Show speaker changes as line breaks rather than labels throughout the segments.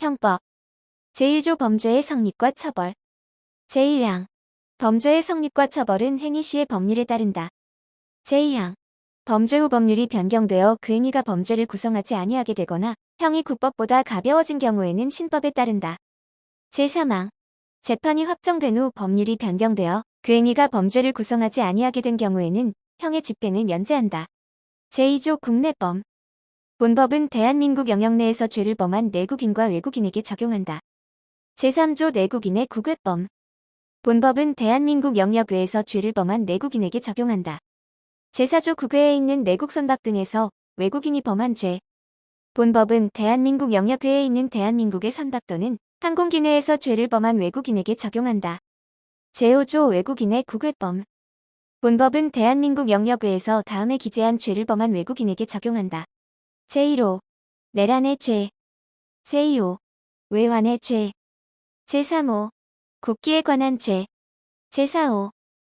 형법 제1조 범죄의 성립과 처벌 제1항 범죄의 성립과 처벌은 행위 시의 법률에 따른다. 제2항 범죄 후 법률이 변경되어 그 행위가 범죄를 구성하지 아니하게 되거나 형이 국법보다 가벼워진 경우에는 신법에 따른다. 제3항 재판이 확정된 후 법률이 변경되어 그 행위가 범죄를 구성하지 아니하게 된 경우에는 형의 집행을 면제한다. 제2조 국내법 본법은 대한민국 영역 내에서 죄를 범한 내국인과 외국인에게 적용한다. 제3조 내국인의 국외법 본법은 대한민국 영역 외에서 죄를 범한 내국인에게 적용한다. 제4조 국외에 있는 내국 선박 등에서 외국인이 범한 죄 본법은 대한민국 영역 외에 있는 대한민국의 선박 또는 항공기 내에서 죄를 범한 외국인에게 적용한다. 제5조 외국인의 국외법 본법은 대한민국 영역 외에서 다음에 기재한 죄를 범한 외국인에게 적용한다. 제1호 내란의 죄 제2호 외환의 죄 제3호 국기에 관한 죄 제4호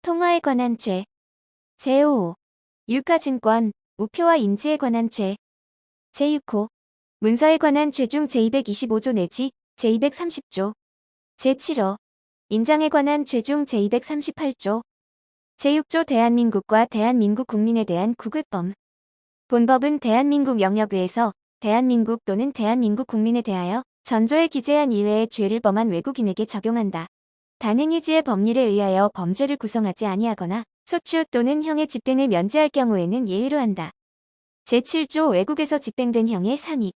통화에 관한 죄 제5호 유가증권, 우표와 인지에 관한 죄 제6호 문서에 관한 죄 중 제225조 내지 제230조 제7호 인장에 관한 죄 중 제238조 제6조 대한민국과 대한민국 국민에 대한 국외법 본법은 대한민국 영역 외에서 대한민국 또는 대한민국 국민에 대하여 전조에 기재한 이외의 죄를 범한 외국인에게 적용한다. 단 행위지의 법률에 의하여 범죄를 구성하지 아니하거나 소추 또는 형의 집행을 면제할 경우에는 예외로 한다. 제7조 외국에서 집행된 형의 산입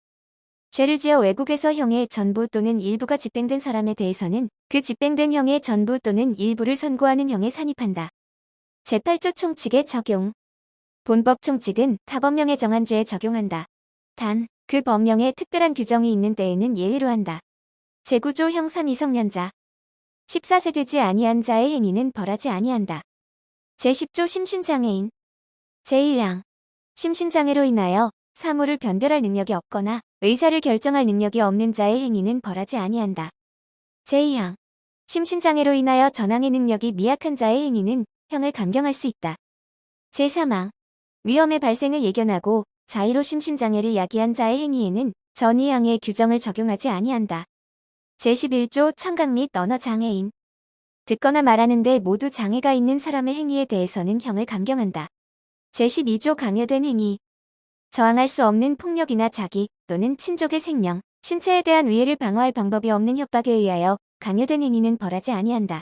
죄를 지어 외국에서 형의 전부 또는 일부가 집행된 사람에 대해서는 그 집행된 형의 전부 또는 일부를 선고하는 형에 산입한다. 제8조 총칙의 적용 본법 총칙은 타법령에 정한 죄에 적용한다. 단, 그 법령에 특별한 규정이 있는 때에는 예외로 한다. 제9조 형사 미성년자 14세 되지 아니한 자의 행위는 벌하지 아니한다. 제10조 심신장애인 제1항 심신장애로 인하여 사물을 변별할 능력이 없거나 의사를 결정할 능력이 없는 자의 행위는 벌하지 아니한다. 제2항 심신장애로 인하여 전항의 능력이 미약한 자의 행위는 형을 감경할 수 있다. 제3항 위험의 발생을 예견하고 자의로 심신장애를 야기한 자의 행위에는 전이항의 규정을 적용하지 아니한다. 제11조 청각 및 언어장애인 듣거나 말하는데 모두 장애가 있는 사람의 행위에 대해서는 형을 감경한다. 제12조 강요된 행위 저항할 수 없는 폭력이나 자기 또는 친족의 생명, 신체에 대한 위해를 방어할 방법이 없는 협박에 의하여 강요된 행위는 벌하지 아니한다.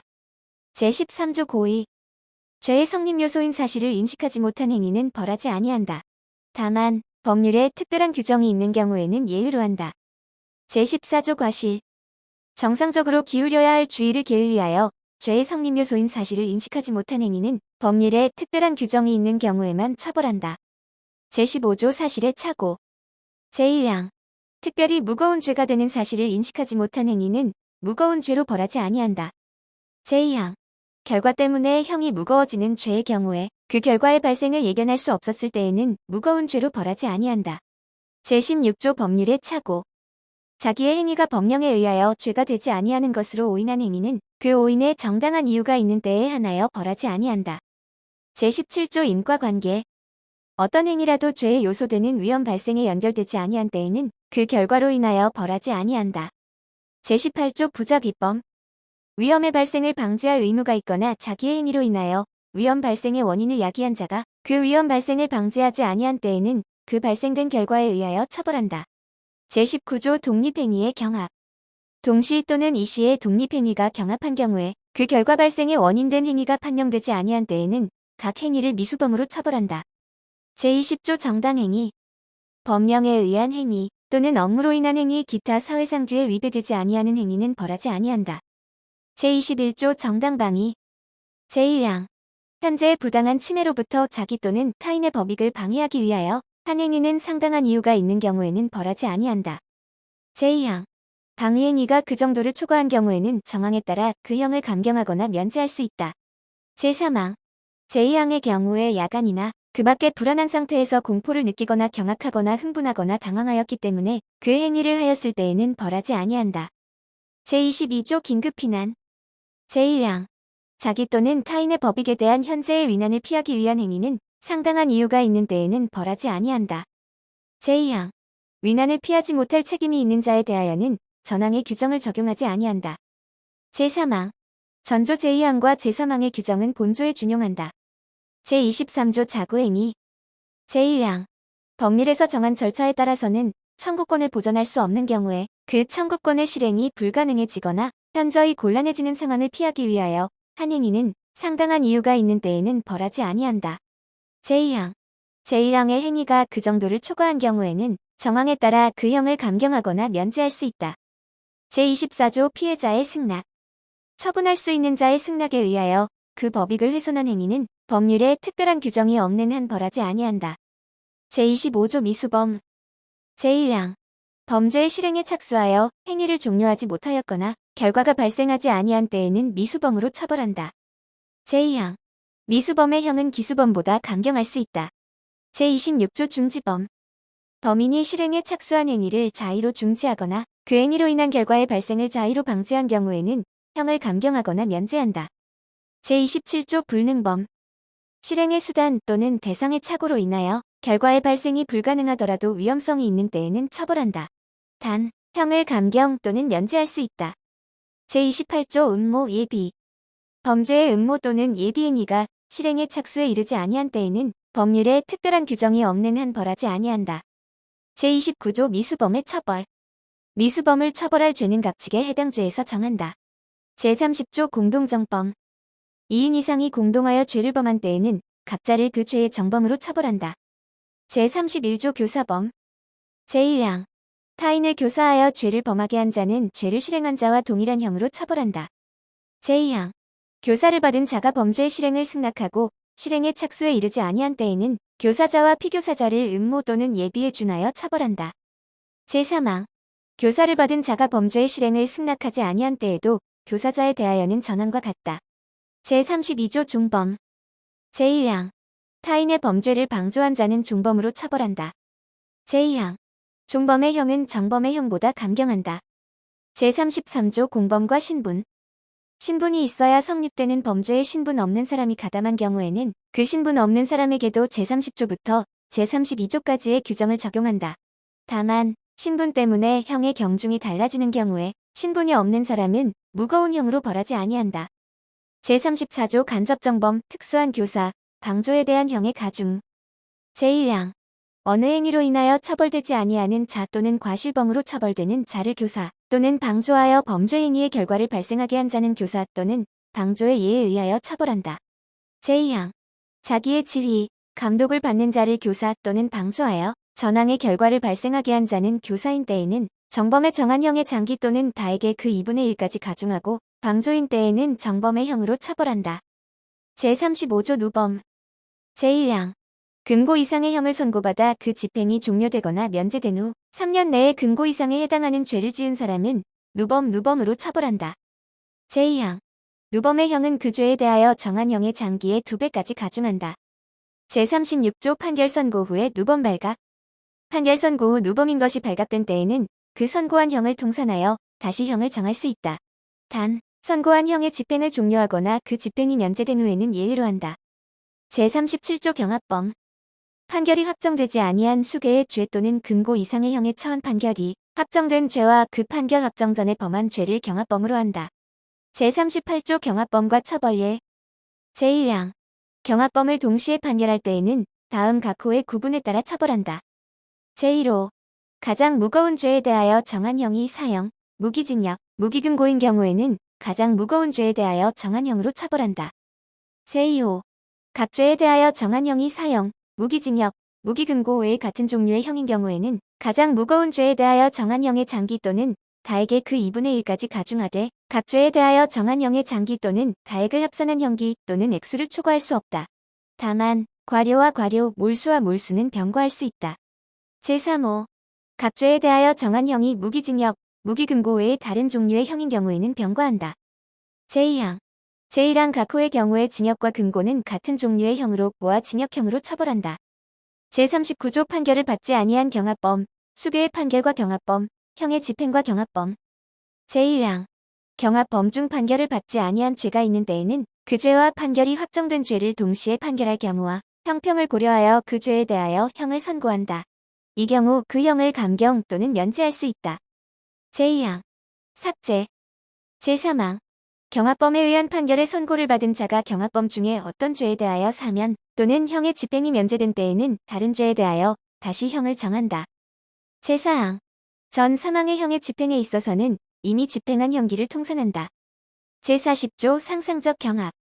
제13조 고의 죄의 성립 요소인 사실을 인식하지 못한 행위는 벌하지 아니한다. 다만 법률에 특별한 규정이 있는 경우에는 예외로 한다. 제14조 과실 정상적으로 기울여야 할 주의를 게을리하여 죄의 성립 요소인 사실을 인식하지 못한 행위는 법률에 특별한 규정이 있는 경우에만 처벌한다. 제15조 사실의 착오 제1항 특별히 무거운 죄가 되는 사실을 인식하지 못한 행위는 무거운 죄로 벌하지 아니한다. 제2항 결과 때문에 형이 무거워지는 죄의 경우에 그 결과의 발생을 예견할 수 없었을 때에는 무거운 죄로 벌하지 아니한다. 제16조 법률의 착오 자기의 행위가 법령에 의하여 죄가 되지 아니하는 것으로 오인한 행위는 그 오인에 정당한 이유가 있는 때에 한하여 벌하지 아니한다. 제17조 인과관계 어떤 행위라도 죄의 요소되는 위험 발생에 연결되지 아니한 때에는 그 결과로 인하여 벌하지 아니한다. 제18조 부작위법 위험의 발생을 방지할 의무가 있거나 자기의 행위로 인하여 위험 발생의 원인을 야기한 자가 그 위험 발생을 방지하지 아니한 때에는 그 발생된 결과에 의하여 처벌한다. 제19조 독립행위의 경합 동시 또는 이시의 독립행위가 경합한 경우에 그 결과 발생의 원인된 행위가 판명되지 아니한 때에는 각 행위를 미수범으로 처벌한다. 제20조 정당행위 법령에 의한 행위 또는 업무로 인한 행위 기타 사회상규에 위배되지 아니하는 행위는 벌하지 아니한다. 제21조 정당방위 제1항 현재의 부당한 침해로부터 자기 또는 타인의 법익을 방해하기 위하여 한 행위는 상당한 이유가 있는 경우에는 벌하지 아니한다. 제2항 방위행위가 그 정도를 초과한 경우에는 정황에 따라 그 형을 감경하거나 면제할 수 있다. 제3항 제2항의 경우에 야간이나 그 밖에 불안한 상태에서 공포를 느끼거나 경악하거나 흥분하거나 당황하였기 때문에 그 행위를 하였을 때에는 벌하지 아니한다. 제22조 긴급피난 제1항 자기 또는 타인의 법익에 대한 현재의 위난을 피하기 위한 행위는 상당한 이유가 있는 때에는 벌하지 아니한다. 제2항 위난을 피하지 못할 책임이 있는 자에 대하여는 전항의 규정을 적용하지 아니한다. 제3항. 전조 제2항과 제3항의 규정은 본조에 준용한다. 제23조 자구행위. 제1항. 법률에서 정한 절차에 따라서는 청구권을 보전할 수 없는 경우에 그 청구권의 실행이 불가능해지거나 현저히 곤란해지는 상황을 피하기 위하여 한 행위는 상당한 이유가 있는 때에는 벌하지 아니한다. 제2항. 제1항의 행위가 그 정도를 초과한 경우에는 정황에 따라 그 형을 감경하거나 면제할 수 있다. 제24조 피해자의 승낙. 처분할 수 있는 자의 승낙에 의하여 그 법익을 훼손한 행위는 법률에 특별한 규정이 없는 한 벌하지 아니한다. 제25조 미수범. 제1항. 범죄의 실행에 착수하여 행위를 종료하지 못하였거나 결과가 발생하지 아니한 때에는 미수범으로 처벌한다. 제2항. 미수범의 형은 기수범보다 감경할 수 있다. 제26조 중지범. 범인이 실행에 착수한 행위를 자의로 중지하거나 그 행위로 인한 결과의 발생을 자의로 방지한 경우에는 형을 감경하거나 면제한다. 제27조 불능범. 실행의 수단 또는 대상의 착오로 인하여 결과의 발생이 불가능하더라도 위험성이 있는 때에는 처벌한다. 단, 형을 감경 또는 면제할 수 있다. 제28조 음모 예비. 범죄의 음모 또는 예비 행위가 실행의 착수에 이르지 아니한 때에는 법률에 특별한 규정이 없는 한 벌하지 아니한다. 제29조 미수범의 처벌. 미수범을 처벌할 죄는 각칙의 해당죄에서 정한다. 제30조 공동정범. 2인 이상이 공동하여 죄를 범한 때에는 각자를 그 죄의 정범으로 처벌한다. 제31조 교사범. 제1항. 타인을 교사하여 죄를 범하게 한 자는 죄를 실행한 자와 동일한 형으로 처벌한다. 제2항. 교사를 받은 자가 범죄의 실행을 승낙하고 실행의 착수에 이르지 아니한 때에는 교사자와 피교사자를 음모 또는 예비에 준하여 처벌한다. 제3항. 교사를 받은 자가 범죄의 실행을 승낙하지 아니한 때에도 교사자에 대하여는 전항과 같다. 제32조 종범. 제1항. 타인의 범죄를 방조한 자는 종범으로 처벌한다. 제2항. 종범의 형은 정범의 형보다 감경한다. 제33조 공범과 신분. 신분이 있어야 성립되는 범죄에 신분 없는 사람이 가담한 경우에는 그 신분 없는 사람에게도 제30조부터 제32조까지의 규정을 적용한다. 다만 신분 때문에 형의 경중이 달라지는 경우에 신분이 없는 사람은 무거운 형으로 벌하지 아니한다. 제34조 간접정범 특수한 교사, 방조에 대한 형의 가중. 제1항. 어느 행위로 인하여 처벌되지 아니하는 자 또는 과실범으로 처벌되는 자를 교사 또는 방조하여 범죄 행위의 결과를 발생하게 한 자는 교사 또는 방조의 예에 의하여 처벌한다. 제2항. 자기의 지휘, 감독을 받는 자를 교사 또는 방조하여 전항의 결과를 발생하게 한 자는 교사인 때에는 정범의 정한 형의 장기 또는 다에게 그 2분의 1까지 가중하고 방조인 때에는 정범의 형으로 처벌한다. 제35조 누범. 제1항. 금고 이상의 형을 선고받아 그 집행이 종료되거나 면제된 후 3년 내에 금고 이상에 해당하는 죄를 지은 사람은 누범으로 처벌한다. 제2항. 누범의 형은 그 죄에 대하여 정한 형의 장기의 2배까지 가중한다. 제36조 판결 선고 후에 누범 발각. 판결 선고 후 누범인 것이 발각된 때에는 그 선고한 형을 통산하여 다시 형을 정할 수 있다. 단, 선고한 형의 집행을 종료하거나 그 집행이 면제된 후에는 예외로 한다. 제37조 경합범. 판결이 확정되지 아니한 수개의 죄 또는 금고 이상의 형에 처한 판결이 확정된 죄와 그 판결 확정 전에 범한 죄를 경합범으로 한다. 제38조 경합범과 처벌예. 제1항. 경합범을 동시에 판결할 때에는 다음 각 호의 구분에 따라 처벌한다. 제1호. 가장 무거운 죄에 대하여 정한 형이 사형, 무기징역, 무기금고인 경우에는 가장 무거운 죄에 대하여 정한 형으로 처벌한다. 제2호. 각 죄에 대하여 정한 형이 사형, 무기징역, 무기금고 외의 같은 종류의 형인 경우에는 가장 무거운 죄에 대하여 정한 형의 장기 또는 다액의 그 2분의 1까지 가중하되 각 죄에 대하여 정한 형의 장기 또는 다액을 합산한 형기 또는 액수를 초과할 수 없다. 다만 과료와 과료, 몰수와 몰수는 병과할 수 있다. 제3호. 각 죄에 대하여 정한 형이 무기징역, 무기금고 외의 다른 종류의 형인 경우에는 병과한다. 제2항. 제1항 각 호의 경우에 징역과 금고는 같은 종류의 형으로 모아 징역형으로 처벌한다. 제39조 판결을 받지 아니한 경합범, 수개의 판결과 경합범, 형의 집행과 경합범. 제1항. 경합범 중 판결을 받지 아니한 죄가 있는 때에는 그 죄와 판결이 확정된 죄를 동시에 판결할 경우와 형평을 고려하여 그 죄에 대하여 형을 선고한다. 이 경우 그 형을 감경 또는 면제할 수 있다. 제2항. 삭제. 제3항. 경합범에 의한 판결의 선고를 받은 자가 경합범 중에 어떤 죄에 대하여 사면 또는 형의 집행이 면제된 때에는 다른 죄에 대하여 다시 형을 정한다. 제4항. 전 사망의 형의 집행에 있어서는 이미 집행한 형기를 통산한다. 제40조 상상적 경합.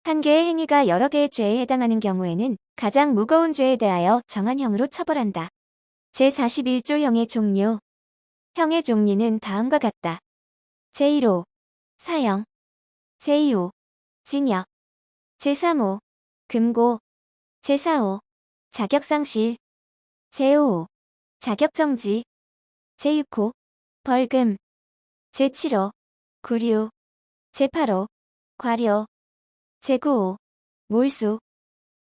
한 개의 행위가 여러 개의 죄에 해당하는 경우에는 가장 무거운 죄에 대하여 정한 형으로 처벌한다. 제41조 형의 종류. 형의 종류는 다음과 같다. 제1호. 사형. 제2호. 징역. 제3호. 금고. 제4호. 자격상실. 제5호. 자격정지. 제6호. 벌금. 제7호. 구류. 제8호. 과료. 제9호. 몰수.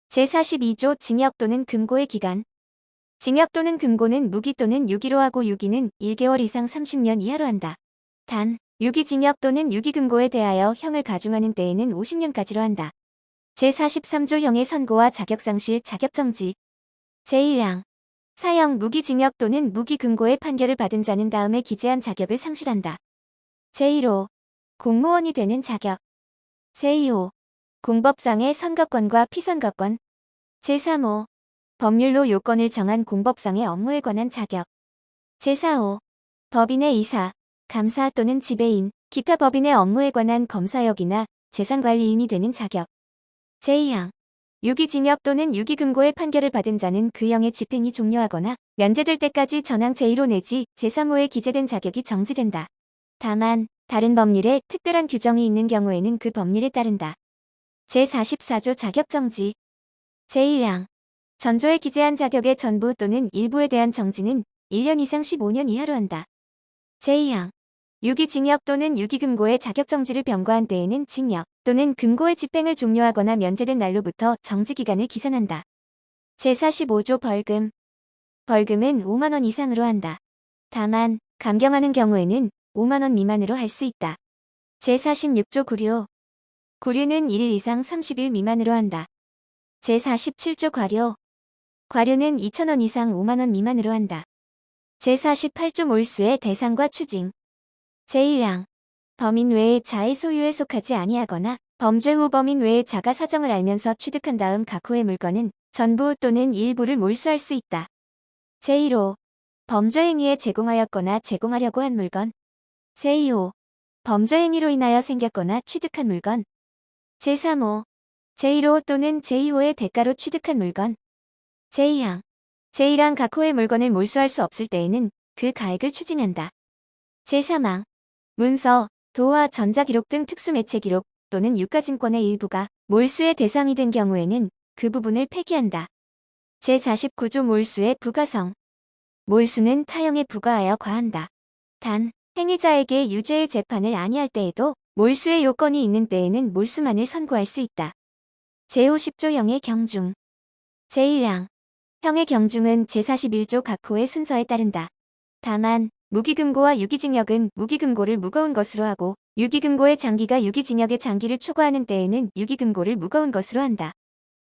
제42조 징역 또는 금고의 기간. 징역 또는 금고는 무기 또는 유기로 하고 유기는 1개월 이상 30년 이하로 한다. 단, 유기징역 또는 유기금고에 대하여 형을 가중하는 때에는 50년까지로 한다. 제43조 형의 선고와 자격상실 자격정지. 제1항. 사형 무기징역 또는 무기금고의 판결을 받은 자는 다음에 기재한 자격을 상실한다. 제1호. 공무원이 되는 자격. 제2호. 공법상의 선거권과 피선거권. 제3호. 법률로 요건을 정한 공법상의 업무에 관한 자격. 제4호. 법인의 이사, 감사 또는 지배인, 기타 법인의 업무에 관한 검사역이나 재산관리인이 되는 자격. 제2항. 유기징역 또는 유기금고의 판결을 받은 자는 그 형의 집행이 종료하거나 면제될 때까지 전항 제1호 내지 제3호에 기재된 자격이 정지된다. 다만 다른 법률에 특별한 규정이 있는 경우에는 그 법률에 따른다. 제44조 자격정지. 제1항. 전조에 기재한 자격의 전부 또는 일부에 대한 정지는 1년 이상 15년 이하로 한다. 제2항. 유기징역 또는 유기금고의 자격정지를 병과한 때에는 징역 또는 금고의 집행을 종료하거나 면제된 날로부터 정지기간을 기산한다. 제45조 벌금. 벌금은 5만원 이상으로 한다. 다만 감경하는 경우에는 5만원 미만으로 할 수 있다. 제46조 구류. 구류는 1일 이상 30일 미만으로 한다. 제47조 과료. 과료는 2,000원 이상 5만원 미만으로 한다. 제48조 몰수의 대상과 추징. 제1항. 범인 외의 자의 소유에 속하지 아니하거나 범죄 후 범인 외의 자가 사정을 알면서 취득한 다음 각호의 물건은 전부 또는 일부를 몰수할 수 있다. 제1호. 범죄 행위에 제공하였거나 제공하려고 한 물건. 제2호. 범죄 행위로 인하여 생겼거나 취득한 물건. 제3호. 제1호 또는 제2호의 대가로 취득한 물건. 제2항. 제1항 각호의 물건을 몰수할 수 없을 때에는 그 가액을 추징한다. 제3항. 문서, 도화, 전자기록 등 특수매체 기록 또는 유가증권의 일부가 몰수의 대상이 된 경우에는 그 부분을 폐기한다. 제49조 몰수의 부가성. 몰수는 타형에 부과하여 과한다. 단, 행위자에게 유죄의 재판을 아니할 때에도 몰수의 요건이 있는 때에는 몰수만을 선고할 수 있다. 제50조 형의 경중. 제1항. 형의 경중은 제41조 각호의 순서에 따른다. 다만 무기금고와 유기징역은 무기금고를 무거운 것으로 하고 유기금고의 장기가 유기징역의 장기를 초과하는 때에는 유기금고를 무거운 것으로 한다.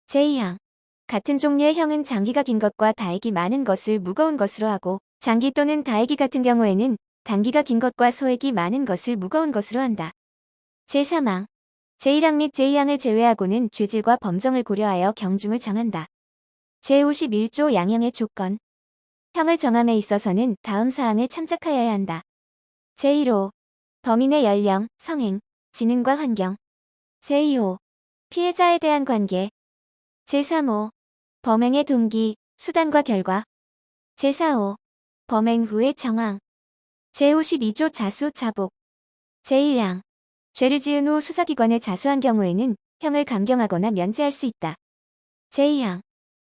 제2항. 같은 종류의 형은 장기가 긴 것과 다액이 많은 것을 무거운 것으로 하고 장기 또는 다액이 같은 경우에는 단기가 긴 것과 소액이 많은 것을 무거운 것으로 한다. 제3항. 제1항 및 제2항을 제외하고는 죄질과 범정을 고려하여 경중을 정한다. 제51조 양형의 조건. 형을 정함에 있어서는 다음 사항을 참작하여야 한다. 제1호. 범인의 연령, 성행, 지능과 환경. 제2호. 피해자에 대한 관계. 제3호. 범행의 동기, 수단과 결과. 제4호. 범행 후의 정황. 제52조 자수, 자복. 제1항. 죄를 지은 후 수사기관에 자수한 경우에는 형을 감경하거나 면제할 수 있다. 제2항.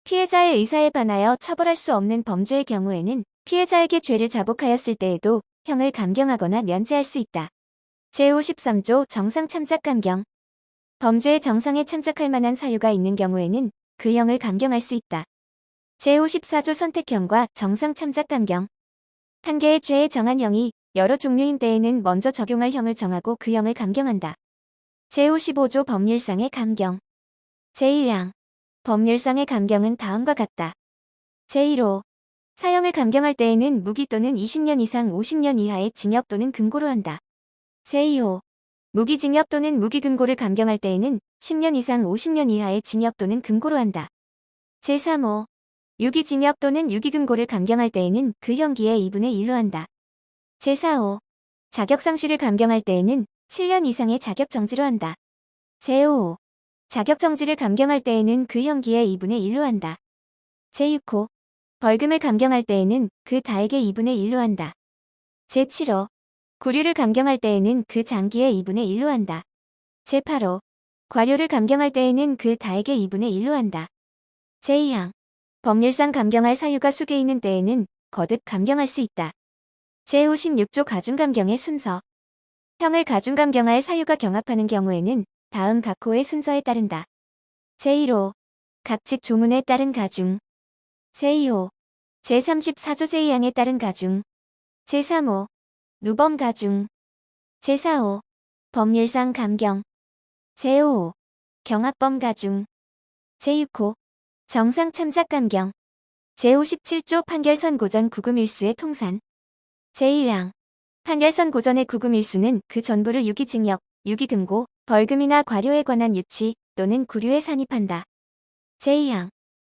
피해자의 의사에 반하여 처벌할 수 없는 범죄의 경우에는 피해자에게 죄를 자복하였을 때에도 형을 감경하거나 면제할 수 있다. 제53조 정상 참작 감경. 범죄의 정상에 참작할 만한 사유가 있는 경우에는 그 형을 감경할 수 있다. 제54조 선택형과 정상 참작 감경. 한 개의 죄에 정한 형이 여러 종류인 때에는 먼저 적용할 형을 정하고 그 형을 감경한다. 제55조 법률상의 감경. 제1항. 법률상의 감경은 다음과 같다. 제1호. 사형을 감경할 때에는 무기 또는 20년 이상 50년 이하의 징역 또는 금고로 한다. 제2호 무기징역 또는 무기금고를 감경할 때에는 10년 이상 50년 이하의 징역 또는 금고로 한다. 제3호 유기징역 또는 유기금고를 감경할 때에는 그 형기의 2분의 1로 한다. 제4호 자격상실을 감경할 때에는 7년 이상의 자격정지로 한다. 제5호 자격정지를 감경할 때에는 그 형기의 2분의 1로 한다. 제6호 벌금을 감경할 때에는 그 다액의 2분의 1로 한다. 제7호 구류를 감경할 때에는 그 장기의 2분의 1로 한다. 제8호 과료를 감경할 때에는 그 다액의 2분의 1로 한다. 제2항 법률상 감경할 사유가 숙여 있는 때에는 거듭 감경할 수 있다. 제56조 가중감경의 순서 형을 가중감경할 사유가 경합하는 경우에는 다음 각 호의 순서에 따른다. 제1호 각칙 조문에 따른 가중 제2호 제34조 제2항에 따른 가중 제3호 누범 가중 제4호 법률상 감경 제5호 경합범 가중 제6호 정상 참작 감경 제57조 판결 선고전 구금일수의 통산 제1항 판결 선고전의 구금일수는 그 전부를 유기징역, 유기금고, 벌금이나 과료에 관한 유치 또는 구류에 산입한다. 제2항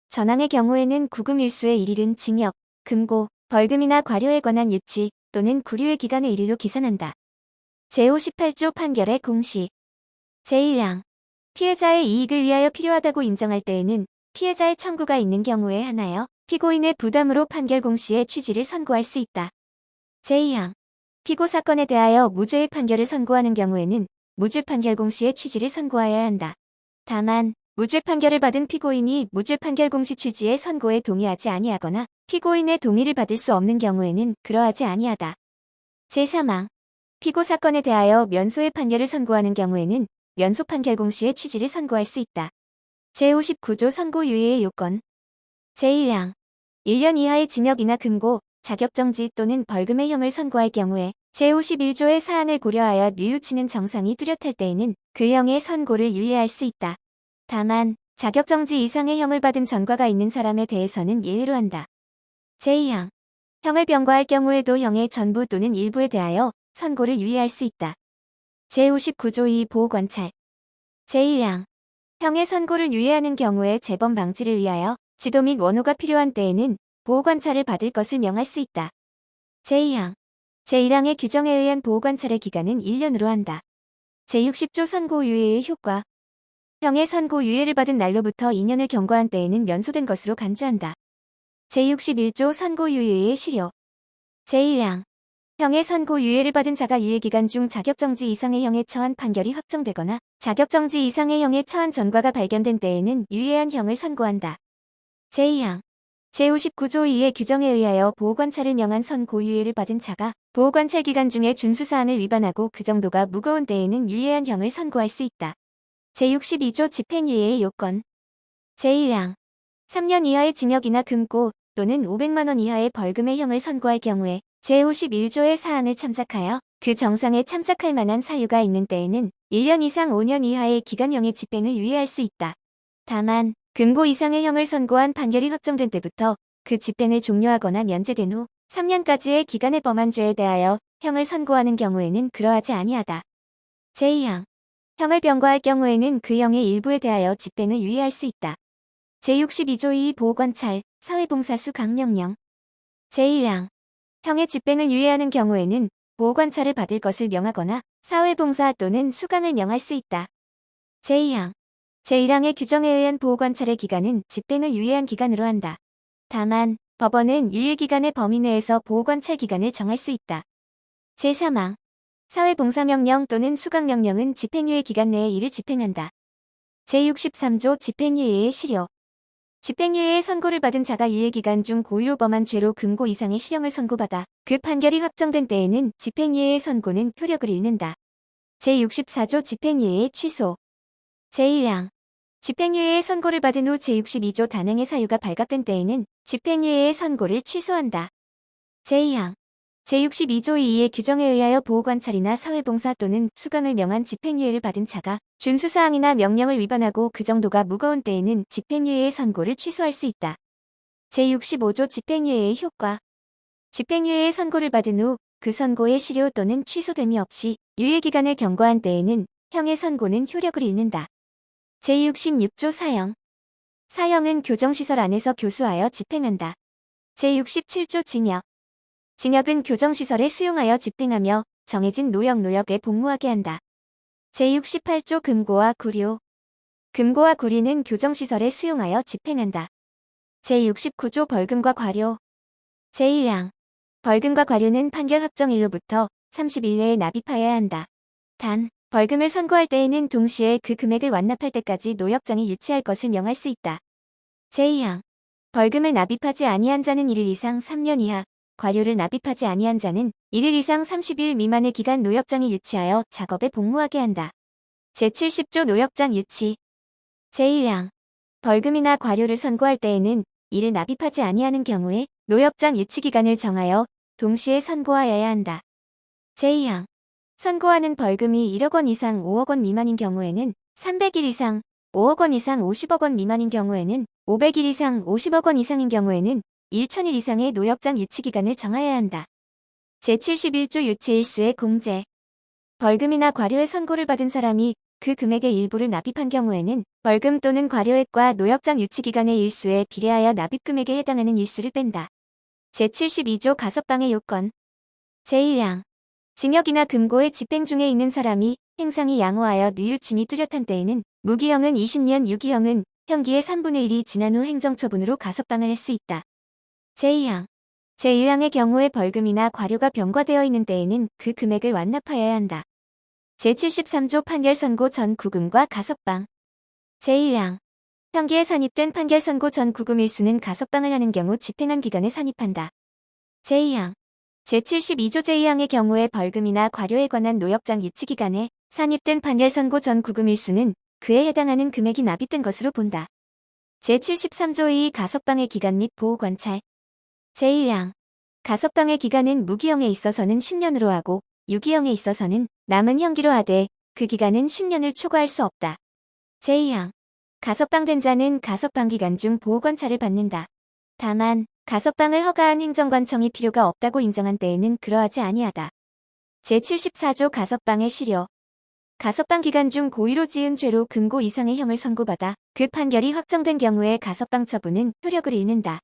전항의 경우에는 구금일수의 1일은 징역, 금고, 벌금이나 과료에 관한 유치 또는 구류의 기간의 1일로 계산한다. 제58조 판결의 공시 제1항 피해자의 이익을 위하여 필요하다고 인정할 때에는 피해자의 청구가 있는 경우에 하나여 피고인의 부담으로 판결 공시의 취지를 선고할 수 있다. 제2항 피고 사건에 대하여 무죄의 판결을 선고하는 경우에는 무죄 판결 공시의 취지를 선고하여야 한다. 다만 무죄 판결을 받은 피고인이 무죄 판결 공시 취지의 선고에 동의하지 아니하거나 피고인의 동의를 받을 수 없는 경우에는 그러하지 아니하다. 제3항 피고 사건에 대하여 면소의 판결을 선고하는 경우에는 면소 판결 공시의 취지를 선고할 수 있다. 제59조 선고유예의 요건 제1항 1년 이하의 징역이나 금고, 자격정지 또는 벌금의 형을 선고할 경우에 제51조의 사안을 고려하여 뉘우치는 정상이 뚜렷할 때에는 그 형의 선고를 유예할 수 있다. 다만 자격정지 이상의 형을 받은 전과가 있는 사람에 대해서는 예외로 한다. 제2항 형을 병과할 경우에도 형의 전부 또는 일부에 대하여 선고를 유예할 수 있다. 제59조 2 보호관찰 제1항 형의 선고를 유예하는 경우에 재범 방지를 위하여 지도 및 원호가 필요한 때에는 보호관찰을 받을 것을 명할 수 있다. 제2항 제1항의 규정에 의한 보호관찰의 기간은 1년으로 한다. 제60조 선고유예의 효과 형의 선고유예를 받은 날로부터 2년을 경과한 때에는 면소된 것으로 간주한다. 제61조 선고유예의 실효 제1항 형의 선고유예를 받은 자가 유예기간 중 자격정지 이상의 형에 처한 판결이 확정되거나 자격정지 이상의 형에 처한 전과가 발견된 때에는 유예한 형을 선고한다. 제2항 제59조 2의 규정에 의하여 보호관찰을 명한 선고유예를 받은 자가 보호관찰 기간 중에 준수사항을 위반하고 그 정도가 무거운 때에는 유예한 형을 선고할 수 있다. 제62조 집행유예의 요건 제1항 3년 이하의 징역이나 금고 또는 500만 원 이하의 벌금의 형을 선고할 경우에 제51조의 사항을 참작하여 그 정상에 참작할 만한 사유가 있는 때에는 1년 이상 5년 이하의 기간형의 집행을 유예할 수 있다. 다만 금고 이상의 형을 선고한 판결이 확정된 때부터 그 집행을 종료하거나 면제된 후 3년까지의 기간에 범한 죄에 대하여 형을 선고하는 경우에는 그러하지 아니하다. 제2항 형을 병과할 경우에는 그 형의 일부에 대하여 집행을 유예할 수 있다. 제62조 2 보호관찰, 사회봉사수 강령령 제1항 형의 집행을 유예하는 경우에는 보호관찰을 받을 것을 명하거나 사회봉사 또는 수강을 명할 수 있다. 제2항 제1항의 규정에 의한 보호관찰의 기간은 집행을 유예한 기간으로 한다. 다만 법원은 유예기간의 범위 내에서 보호관찰 기간을 정할 수 있다. 제3항 사회봉사명령 또는 수강명령은 집행유예 기간 내에 이를 집행한다. 제63조 집행유예의 실효 집행유예의 선고를 받은 자가 유예기간 중 고의로 범한 죄로 금고 이상의 실형을 선고받아 그 판결이 확정된 때에는 집행유예의 선고는 효력을 잃는다. 제64조 집행유예의 취소 제1항 집행유예의 선고를 받은 후 제62조 단행의 사유가 발각된 때에는 집행유예의 선고를 취소한다. 제2항 제62조 2의 규정에 의하여 보호관찰이나 사회봉사 또는 수강을 명한 집행유예를 받은 자가 준수사항이나 명령을 위반하고 그 정도가 무거운 때에는 집행유예의 선고를 취소할 수 있다. 제65조 집행유예의 효과. 집행유예의 선고를 받은 후 그 선고의 실효 또는 취소됨이 없이 유예기간을 경과한 때에는 형의 선고는 효력을 잃는다. 제66조 사형. 사형은 교정시설 안에서 교수하여 집행한다. 제67조 징역. 징역은 교정시설에 수용하여 집행하며 정해진 노역에 복무하게 한다. 제68조 금고와 구류. 금고와 구류는 교정시설에 수용하여 집행한다. 제69조 벌금과 과료. 제1항. 벌금과 과료는 판결 확정일로부터 30일 내에 납입하여야 한다. 단, 벌금을 선고할 때에는 동시에 그 금액을 완납할 때까지 노역장이 유치할 것을 명할 수 있다. 제2항. 벌금을 납입하지 아니한 자는 1일 이상 3년 이하, 과료를 납입하지 아니한 자는 1일 이상 30일 미만의 기간 노역장이 유치하여 작업에 복무하게 한다. 제70조 노역장 유치. 제1항. 벌금이나 과료를 선고할 때에는 이를 납입하지 아니하는 경우에 노역장 유치 기간을 정하여 동시에 선고하여야 한다. 제2항. 선고하는 벌금이 1억 원 이상 5억 원 미만인 경우에는 300일 이상 5억 원 이상 50억 원 미만인 경우에는 500일 이상 50억 원 이상인 경우에는 1000일 이상의 노역장 유치 기간을 정하여야 한다. 제71조 유치 일수의 공제. 벌금이나 과료의 선고를 받은 사람이 그 금액의 일부를 납입한 경우에는 벌금 또는 과료액과 노역장 유치 기간의 일수에 비례하여 납입금액에 해당하는 일수를 뺀다. 제72조 가석방의 요건. 제1항. 징역이나 금고의 집행 중에 있는 사람이 행상이 양호하여 뉘우침이 뚜렷한 때에는 무기형은 20년, 유기형은 형기의 3분의 1이 지난 후 행정처분으로 가석방을 할 수 있다. 제2항. 제1항의 경우에 벌금이나 과료가 병과되어 있는 때에는 그 금액을 완납하여야 한다. 제73조 판결 선고 전 구금과 가석방. 제1항. 형기에 산입된 판결 선고 전 구금 일수는 가석방을 하는 경우 집행한 기간에 산입한다. 제2항. 제72조 제2항의 경우에 벌금이나 과료에 관한 노역장 유치 기간에 산입된 판결 선고 전 구금 일수는 그에 해당하는 금액이 납입된 것으로 본다. 제73조 2 가석방의 기간 및 보호관찰. 제1항. 가석방의 기간은 무기형에 있어서는 10년으로 하고 유기형에 있어서는 남은 형기로 하되 그 기간은 10년을 초과할 수 없다. 제2항. 가석방된 자는 가석방 기간 중 보호관찰을 받는다. 다만 가석방을 허가한 행정관청이 필요가 없다고 인정한 때에는 그러하지 아니하다. 제74조 가석방의 실효. 가석방 기간 중 고의로 지은 죄로 금고 이상의 형을 선고받아 그 판결이 확정된 경우에 가석방 처분은 효력을 잃는다.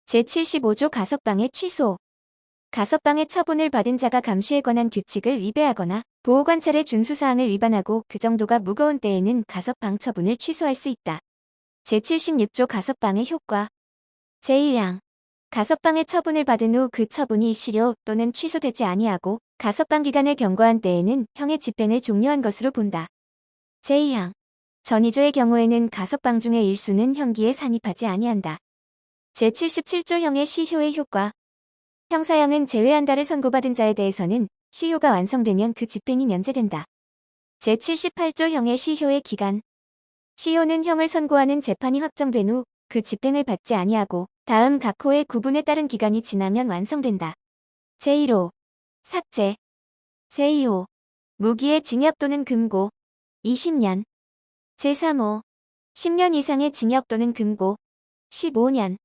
제75조 가석방의 취소. 가석방의 처분을 받은 자가 감시에 관한 규칙을 위배하거나 보호관찰의 준수사항을 위반하고 그 정도가 무거운 때에는 가석방 처분을 취소할 수 있다. 제76조 가석방의 효과. 제1항. 가석방의 처분을 받은 후 그 처분이 실효 또는 취소되지 아니하고 가석방 기간을 경과한 때에는 형의 집행을 종료한 것으로 본다. 제2항. 전이조의 경우에는 가석방 중의 일수는 형기에 산입하지 아니한다. 제77조 형의 시효의 효과. 형사형은 제외한다를 선고받은 자에 대해서는 시효가 완성되면 그 집행이 면제된다. 제78조 형의 시효의 기간. 시효는 형을 선고하는 재판이 확정된 후 그 집행을 받지 아니하고 다음 각 호의 구분에 따른 기간이 지나면 완성된다. 제1호. 삭제. 제2호. 무기의 징역 또는 금고. 20년. 제3호. 10년 이상의 징역 또는 금고. 15년.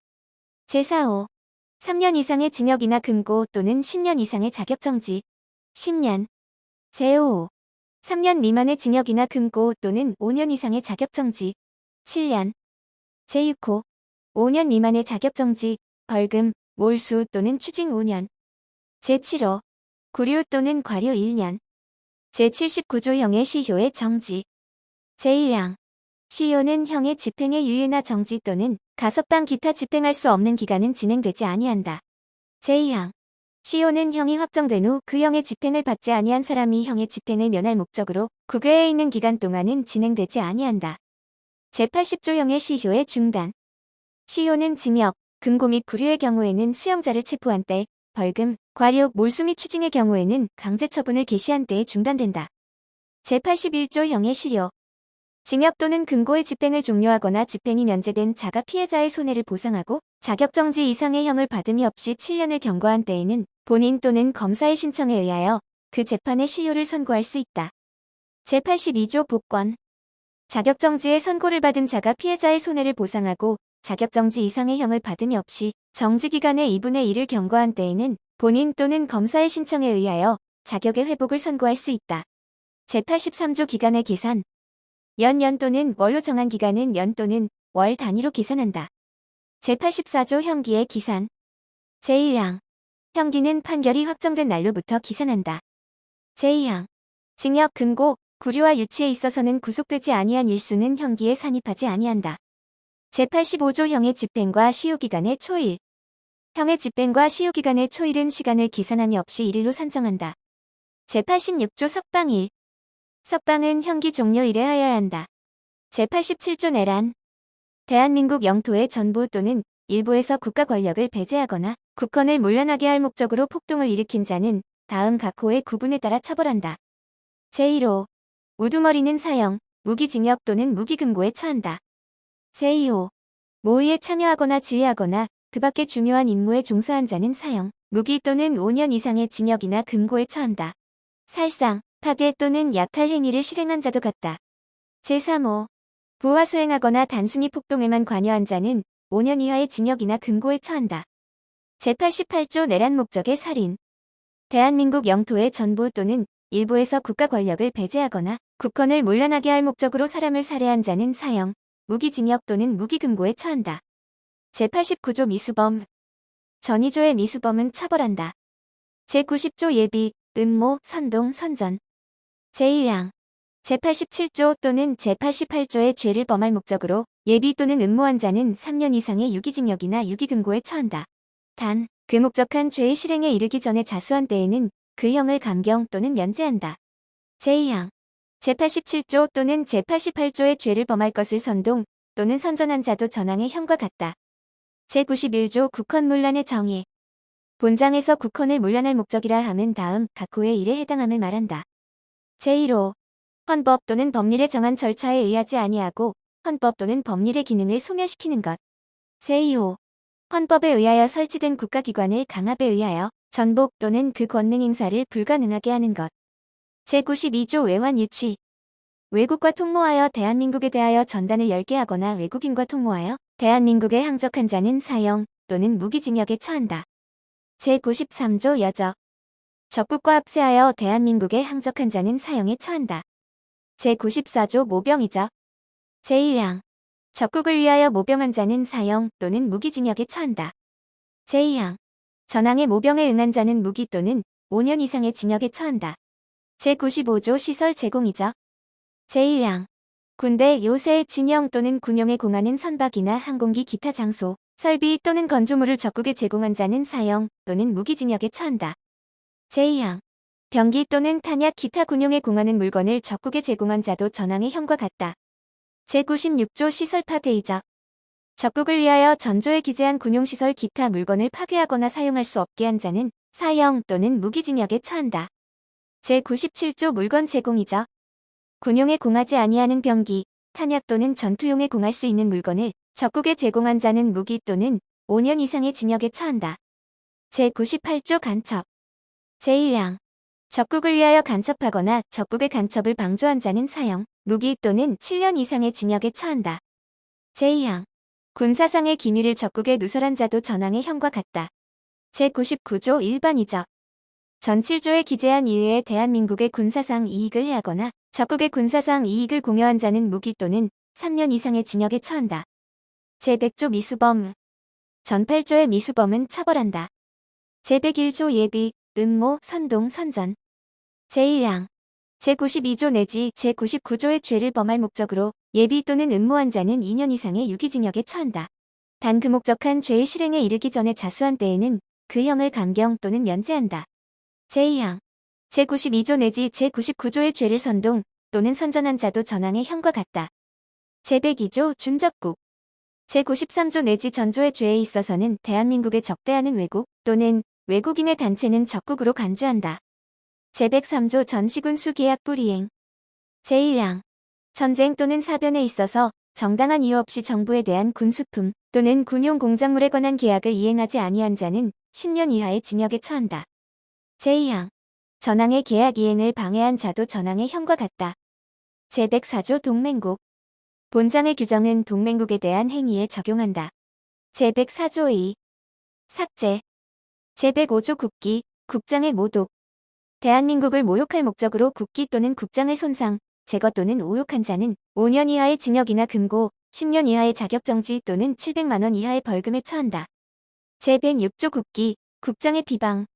제4호. 3년 이상의 징역이나 금고 또는 10년 이상의 자격정지. 10년. 제5호. 3년 미만의 징역이나 금고 또는 5년 이상의 자격정지. 7년. 제6호. 5년 미만의 자격정지, 벌금, 몰수 또는 추징 5년. 제7호. 구류 또는 과료 1년. 제79조 형의 시효의 정지. 제1항. 시효는 형의 집행의 유예나 정지 또는 가석방 기타 집행할 수 없는 기간은 진행되지 아니한다. 제2항. 시효는 형이 확정된 후 그 형의 집행을 받지 아니한 사람이 형의 집행을 면할 목적으로 국외에 있는 기간 동안은 진행되지 아니한다. 제80조 형의 시효의 중단. 시효는 징역, 금고 및 구류의 경우에는 수용자를 체포한 때, 벌금, 과료, 몰수 및 추징의 경우에는 강제처분을 개시한 때에 중단된다. 제81조 형의 실효. 징역 또는 금고의 집행을 종료하거나 집행이 면제된 자가 피해자의 손해를 보상하고 자격정지 이상의 형을 받음이 없이 7년을 경과한 때에는 본인 또는 검사의 신청에 의하여 그 재판의 실효를 선고할 수 있다. 제82조 복권. 자격정지의 선고를 받은 자가 피해자의 손해를 보상하고 자격정지 이상의 형을 받음이 없이 정지기간의 2분의 1을 경과한 때에는 본인 또는 검사의 신청에 의하여 자격의 회복을 선고할 수 있다. 제83조 기간의 계산. 연 또는 월로 정한 기간은 연 또는 월 단위로 계산한다. 제84조 형기의 기산. 제1항. 형기는 판결이 확정된 날로부터 기산한다. 제2항. 징역, 금고, 구류와 유치에 있어서는 구속되지 아니한 일수는 형기에 산입하지 아니한다. 제85조 형의 집행과 시효기간의 초일. 형의 집행과 시효기간의 초일은 시간을 계산함이 없이 1일로 산정한다. 제86조 석방일. 석방은 형기 종료일에 하여야 한다. 제87조 내란. 대한민국 영토의 전부 또는 일부에서 국가 권력을 배제하거나 국헌을 문란하게 할 목적으로 폭동을 일으킨 자는 다음 각 호의 구분에 따라 처벌한다. 제1호. 우두머리는 사형, 무기징역 또는 무기금고에 처한다. 제2호. 모의에 참여하거나 지휘하거나 그 밖의 중요한 임무에 종사한 자는 사형, 무기 또는 5년 이상의 징역이나 금고에 처한다. 살상, 파괴 또는 약탈 행위를 실행한 자도 같다. 제3호. 부하 수행하거나 단순히 폭동에만 관여한 자는 5년 이하의 징역이나 금고에 처한다. 제88조 내란 목적의 살인. 대한민국 영토의 전부 또는 일부에서 국가 권력을 배제하거나 국헌을 문란하게 할 목적으로 사람을 살해한 자는 사형, 무기징역 또는 무기금고에 처한다. 제89조 미수범. 전이조의 미수범은 처벌한다. 제90조 예비, 음모, 선동, 선전. 제1항. 제87조 또는 제88조의 죄를 범할 목적으로 예비 또는 음모한 자는 3년 이상의 유기징역이나 유기금고에 처한다. 단, 그 목적한 죄의 실행에 이르기 전에 자수한 때에는 그 형을 감경 또는 면제한다. 제2항. 제87조 또는 제88조의 죄를 범할 것을 선동 또는 선전한 자도 전항의 형과 같다. 제91조 국헌문란의 정의. 본장에서 국헌을 문란할 목적이라 함은 다음 각 호의 일에 해당함을 말한다. 제1호. 헌법 또는 법률에 정한 절차에 의하지 아니하고 헌법 또는 법률의 기능을 소멸시키는 것. 제2호. 헌법에 의하여 설치된 국가기관을 강압에 의하여 전복 또는 그 권능 행사를 불가능하게 하는 것. 제92조 외환유치. 외국과 통모하여 대한민국에 대하여 전단을 열게 하거나 외국인과 통모하여 대한민국에 항적한 자는 사형 또는 무기징역에 처한다. 제93조 여적. 적국과 합세하여 대한민국에 항적한 자는 사형에 처한다. 제94조 모병이적. 제1항. 적국을 위하여 모병한 자는 사형 또는 무기징역에 처한다. 제2항. 전항의 모병에 응한 자는 무기 또는 5년 이상의 징역에 처한다. 제95조 시설 제공이적. 제1항. 군대, 요새, 진영 또는 군용에 공하는 선박이나 항공기 기타 장소, 설비 또는 건조물을 적국에 제공한 자는 사형 또는 무기징역에 처한다. 제2항. 병기 또는 탄약 기타 군용에 공하는 물건을 적국에 제공한 자도 전항의 형과 같다. 제96조 시설 파괴이적. 적국을 위하여 전조에 기재한 군용시설 기타 물건을 파괴하거나 사용할 수 없게 한 자는 사형 또는 무기징역에 처한다. 제97조 물건 제공이적. 군용에 공하지 아니하는 병기, 탄약 또는 전투용에 공할 수 있는 물건을 적국에 제공한 자는 무기 또는 5년 이상의 징역에 처한다. 제98조 간첩. 제1항. 적국을 위하여 간첩하거나 적국의 간첩을 방조한 자는 사형, 무기 또는 7년 이상의 징역에 처한다. 제2항. 군사상의 기밀을 적국에 누설한 자도 전항의 형과 같다. 제99조 일반이적. 전 7조에 기재한 이외에 대한민국의 군사상 이익을 해하거나 적국의 군사상 이익을 공여한 자는 무기 또는 3년 이상의 징역에 처한다. 제100조 미수범. 전 8조의 미수범은 처벌한다. 제101조 예비, 음모, 선동, 선전. 제1항. 제92조 내지 제99조의 죄를 범할 목적으로 예비 또는 음모한 자는 2년 이상의 유기징역에 처한다. 단 그 목적한 죄의 실행에 이르기 전에 자수한 때에는 그 형을 감경 또는 면제한다. 제2항. 제92조 내지 제99조의 죄를 선동 또는 선전한 자도 전항의 형과 같다. 제102조 준적국. 제93조 내지 전조의 죄에 있어서는 대한민국에 적대하는 외국 또는 외국인의 단체는 적국으로 간주한다. 제103조 전시군 수계약 불이행. 제1항. 전쟁 또는 사변에 있어서 정당한 이유 없이 정부에 대한 군수품 또는 군용 공작물에 관한 계약을 이행하지 아니한 자는 10년 이하의 징역에 처한다. 제2항. 전항의 계약 이행을 방해한 자도 전항의 형과 같다. 제104조 동맹국. 본장의 규정은 동맹국에 대한 행위에 적용한다. 제104조 2. 삭제. 제105조 국기, 국장의 모독. 대한민국을 모욕할 목적으로 국기 또는 국장을 손상, 제거 또는 오욕한 자는 5년 이하의 징역이나 금고, 10년 이하의 자격정지 또는 700만 원 이하의 벌금에 처한다. 제106조 국기, 국장의 비방.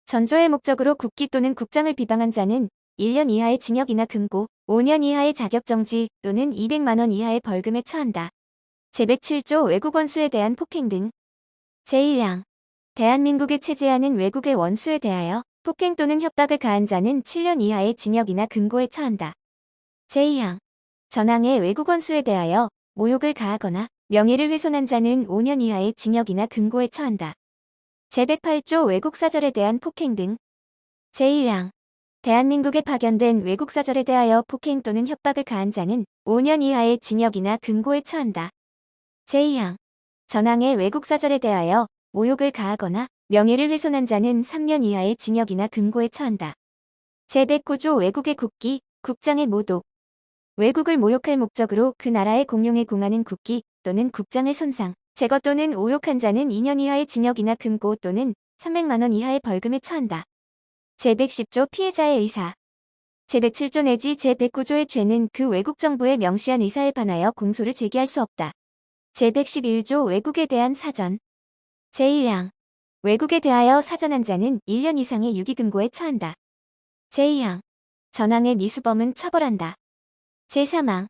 전조의 목적으로 국기 또는 국장을 비방한 자는 1년 이하의 징역이나 금고, 5년 이하의 자격정지 또는 200만 원 이하의 벌금에 처한다. 제107조 외국 원수에 대한 폭행 등. 제1항. 대한민국에 체제하는 외국의 원수에 대하여 폭행 또는 협박을 가한 자는 7년 이하의 징역이나 금고에 처한다. 제2항. 전항의 외국 원수에 대하여 모욕을 가하거나 명예를 훼손한 자는 5년 이하의 징역이나 금고에 처한다. 제108조 외국사절에 대한 폭행 등. 제1항. 대한민국에 파견된 외국사절에 대하여 폭행 또는 협박을 가한 자는 5년 이하의 징역이나 금고에 처한다. 제2항. 전항의 외국사절에 대하여 모욕을 가하거나 명예를 훼손한 자는 3년 이하의 징역이나 금고에 처한다. 제109조 외국의 국기, 국장의 모독. 외국을 모욕할 목적으로 그 나라의 공용에 공하는 국기 또는 국장을 손상, 제거 또는 오욕한 자는 2년 이하의 징역이나 금고 또는 300만 원 이하의 벌금에 처한다. 제110조 피해자의 의사. 제107조 내지 제109조의 죄는 그 외국 정부의 명시한 의사에 반하여 공소를 제기할 수 없다. 제111조 외국에 대한 사전. 제1항. 외국에 대하여 사전한 자는 1년 이상의 유기금고에 처한다. 제2항. 전항의 미수범은 처벌한다. 제3항.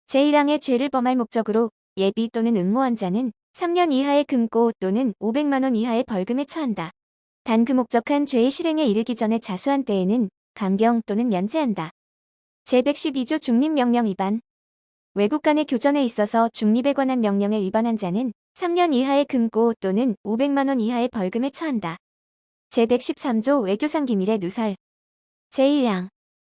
제1항의 죄를 범할 목적으로 예비 또는 음모한 자는 3년 이하의 금고 또는 500만 원 이하의 벌금에 처한다. 단 그 목적한 죄의 실행에 이르기 전에 자수한 때에는 감경 또는 면제한다. 제112조 중립명령 위반. 외국 간의 교전에 있어서 중립에 관한 명령에 위반한 자는 3년 이하의 금고 또는 500만 원 이하의 벌금에 처한다. 제113조 외교상 기밀의 누설. 제1항.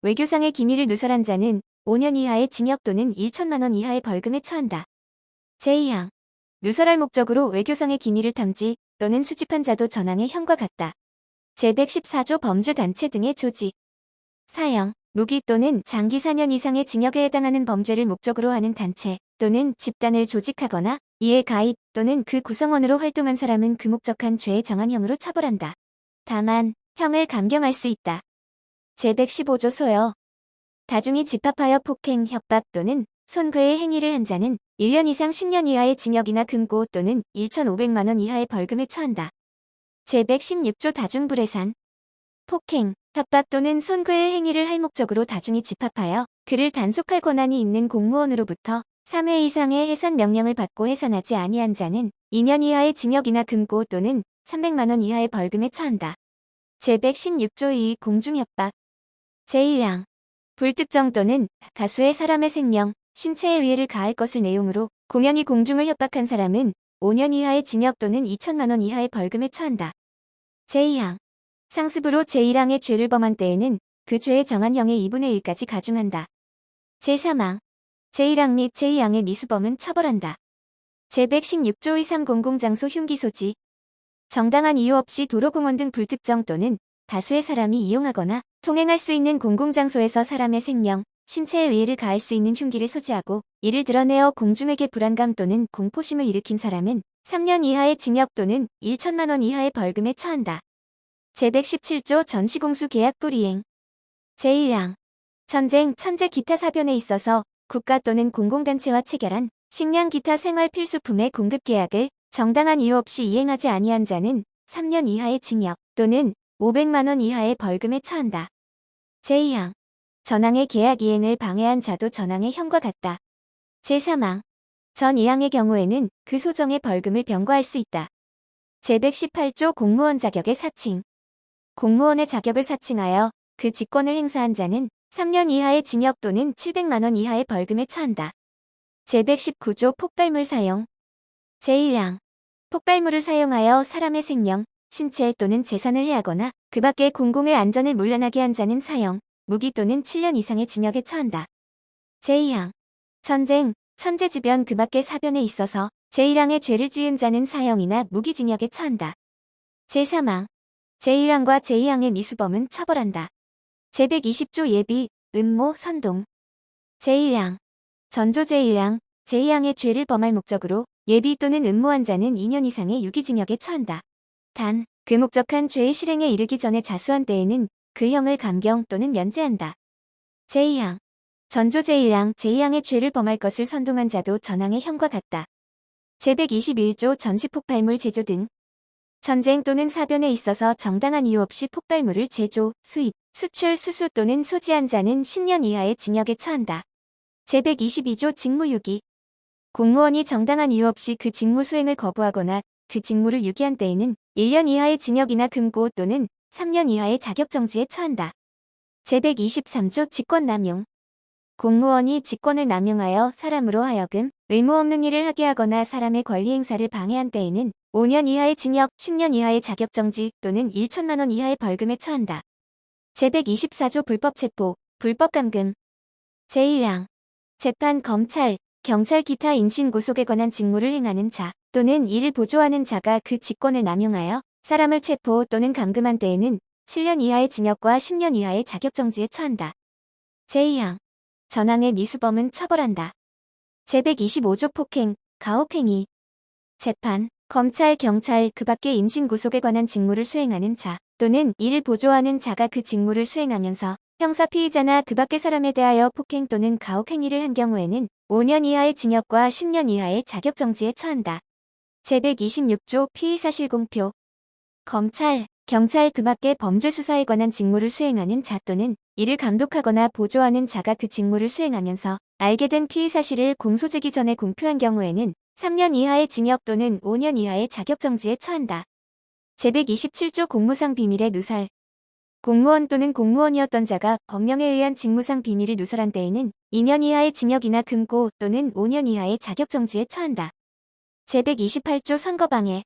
외교상의 기밀을 누설한 자는 5년 이하의 징역 또는 1천만 원 이하의 벌금에 처한다. 제2항. 누설할 목적으로 외교상의 기밀을 탐지 또는 수집한 자도 전항의 형과 같다. 제114조 범죄단체 등의 조직. 사형, 무기 또는 장기 4년 이상의 징역에 해당하는 범죄를 목적으로 하는 단체 또는 집단을 조직하거나 이에 가입 또는 그 구성원으로 활동한 사람은 그 목적한 죄에 정한 형으로 처벌한다. 다만 형을 감경할 수 있다. 제115조 소여. 다중이 집합하여 폭행, 협박 또는 손괴의 행위를 한 자는 1년 이상 10년 이하의 징역이나 금고 또는 1,500만 원 이하의 벌금에 처한다. 제116조 다중불해산. 폭행, 협박 또는 손괴의 행위를 할 목적으로 다중이 집합하여 그를 단속할 권한이 있는 공무원으로부터 3회 이상의 해산 명령을 받고 해산하지 아니한 자는 2년 이하의 징역이나 금고 또는 300만 원 이하의 벌금에 처한다. 제116조 2 공중협박. 제1항. 불특정 또는 다수의 사람의 생명, 신체에 위해를 가할 것을 내용으로 공연히 공중을 협박한 사람은 5년 이하의 징역 또는 2천만 원 이하의 벌금에 처한다. 제2항. 상습으로 제1항의 죄를 범한 때에는 그 죄의 정한 형의 2분의 1까지 가중한다. 제3항. 제1항 및 제2항의 미수범은 처벌한다. 제116조 2.3 공공장소 흉기 소지. 정당한 이유 없이 도로공원 등 불특정 또는 다수의 사람이 이용하거나 통행할 수 있는 공공장소에서 사람의 생명, 신체에 위해를 가할 수 있는 흉기를 소지하고 이를 드러내어 공중에게 불안감 또는 공포심을 일으킨 사람은 3년 이하의 징역 또는 1천만 원 이하의 벌금에 처한다. 제117조 전시공수 계약 불이행. 제1항. 전쟁, 천재 기타 사변에 있어서 국가 또는 공공단체와 체결한 식량 기타 생활 필수품의 공급 계약을 정당한 이유 없이 이행하지 아니한 자는 3년 이하의 징역 또는 500만 원 이하의 벌금에 처한다. 제2항. 전항의 계약 이행을 방해한 자도 전항의 형과 같다. 제3항. 전 2항의 경우에는 그 소정의 벌금을 병과할 수 있다. 제118조 공무원 자격의 사칭. 공무원의 자격을 사칭하여 그 직권을 행사한 자는 3년 이하의 징역 또는 700만 원 이하의 벌금에 처한다. 제119조 폭발물 사용. 제1항. 폭발물을 사용하여 사람의 생명, 신체 또는 재산을 해하거나 그 밖의 공공의 안전을 물란하게 한 자는 사형, 무기 또는 7년 이상의 징역에 처한다. 제2항. 전쟁, 천재지변 그 밖의 사변에 있어서 제1항의 죄를 지은 자는 사형이나 무기징역에 처한다. 제3항. 제1항과 제2항의 미수범은 처벌한다. 제120조 예비, 음모, 선동. 제1항. 전조 제1항, 제2항의 죄를 범할 목적으로 예비 또는 음모한 자는 2년 이상의 유기징역에 처한다. 단, 그 목적한 죄의 실행에 이르기 전에 자수한 때에는 그 형을 감경 또는 면제한다. 제2항, 전조 제1항, 제2항의 죄를 범할 것을 선동한 자도 전항의 형과 같다. 제121조 전시폭발물 제조 등 전쟁 또는 사변에 있어서 정당한 이유 없이 폭발물을 제조, 수입, 수출, 수수 또는 소지한 자는 10년 이하의 징역에 처한다. 제122조 직무유기. 공무원이 정당한 이유 없이 그 직무 수행을 거부하거나 그 직무를 유기한 때에는 1년 이하의 징역이나 금고 또는 3년 이하의 자격정지에 처한다. 제123조 직권남용. 공무원이 직권을 남용하여 사람으로 하여금 의무 없는 일을 하게 하거나 사람의 권리 행사를 방해한 때에는 5년 이하의 징역, 10년 이하의 자격정지 또는 1천만 원 이하의 벌금에 처한다. 제124조 불법체포, 불법감금. 제1항. 재판, 검찰, 경찰 기타 인신구속에 관한 직무를 행하는 자 또는 이를 보조하는 자가 그 직권을 남용하여 사람을 체포 또는 감금한 때에는 7년 이하의 징역과 10년 이하의 자격정지에 처한다. 제2항. 전항의 미수범은 처벌한다. 제125조 폭행, 가혹행위. 재판, 검찰, 경찰 그 밖의 인신구속에 관한 직무를 수행하는 자 또는 이를 보조하는 자가 그 직무를 수행하면서 형사 피의자나 그 밖의 사람에 대하여 폭행 또는 가혹행위를 한 경우에는 5년 이하의 징역과 10년 이하의 자격정지에 처한다. 제126조 피의사실 공표. 검찰, 경찰 그 밖의 범죄 수사에 관한 직무를 수행하는 자 또는 이를 감독하거나 보조하는 자가 그 직무를 수행하면서 알게 된 피의 사실을 공소제기 전에 공표한 경우에는 3년 이하의 징역 또는 5년 이하의 자격정지에 처한다. 제127조 공무상 비밀의 누설. 공무원 또는 공무원이었던 자가 법령에 의한 직무상 비밀을 누설한 때에는 2년 이하의 징역이나 금고 또는 5년 이하의 자격정지에 처한다. 제128조 선거방해.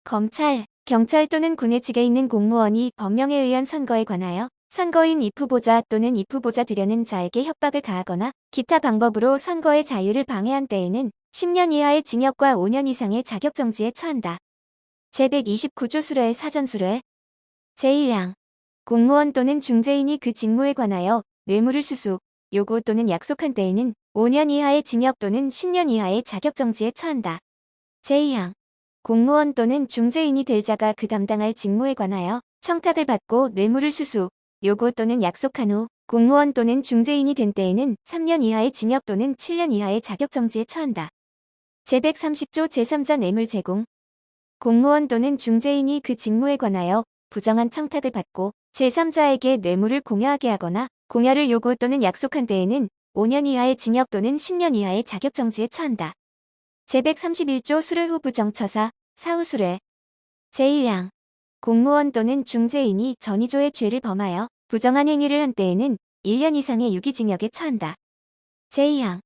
검찰, 경찰 또는 군의 직에 있는 공무원이 법령에 의한 선거에 관하여 선거인 입후보자 또는 입후보자 되려는 자에게 협박을 가하거나 기타 방법으로 선거의 자유를 방해한 때에는 10년 이하의 징역과 5년 이상의 자격정지에 처한다. 제129조 수뢰 사전수뢰. 제1항. 공무원 또는 중재인이 그 직무에 관하여 뇌물을 수수, 요구 또는 약속한 때에는 5년 이하의 징역 또는 10년 이하의 자격정지에 처한다. 제2항. 공무원 또는 중재인이 될 자가 그 담당할 직무에 관하여 청탁을 받고 뇌물을 수수, 요구 또는 약속한 후 공무원 또는 중재인이 된 때에는 3년 이하의 징역 또는 7년 이하의 자격정지에 처한다. 제130조 제3자 뇌물 제공. 공무원 또는 중재인이 그 직무에 관하여 부정한 청탁을 받고 제3자에게 뇌물을 공여하게 하거나 공여를 요구 또는 약속한 때에는 5년 이하의 징역 또는 10년 이하의 자격정지에 처한다. 제131조 수뢰 후 부정처사, 사후수뢰. 제1항. 공무원 또는 중재인이 전의조의 죄를 범하여 부정한 행위를 한 때에는 1년 이상의 유기징역에 처한다. 제2항.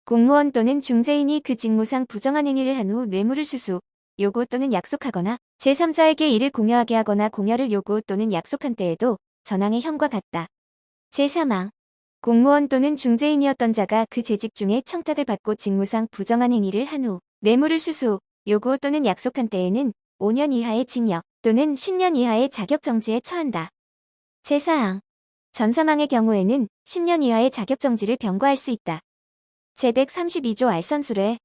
공무원 또는 중재인이 그 직무상 부정한 행위를 한 후 뇌물을 수수, 요구 또는 약속하거나 제3자에게 이를 공여하게 하거나 공여를 요구 또는 약속한 때에도 전항의 형과 같다. 제3항. 공무원 또는 중재인이었던 자가 그 재직 중에 청탁을 받고 직무상 부정한 행위를 한 후 뇌물을 수수, 요구 또는 약속한 때에는 5년 이하의 징역 또는 10년 이하의 자격정지에 처한다. 제4항. 전사망의 경우에는 10년 이하의 자격정지를 병과할 수 있다. 제132조 알선수뢰.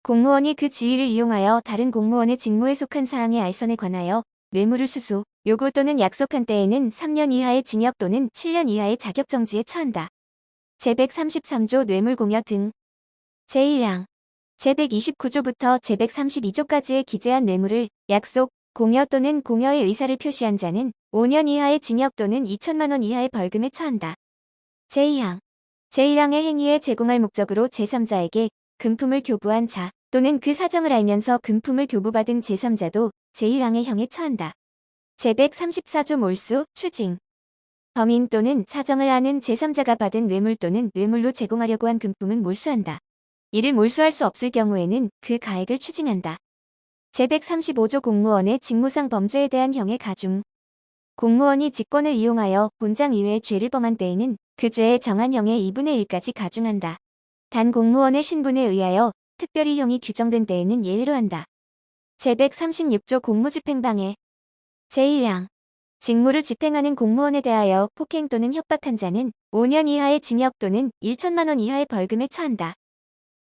공무원이 그 지위를 이용하여 다른 공무원의 직무에 속한 사항의 알선에 관하여 뇌물을 수수, 요구 또는 약속한 때에는 3년 이하의 징역 또는 7년 이하의 자격정지에 처한다. 제133조 뇌물공여 등. 제1항. 제129조부터 제132조까지에 기재한 뇌물을 약속, 공여 또는 공여의 의사를 표시한 자는 5년 이하의 징역 또는 2천만 원 이하의 벌금에 처한다. 제2항. 제1항의 행위에 제공할 목적으로 제3자에게 금품을 교부한 자 또는 그 사정을 알면서 금품을 교부받은 제3자도 제1항의 형에 처한다. 제134조 몰수, 추징. 범인 또는 사정을 아는 제3자가 받은 뇌물 또는 뇌물로 제공하려고 한 금품은 몰수한다. 이를 몰수할 수 없을 경우에는 그 가액을 추징한다. 제135조 공무원의 직무상 범죄에 대한 형의 가중. 공무원이 직권을 이용하여 본장 이외의 죄를 범한 때에는 그 죄의 정한 형의 2분의 1까지 가중한다. 단 공무원의 신분에 의하여 특별히 형이 규정된 때에는 예외로 한다. 제136조 공무집행방해. 제1항. 직무를 집행하는 공무원에 대하여 폭행 또는 협박한 자는 5년 이하의 징역 또는 1천만 원 이하의 벌금에 처한다.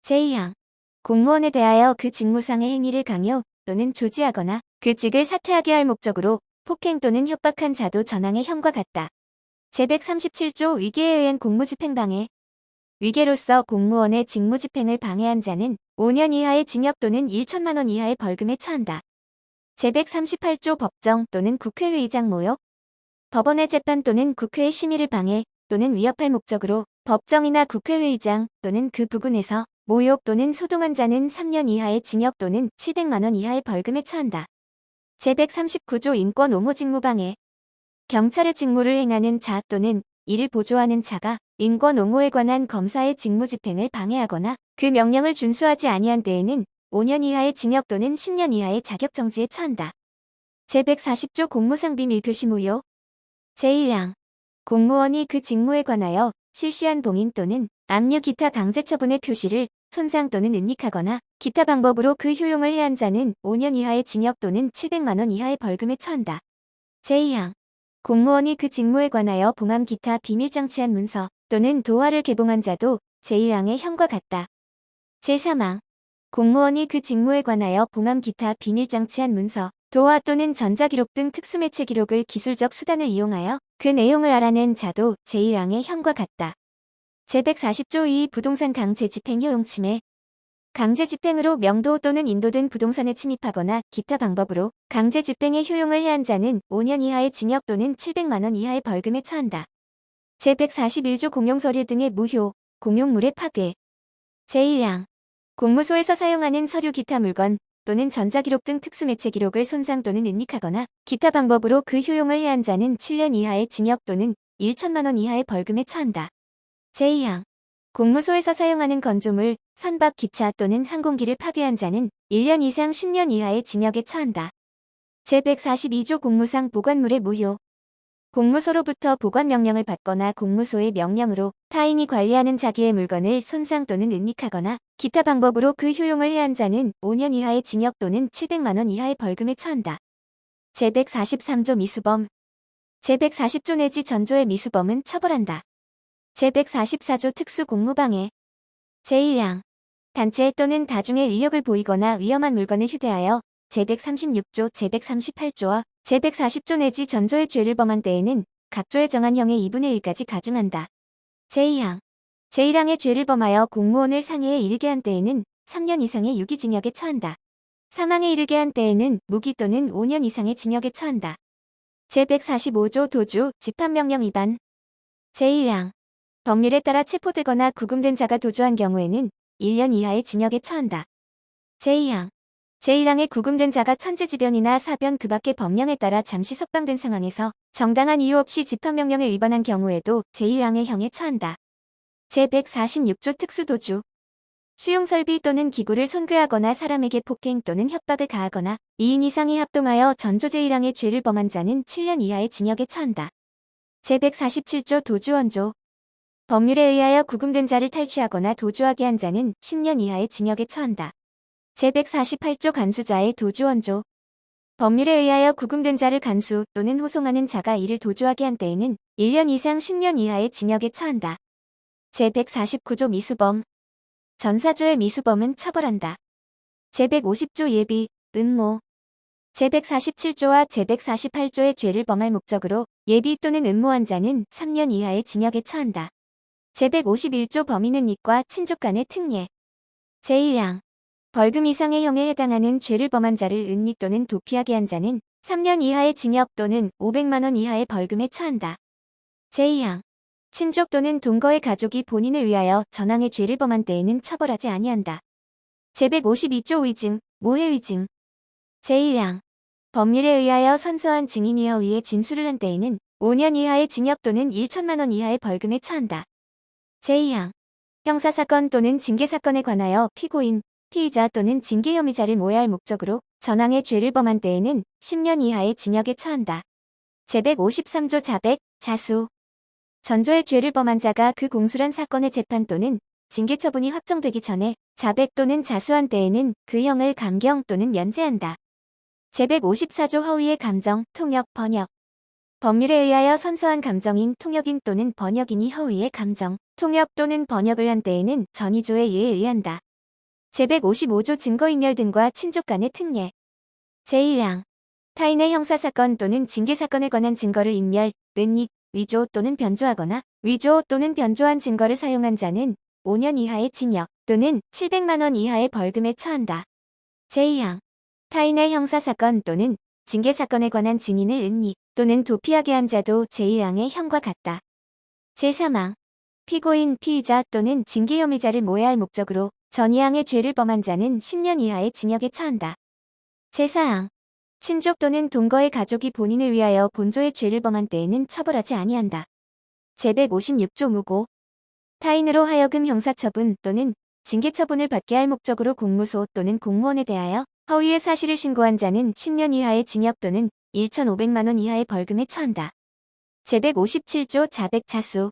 제2항. 공무원에 대하여 그 직무상의 행위를 강요 또는 조지하거나 그 직을 사퇴하게 할 목적으로 폭행 또는 협박한 자도 전항의 형과 같다. 제137조 위계에 의한 공무집행방해. 위계로서 공무원의 직무집행을 방해한 자는 5년 이하의 징역 또는 1천만 원 이하의 벌금에 처한다. 제138조 법정 또는 국회의장 모욕. 법원의 재판 또는 국회의 심의를 방해 또는 위협할 목적으로 법정이나 국회의장 또는 그 부근에서 모욕 또는 소동한 자는 3년 이하의 징역 또는 700만 원 이하의 벌금에 처한다. 제139조 인권 옹호 직무방해. 경찰의 직무를 행하는 자 또는 이를 보조하는 자가 인권 옹호에 관한 검사의 직무 집행을 방해하거나 그 명령을 준수하지 아니한 때에는 5년 이하의 징역 또는 10년 이하의 자격정지에 처한다. 제140조 공무상비 밀표시 무효. 제1항. 공무원이 그 직무에 관하여 실시한 봉인 또는 압류 기타 강제처분의 표시를 손상 또는 은닉하거나 기타 방법으로 그 효용을 해한 자는 5년 이하의 징역 또는 700만 원 이하의 벌금에 처한다. 제2항. 공무원이 그 직무에 관하여 봉함 기타 비밀장치한 문서 또는 도화를 개봉한 자도 제1항의 형과 같다. 제3항. 공무원이 그 직무에 관하여 봉함 기타 비밀장치한 문서, 도화 또는 전자기록 등 특수매체 기록을 기술적 수단을 이용하여 그 내용을 알아낸 자도 제1항의 형과 같다. 제140조 2 부동산 강제집행 효용 침해. 강제집행으로 명도 또는 인도된 부동산에 침입하거나 기타 방법으로 강제집행의 효용을 해한 자는 5년 이하의 징역 또는 700만 원 이하의 벌금에 처한다. 제141조 공용서류 등의 무효, 공용물의 파괴. 제1항. 공무소에서 사용하는 서류 기타 물건 또는 전자기록 등 특수매체 기록을 손상 또는 은닉하거나 기타 방법으로 그 효용을 해한 자는 7년 이하의 징역 또는 1천만 원 이하의 벌금에 처한다. 제2항. 공무소에서 사용하는 건조물, 선박 기차 또는 항공기를 파괴한 자는 1년 이상 10년 이하의 징역에 처한다. 제142조 공무상 보관물의 무효. 공무소로부터 보관 명령을 받거나 공무소의 명령으로 타인이 관리하는 자기의 물건을 손상 또는 은닉하거나 기타 방법으로 그 효용을 해한 자는 5년 이하의 징역 또는 700만 원 이하의 벌금에 처한다. 제143조 미수범. 제140조 내지 전조의 미수범은 처벌한다. 제144조 특수공무방해. 제1항. 단체 또는 다중의 의력을 보이거나 위험한 물건을 휴대하여 제136조, 제138조와 제140조 내지 전조의 죄를 범한 때에는 각 조에 정한 형의 2분의 1까지 가중한다. 제2항. 제1항의 죄를 범하여 공무원을 상해에 이르게 한 때에는 3년 이상의 유기징역에 처한다. 사망에 이르게 한 때에는 무기 또는 5년 이상의 징역에 처한다. 제145조 도주, 집합명령 위반. 제1항. 법률에 따라 체포되거나 구금된 자가 도주한 경우에는 1년 이하의 징역에 처한다. 제2항. 제1항에 구금된 자가 천재지변이나 사변 그 밖의 법령에 따라 잠시 석방된 상황에서 정당한 이유 없이 집합명령에 위반한 경우에도 제1항의 형에 처한다. 제146조 특수도주. 수용설비 또는 기구를 손괴하거나 사람에게 폭행 또는 협박을 가하거나 2인 이상이 합동하여 전조 제1항의 죄를 범한 자는 7년 이하의 징역에 처한다. 제147조 도주원조. 법률에 의하여 구금된 자를 탈취하거나 도주하게 한 자는 10년 이하의 징역에 처한다. 제148조 간수자의 도주원조. 법률에 의하여 구금된 자를 간수 또는 호송하는 자가 이를 도주하게 한 때에는 1년 이상 10년 이하의 징역에 처한다. 제149조 미수범. 전사조의 미수범은 처벌한다. 제150조 예비, 음모. 제147조와 제148조의 죄를 범할 목적으로 예비 또는 음모한 자는 3년 이하의 징역에 처한다. 제151조 범인은닉과 친족 간의 특례. 제1항. 벌금 이상의 형에 해당하는 죄를 범한 자를 은닉 또는 도피하게 한 자는 3년 이하의 징역 또는 500만 원 이하의 벌금에 처한다. 제2항. 친족 또는 동거의 가족이 본인을 위하여 전항의 죄를 범한 때에는 처벌하지 아니한다. 제152조 위증, 모해위증. 제1항. 법률에 의하여 선서한 증인이어 위에 진술을 한 때에는 5년 이하의 징역 또는 1천만 원 이하의 벌금에 처한다. 제2항. 형사사건 또는 징계사건에 관하여 피고인, 피의자 또는 징계 혐의자를 모해할 목적으로 전항의 죄를 범한 때에는 10년 이하의 징역에 처한다. 제153조 자백, 자수. 전조의 죄를 범한 자가 그 공술한 사건의 재판 또는 징계 처분이 확정되기 전에 자백 또는 자수한 때에는 그 형을 감경 또는 면제한다. 제154조 허위의 감정, 통역, 번역. 법률에 의하여 선서한 감정인 통역인 또는 번역인이 허위의 감정, 통역 또는 번역을 한 때에는 전의조에 의한다. 제155조 증거인멸 등과 친족 간의 특례. 제1항 타인의 형사사건 또는 징계사건에 관한 증거를 인멸, 은닉, 위조 또는 변조하거나 위조 또는 변조한 증거를 사용한 자는 5년 이하의 징역 또는 700만 원 이하의 벌금에 처한다. 제2항 타인의 형사사건 또는 징계사건에 관한 증인을 은닉 또는 도피하게 한 자도 제1항의 형과 같다. 제3항 피고인, 피의자 또는 징계 혐의자를 모해할 목적으로 전이항의 죄를 범한 자는 10년 이하의 징역에 처한다. 제4항 친족 또는 동거의 가족이 본인을 위하여 본조의 죄를 범한 때에는 처벌하지 아니한다. 제156조 무고 타인으로 하여금 형사처분 또는 징계처분을 받게 할 목적으로 공무소 또는 공무원에 대하여 허위의 사실을 신고한 자는 10년 이하의 징역 또는 1,500만 원 이하의 벌금에 처한다. 제157조 자백자수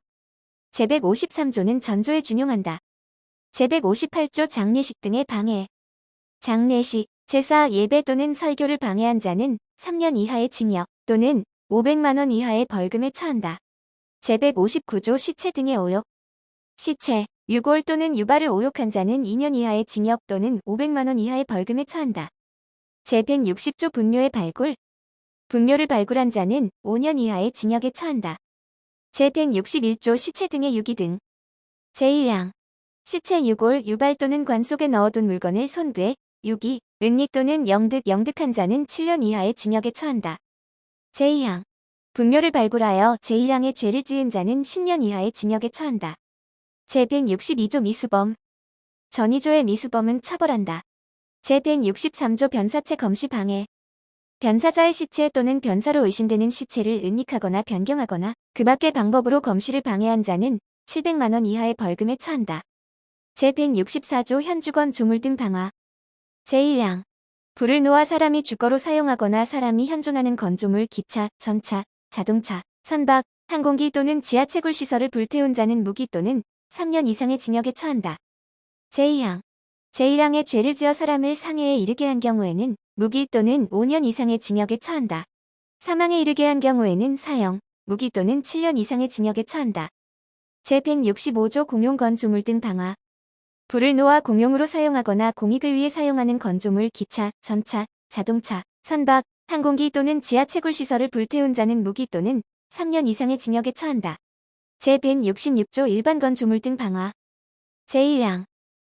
제153조는 전조에 준용한다. 제158조 장례식 등의 방해 장례식, 제사, 예배 또는 설교를 방해한 자는 3년 이하의 징역 또는 500만 원 이하의 벌금에 처한다. 제159조 시체 등의 오욕 시체, 유골 또는 유발을 오욕한 자는 2년 이하의 징역 또는 500만 원 이하의 벌금에 처한다. 제160조 분묘의 발굴 분묘를 발굴한 자는 5년 이하의 징역에 처한다. 제161조 시체 등의 유기 등 제1항 시체 유골, 유발 또는 관 속에 넣어둔 물건을 손괴, 유기, 은닉 또는 영득한 자는 7년 이하의 징역에 처한다. 제2항 분묘를 발굴하여 제1항의 죄를 지은 자는 10년 이하의 징역에 처한다. 제162조 미수범 전의조의 미수범은 처벌한다. 제163조 변사체 검시 방해 변사자의 시체 또는 변사로 의심되는 시체를 은닉하거나 변경하거나 그 밖의 방법으로 검시를 방해한 자는 700만 원 이하의 벌금에 처한다. 제164조 현주건 조물 등 방화 제1항 불을 놓아 사람이 주거로 사용하거나 사람이 현존하는 건조물 기차, 전차, 자동차, 선박, 항공기 또는 지하채굴 시설을 불태운 자는 무기 또는 3년 이상의 징역에 처한다. 제2항 제1항의 죄를 지어 사람을 상해에 이르게 한 경우에는 무기 또는 5년 이상의 징역에 처한다. 사망에 이르게 한 경우에는 사형, 무기 또는 7년 이상의 징역에 처한다. 제165조 공용 건조물 등 방화 불을 놓아 공용으로 사용하거나 공익을 위해 사용하는 건조물 기차, 전차, 자동차, 선박, 항공기 또는 지하채굴 시설을 불태운 자는 무기 또는 3년 이상의 징역에 처한다. 제166조 일반 건조물 등 방화 제1항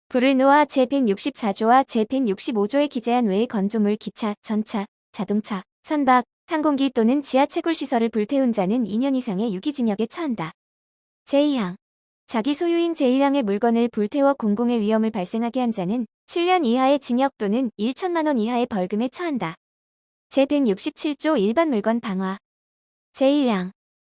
불을 놓아 제164조와 제165조에 기재한 외의 건조물 기차, 전차, 자동차, 선박, 항공기 또는 지하채굴 시설을 불태운 자는 2년 이상의 유기징역에 처한다. 제2항 자기 소유인 제1항의 물건을 불태워 공공의 위험을 발생하게 한 자는 7년 이하의 징역 또는 1천만 원 이하의 벌금에 처한다. 제167조 일반 물건 방화 제1항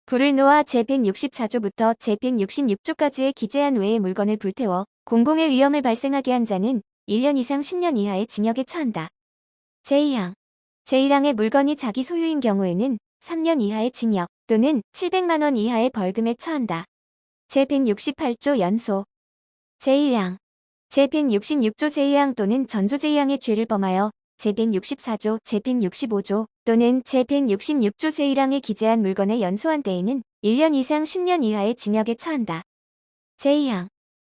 불을 놓아 제164조부터 제166조까지의 기재한 외의 물건을 불태워 공공의 위험을 발생하게 한 자는 1년 이상 10년 이하의 징역에 처한다. 제2항 제1항의 물건이 자기 소유인 경우에는 3년 이하의 징역 또는 700만 원 이하의 벌금에 처한다. 제168조 연소 제1항 제166조 제2항 또는 전조 제2항의 죄를 범하여 제164조, 제165조 또는 제166조 제1항에 기재한 물건에 연소한 때에는 1년 이상 10년 이하의 징역에 처한다. 제2항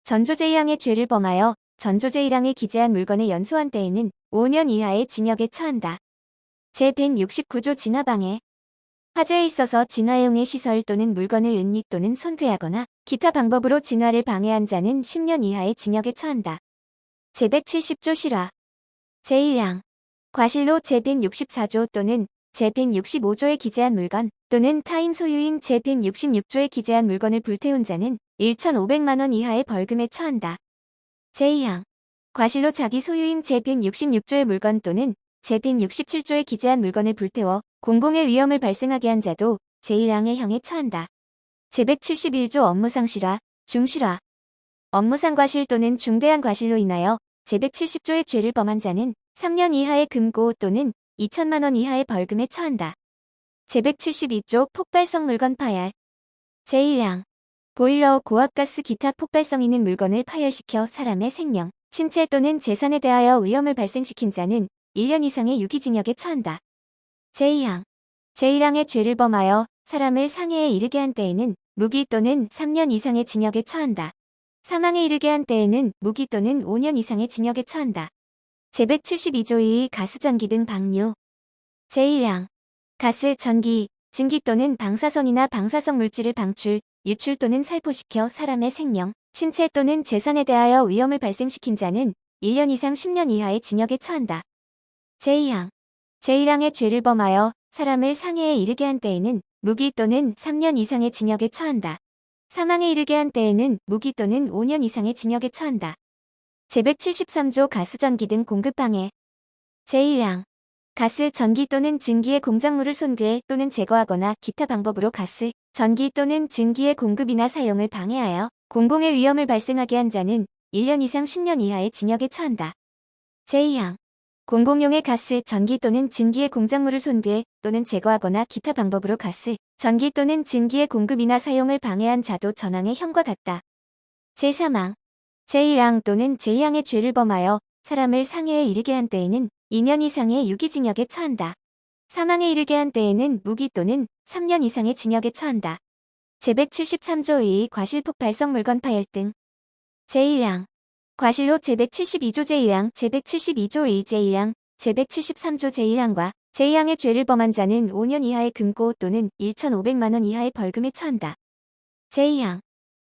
전조 제2항의 죄를 범하여 전조 제1항에 기재한 물건에 연소한 때에는 5년 이하의 징역에 처한다. 제169조 진화방해 화재에 있어서 진화용의 시설 또는 물건을 은닉 또는 손괴하거나 기타 방법으로 진화를 방해한 자는 10년 이하의 징역에 처한다. 제170조 실화 제1항 과실로 제164조 또는 제165조에 기재한 물건 또는 타인 소유인 제166조에 기재한 물건을 불태운 자는 1,500만 원 이하의 벌금에 처한다. 제2항 과실로 자기 소유인 제166조의 물건 또는 제167조에 기재한 물건을 불태워 공공의 위험을 발생하게 한 자도 제1항의 형에 처한다. 제171조 업무상 실화, 중실화 업무상 과실 또는 중대한 과실로 인하여 제170조의 죄를 범한 자는 3년 이하의 금고 또는 2천만 원 이하의 벌금에 처한다. 제172조 폭발성 물건 파열 제1항 보일러, 고압가스 기타 폭발성 있는 물건을 파열시켜 사람의 생명, 신체 또는 재산에 대하여 위험을 발생시킨 자는 1년 이상의 유기징역에 처한다. 제2항 제1항의 죄를 범하여 사람을 상해에 이르게 한 때에는 무기 또는 3년 이상의 징역에 처한다. 사망에 이르게 한 때에는 무기 또는 5년 이상의 징역에 처한다. 제172조 2 가스, 전기 등 방류. 제1항 가스, 전기, 증기 또는 방사선이나 방사성 물질을 방출, 유출 또는 살포시켜 사람의 생명, 신체 또는 재산에 대하여 위험을 발생시킨 자는 1년 이상 10년 이하의 징역에 처한다. 제2항 제1항의 죄를 범하여 사람을 상해에 이르게 한 때에는 무기 또는 3년 이상의 징역에 처한다. 사망에 이르게 한 때에는 무기 또는 5년 이상의 징역에 처한다. 제173조 가스, 전기 등 공급 방해. 제1항 가스, 전기 또는 증기의 공작물을 손괴 또는 제거하거나 기타 방법으로 가스, 전기 또는 증기의 공급이나 사용을 방해하여 공공의 위험을 발생하게 한 자는 1년 이상 10년 이하의 징역에 처한다. 제2항 공공용의 가스, 전기 또는 증기의 공작물을 손괴 또는 제거하거나 기타 방법으로 가스, 전기 또는 증기의 공급이나 사용을 방해한 자도 전항의 형과 같다. 제3항 제1항 또는 제2항의 죄를 범하여 사람을 상해에 이르게 한 때에는 2년 이상의 유기징역에 처한다. 사망에 이르게 한 때에는 무기 또는 3년 이상의 징역에 처한다. 제173조 2 과실폭발성 물건 파열 등. 제1항 과실로 제172조 제1항, 제172조 2 제1항, 제173조 제1항과 제2항의 죄를 범한 자는 5년 이하의 금고 또는 1,500만 원 이하의 벌금에 처한다. 제2항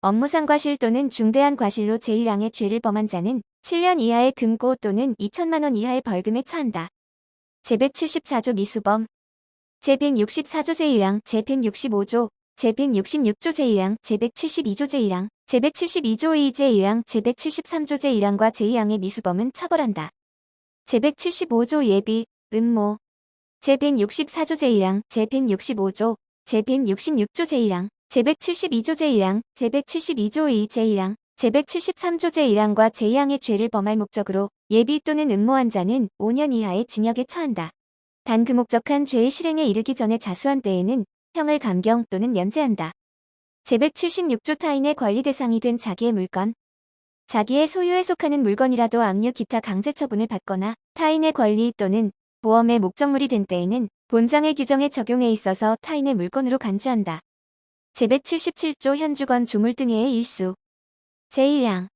업무상 과실 또는 중대한 과실로 제1항의 죄를 범한 자는 7년 이하의 금고 또는 2천만 원 이하의 벌금에 처한다. 제174조 미수범. 제164조 제1항, 제165조, 제166조 제1항, 제172조 제1항, 제172조 2 제1항, 제173조 제1항과 제2항의 미수범은 처벌한다. 제175조 예비, 음모. 제164조 제1항, 제165조, 제166조 제1항, 제172조 제1항, 제172조 2 제1항, 제173조 제1항과 제2항의 죄를 범할 목적으로 예비 또는 음모한 자는 5년 이하의 징역에 처한다. 단 그 목적한 죄의 실행에 이르기 전에 자수한 때에는 형을 감경 또는 면제한다. 제176조 타인의 권리 대상이 된 자기의 물건. 자기의 소유에 속하는 물건이라도 압류 기타 강제 처분을 받거나 타인의 권리 또는 보험의 목적물이 된 때에는 본장의 규정에 적용에 있어서 타인의 물건으로 간주한다. 제177조 현주건 조물 등의 일수. 제1항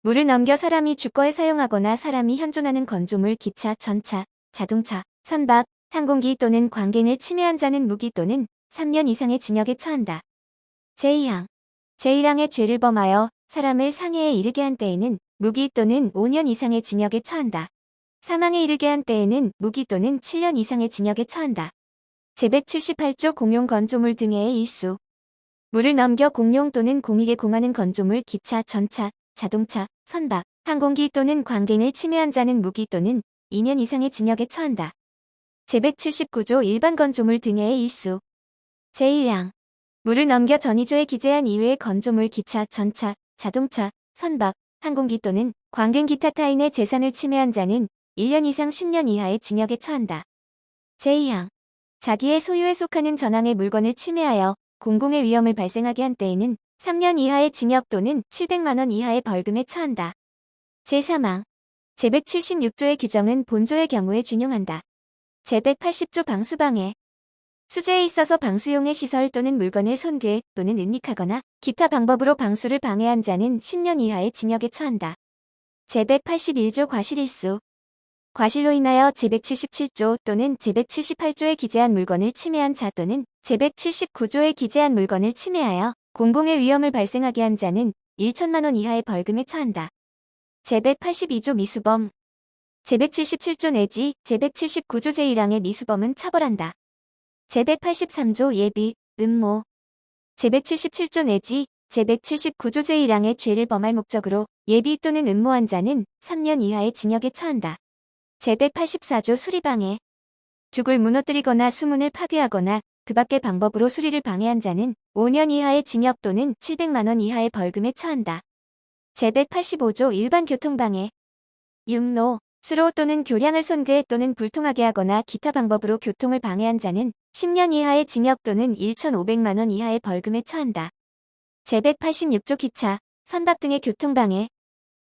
물을 넘겨 사람이 주거에 사용하거나 사람이 현존하는 건조물, 기차, 전차, 자동차, 선박, 항공기 또는 관객을 침해한 자는 무기 또는 3년 이상의 징역에 처한다. 제2항 제1항의 죄를 범하여 사람을 상해에 이르게 한 때에는 무기 또는 5년 이상의 징역에 처한다. 사망에 이르게 한 때에는 무기 또는 7년 이상의 징역에 처한다. 제178조 공용 건조물 등의 일수. 물을 넘겨 공용 또는 공익에 공하는 건조물, 기차, 전차, 자동차, 선박, 항공기 또는 관객을 침해한 자는 무기 또는 2년 이상의 징역에 처한다. 제179조 일반 건조물 등의 일수. 제1항 물을 넘겨 전이조에 기재한 이외의 건조물, 기차, 전차, 자동차, 선박, 항공기 또는 관객 기타 타인의 재산을 침해한 자는 1년 이상 10년 이하의 징역에 처한다. 제2항 자기의 소유에 속하는 전항의 물건을 침해하여 공공의 위험을 발생하게 한 때에는 3년 이하의 징역 또는 700만 원 이하의 벌금에 처한다. 제3항 제176조의 규정은 본조의 경우에 준용한다. 제180조 방수방해. 수재에 있어서 방수용의 시설 또는 물건을 손괴 또는 은닉하거나 기타 방법으로 방수를 방해한 자는 10년 이하의 징역에 처한다. 제181조 과실일수. 과실로 인하여 제177조 또는 제178조에 기재한 물건을 침해한 자 또는 제179조에 기재한 물건을 침해하여 공공의 위험을 발생하게 한 자는 1천만 원 이하의 벌금에 처한다. 제182조 미수범. 제177조 내지 제179조 제1항의 미수범은 처벌한다. 제183조 예비, 음모. 제177조 내지 제179조 제1항의 죄를 범할 목적으로 예비 또는 음모한 자는 3년 이하의 징역에 처한다. 제184조 수리방해. 둑을 무너뜨리거나 수문을 파괴하거나 그 밖의 방법으로 수리를 방해한 자는 5년 이하의 징역 또는 700만 원 이하의 벌금에 처한다. 제185조 일반 교통방해. 육로, 수로 또는 교량을 손괴 또는 불통하게 하거나 기타 방법으로 교통을 방해한 자는 10년 이하의 징역 또는 1,500만 원 이하의 벌금에 처한다. 제186조 기차, 선박 등의 교통방해.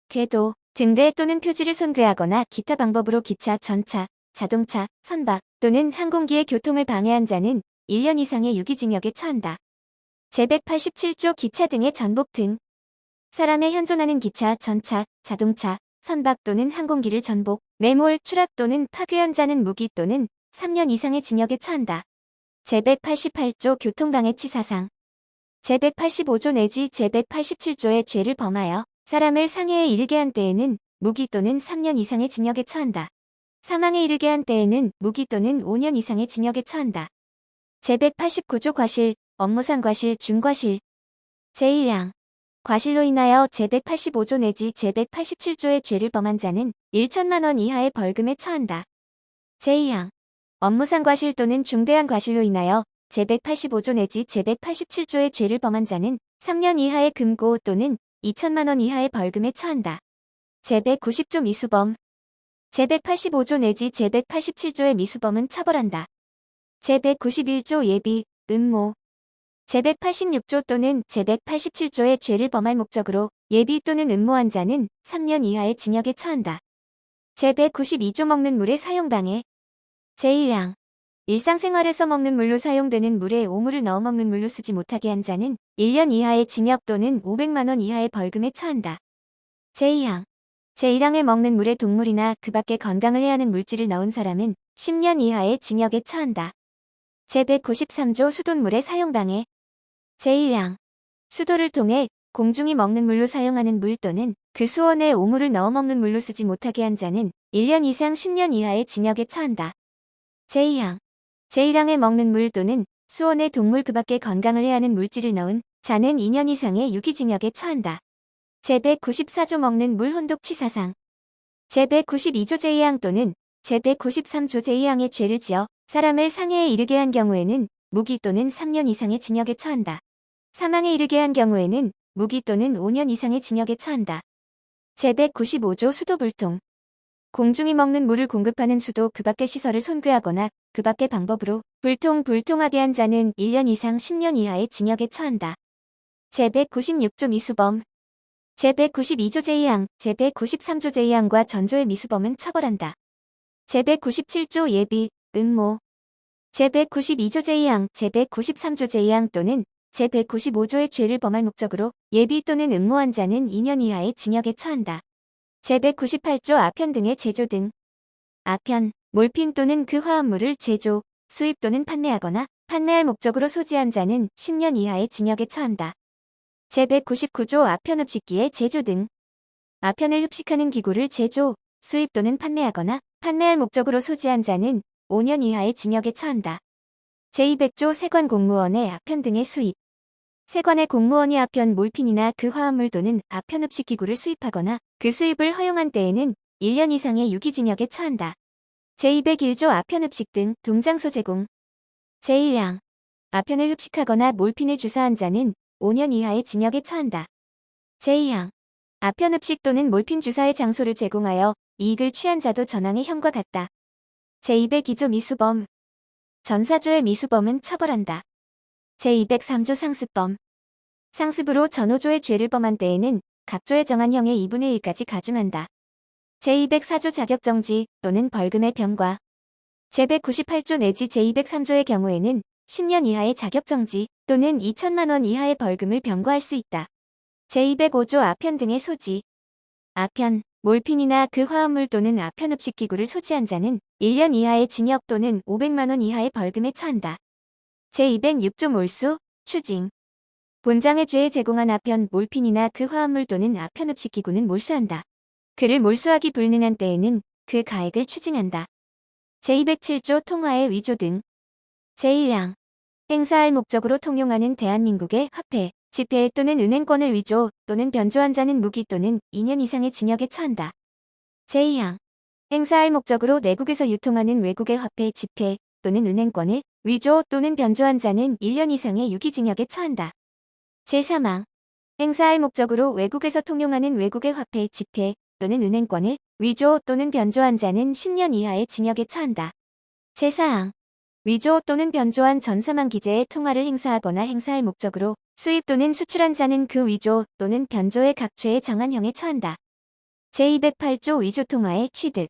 궤도, 등대 또는 표지를 손괴하거나 기타 방법으로 기차, 전차, 자동차, 선박 또는 항공기의 교통을 방해한 자는 1년 이상의 유기징역에 처한다. 제187조 기차 등의 전복 등 사람의 현존하는 기차, 전차, 자동차, 선박 또는 항공기를 전복, 매몰, 추락 또는 파괴한 자는 무기 또는 3년 이상의 징역에 처한다. 제188조 교통방해치사상 제185조 내지 제187조의 죄를 범하여 사람을 상해에 이르게 한 때에는 무기 또는 3년 이상의 징역에 처한다. 사망에 이르게 한 때에는 무기 또는 5년 이상의 징역에 처한다. 제189조 과실, 업무상 과실, 중과실 제1항 과실로 인하여 제185조 내지 제187조의 죄를 범한 자는 1천만 원 이하의 벌금에 처한다. 제2항 업무상 과실 또는 중대한 과실로 인하여 제185조 내지 제187조의 죄를 범한 자는 3년 이하의 금고 또는 2천만 원 이하의 벌금에 처한다. 제190조 미수범 제185조 내지 제187조의 미수범은 처벌한다. 제191조 예비, 음모 제186조 또는 제187조의 죄를 범할 목적으로 예비 또는 음모한 자는 3년 이하의 징역에 처한다. 제192조 먹는 물의 사용방해 제1항 일상생활에서 먹는 물로 사용되는 물에 오물을 넣어 먹는 물로 쓰지 못하게 한 자는 1년 이하의 징역 또는 500만 원 이하의 벌금에 처한다. 제2항 제1항에 먹는 물에 동물이나 그 밖에 건강을 해하는 물질을 넣은 사람은 10년 이하의 징역에 처한다. 제193조 수돗물의 사용방해 제1항 수도를 통해 공중이 먹는 물로 사용하는 물 또는 그 수원에 오물을 넣어 먹는 물로 쓰지 못하게 한 자는 1년 이상 10년 이하의 징역에 처한다. 제2항 제1항에 먹는 물 또는 수원에 동물 그 밖에 건강을 해하는 물질을 넣은 자는 2년 이상의 유기징역에 처한다. 제194조 먹는 물 혼독치사상 제192조 제2항 또는 제193조 제2항의 죄를 지어 사람을 상해에 이르게 한 경우에는 무기 또는 3년 이상의 징역에 처한다. 사망에 이르게 한 경우에는 무기 또는 5년 이상의 징역에 처한다. 제195조 수도불통 공중이 먹는 물을 공급하는 수도 그 밖의 시설을 손괴하거나 그 밖의 방법으로 불통하게 한 자는 1년 이상 10년 이하의 징역에 처한다. 제196조 미수범 제192조 제2항, 제193조 제2항과 전조의 미수범은 처벌한다. 제197조 예비, 음모 제192조 제2항, 제193조 제2항 또는 제195조의 죄를 범할 목적으로 예비 또는 음모한 자는 2년 이하의 징역에 처한다. 제198조 아편 등의 제조 등 아편, 몰핀 또는 그 화합물을 제조, 수입 또는 판매하거나 판매할 목적으로 소지한 자는 10년 이하의 징역에 처한다. 제199조 아편 흡식기의 제조 등 아편을 흡식하는 기구를 제조, 수입 또는 판매하거나 판매할 목적으로 소지한 자는 5년 이하의 징역에 처한다. 제200조 세관 공무원의 아편 등의 수입 세관의 공무원이 아편 몰핀이나 그 화합물 또는 아편 흡식기구를 수입하거나 그 수입을 허용한 때에는 1년 이상의 유기징역에 처한다. 제201조 아편 흡식 등 동장소 제공 제1항 아편을 흡식하거나 몰핀을 주사한 자는 5년 이하의 징역에 처한다. 제2항 아편 흡식 또는 몰핀 주사의 장소를 제공하여 이익을 취한 자도 전항의 형과 같다. 제202조 미수범 전사조의 미수범은 처벌한다. 제203조 상습범 상습으로 전호조의 죄를 범한 때에는 각 조에 정한 형의 2분의 1까지 가중한다. 제204조 자격정지 또는 벌금의 병과 제198조 내지 제203조의 경우에는 10년 이하의 자격정지 또는 2천만 원 이하의 벌금을 병과할 수 있다. 제205조 아편 등의 소지 아편, 몰핀이나 그 화합물 또는 아편 흡식기구를 소지한 자는 1년 이하의 징역 또는 500만 원 이하의 벌금에 처한다. 제206조 몰수, 추징 본장의 죄에 제공한 아편, 몰핀이나 그 화합물 또는 아편 흡식기구는 몰수한다. 그를 몰수하기 불능한 때에는 그 가액을 추징한다. 제207조 통화의 위조 등 제1항 행사할 목적으로 통용하는 대한민국의 화폐, 지폐 또는 은행권을 위조 또는 변조한 자는 무기 또는 2년 이상의 징역에 처한다. 제2항 행사할 목적으로 내국에서 유통하는 외국의 화폐, 지폐 또는 은행권을 위조 또는 변조한 자는 1년 이상의 유기징역에 처한다. 제3항 행사할 목적으로 외국에서 통용하는 외국의 화폐, 지폐 또는 은행권을 위조 또는 변조한 자는 10년 이하의 징역에 처한다. 제4항 위조 또는 변조한 전사망 기재의 통화를 행사하거나 행사할 목적으로 수입 또는 수출한 자는 그 위조 또는 변조의 각 죄에 정한 형에 처한다. 제208조 위조 통화의 취득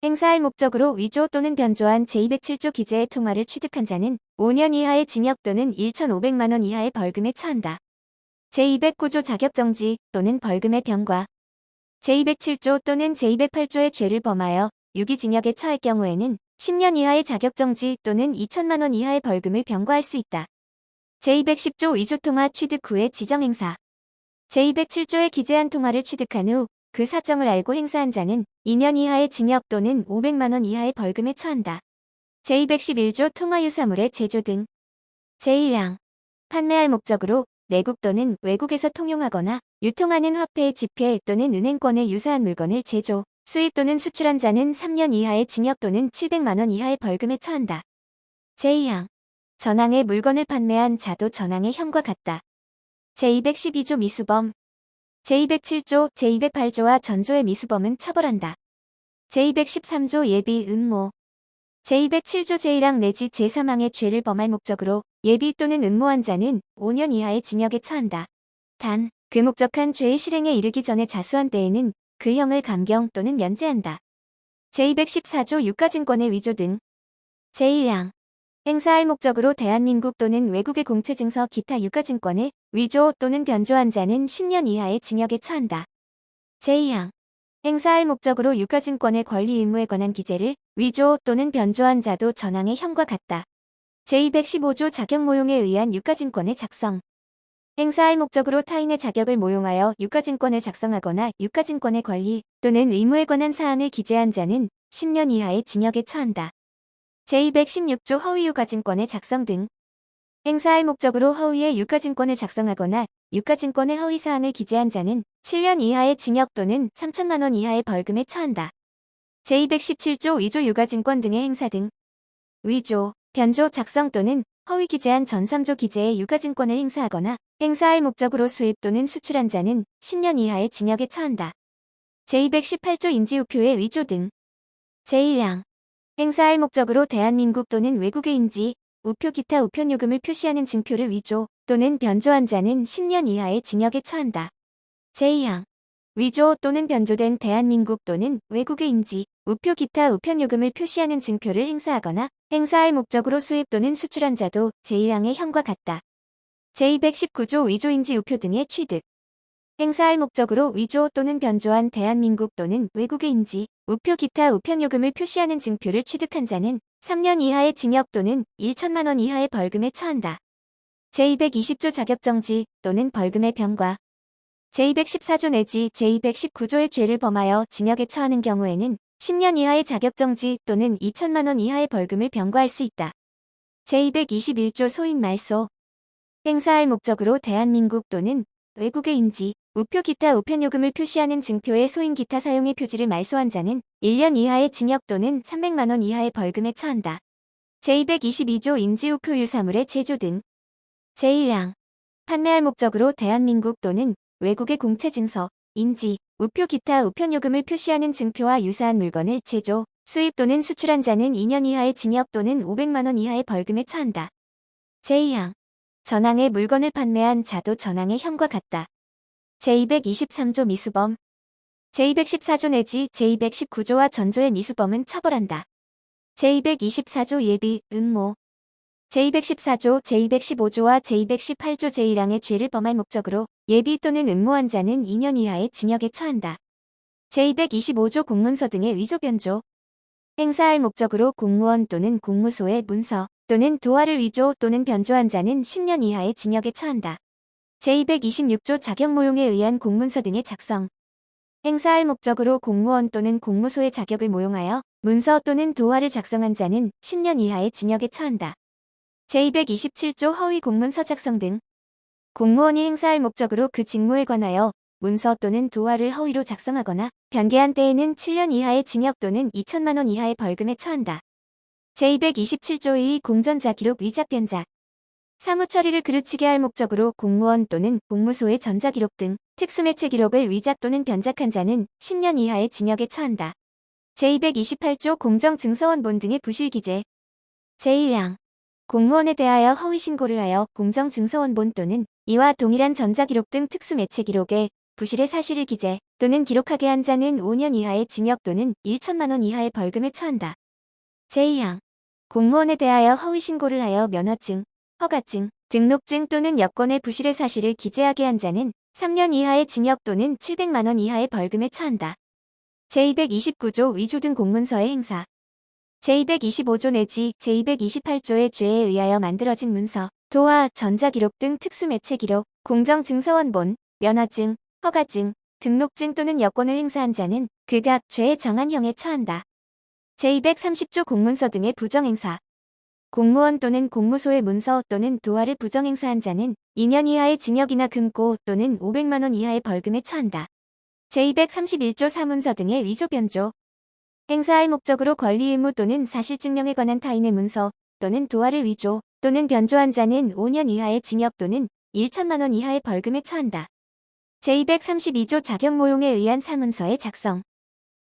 행사할 목적으로 위조 또는 변조한 제207조 기재의 통화를 취득한 자는 5년 이하의 징역 또는 1,500만 원 이하의 벌금에 처한다. 제209조 자격정지 또는 벌금의 병과 제207조 또는 제208조의 죄를 범하여 유기징역에 처할 경우에는 10년 이하의 자격정지 또는 2천만 원 이하의 벌금을 병과할 수 있다. 제210조 위조통화 취득 후의 지정행사 제207조에 기재한 통화를 취득한 후 그 사정을 알고 행사한 자는 2년 이하의 징역 또는 500만 원 이하의 벌금에 처한다. 제211조 통화유사물의 제조 등 제1항 판매할 목적으로 내국 또는 외국에서 통용하거나 유통하는 화폐, 지폐 또는 은행권에 유사한 물건을 제조, 수입 또는 수출한 자는 3년 이하의 징역 또는 700만 원 이하의 벌금에 처한다. 제2항 전항의 물건을 판매한 자도 전항의 형과 같다. 제212조 미수범 제207조, 제208조와 전조의 미수범은 처벌한다. 제213조 예비 음모 제207조 제1항 내지 제3항의 죄를 범할 목적으로 예비 또는 음모한 자는 5년 이하의 징역에 처한다. 단, 그 목적한 죄의 실행에 이르기 전에 자수한 때에는 그 형을 감경 또는 면제한다. 제214조 유가증권의 위조 등 제1항 행사할 목적으로 대한민국 또는 외국의 공채증서 기타 유가증권을 위조 또는 변조한 자는 10년 이하의 징역에 처한다. 제2항 행사할 목적으로 유가증권의 권리 의무에 관한 기재를 위조 또는 변조한 자도 전항의 형과 같다. 제215조 자격 모용에 의한 유가증권의 작성 행사할 목적으로 타인의 자격을 모용하여 유가증권을 작성하거나 유가증권의 권리 또는 의무에 관한 사항을 기재한 자는 10년 이하의 징역에 처한다. 제216조 허위 유가증권의 작성 등 행사할 목적으로 허위의 유가증권을 작성하거나 유가증권의 허위사항을 기재한 자는 7년 이하의 징역 또는 3천만 원 이하의 벌금에 처한다. 제217조 위조 유가증권 등의 행사 등 위조, 변조 작성 또는 허위 기재한 전 3조 기재의 유가증권을 행사하거나 행사할 목적으로 수입 또는 수출한 자는 10년 이하의 징역에 처한다. 제218조 인지우표의 위조 등 제1항 행사할 목적으로 대한민국 또는 외국의 인지, 우표 기타 우편요금을 표시하는 증표를 위조 또는 변조한 자는 10년 이하의 징역에 처한다. 제2항 위조 또는 변조된 대한민국 또는 외국의 인지, 우표 기타 우편요금을 표시하는 증표를 행사하거나 행사할 목적으로 수입 또는 수출한 자도 제1항의 형과 같다. 제219조 위조인지 우표 등의 취득 행사할 목적으로 위조 또는 변조한 대한민국 또는 외국의 인지, 우표 기타 우편요금을 표시하는 증표를 취득한 자는 3년 이하의 징역 또는 1천만 원 이하의 벌금에 처한다. 제220조 자격정지 또는 벌금의 병과 제214조 내지 제219조의 죄를 범하여 징역에 처하는 경우에는 10년 이하의 자격정지 또는 2천만 원 이하의 벌금을 병과할 수 있다. 제221조 소인 말소 행사할 목적으로 대한민국 또는 외국의 인지, 우표 기타 우편요금을 표시하는 증표의 소인 기타 사용의 표지를 말소한 자는 1년 이하의 징역 또는 300만 원 이하의 벌금에 처한다. 제222조 인지우표 유사물의 제조 등 제1항 판매할 목적으로 대한민국 또는 외국의 공채증서, 인지, 우표 기타 우편요금을 표시하는 증표와 유사한 물건을 제조, 수입 또는 수출한 자는 2년 이하의 징역 또는 500만 원 이하의 벌금에 처한다. 제2항 전항의 물건을 판매한 자도 전항의 형과 같다. 제223조 미수범 제214조 내지 제219조와 전조의 미수범은 처벌한다. 제224조 예비, 음모 제214조, 제215조와 제218조 제1항의 죄를 범할 목적으로 예비 또는 음모한 자는 2년 이하의 징역에 처한다. 제225조 공문서 등의 위조 변조 행사할 목적으로 공무원 또는 공무소의 문서 또는 도화를 위조 또는 변조한 자는 10년 이하의 징역에 처한다. 제226조 자격 모용에 의한 공문서 등의 작성 행사할 목적으로 공무원 또는 공무소의 자격을 모용하여 문서 또는 도화를 작성한 자는 10년 이하의 징역에 처한다. 제227조 허위 공문서 작성 등 공무원이 행사할 목적으로 그 직무에 관하여 문서 또는 도화를 허위로 작성하거나 변개한 때에는 7년 이하의 징역 또는 2천만 원 이하의 벌금에 처한다. 제227조 2 공전자기록 위작 변작 사무 처리를 그르치게 할 목적으로 공무원 또는 공무소의 전자기록 등 특수매체 기록을 위작 또는 변작한 자는 10년 이하의 징역에 처한다. 제228조 공정증서원본 등의 부실기재 제1항 공무원에 대하여 허위신고를 하여 공정증서원본 또는 이와 동일한 전자기록 등 특수매체 기록에 부실의 사실을 기재, 또는 기록하게 한 자는 5년 이하의 징역 또는 1천만 원 이하의 벌금에 처한다. 제2항 공무원에 대하여 허위 신고를 하여 면허증, 허가증, 등록증 또는 여권의 부실의 사실을 기재하게 한 자는 3년 이하의 징역 또는 700만 원 이하의 벌금에 처한다. 제229조 위조 등 공문서의 행사. 제225조 내지 제228조의 죄에 의하여 만들어진 문서, 도화, 전자기록 등 특수매체 기록, 공정증서원본, 면허증, 허가증, 등록증 또는 여권을 행사한 자는 그각 죄에 정한 형에 처한다. 제230조 공문서 등의 부정행사. 공무원 또는 공무소의 문서 또는 도화를 부정행사한 자는 2년 이하의 징역이나 금고 또는 500만 원 이하의 벌금에 처한다. 제231조 사문서 등의 위조 변조. 행사할 목적으로 권리 의무 또는 사실 증명에 관한 타인의 문서 또는 도화를 위조 또는 변조한 자는 5년 이하의 징역 또는 1천만 원 이하의 벌금에 처한다. 제232조 자격 모용에 의한 사문서의 작성.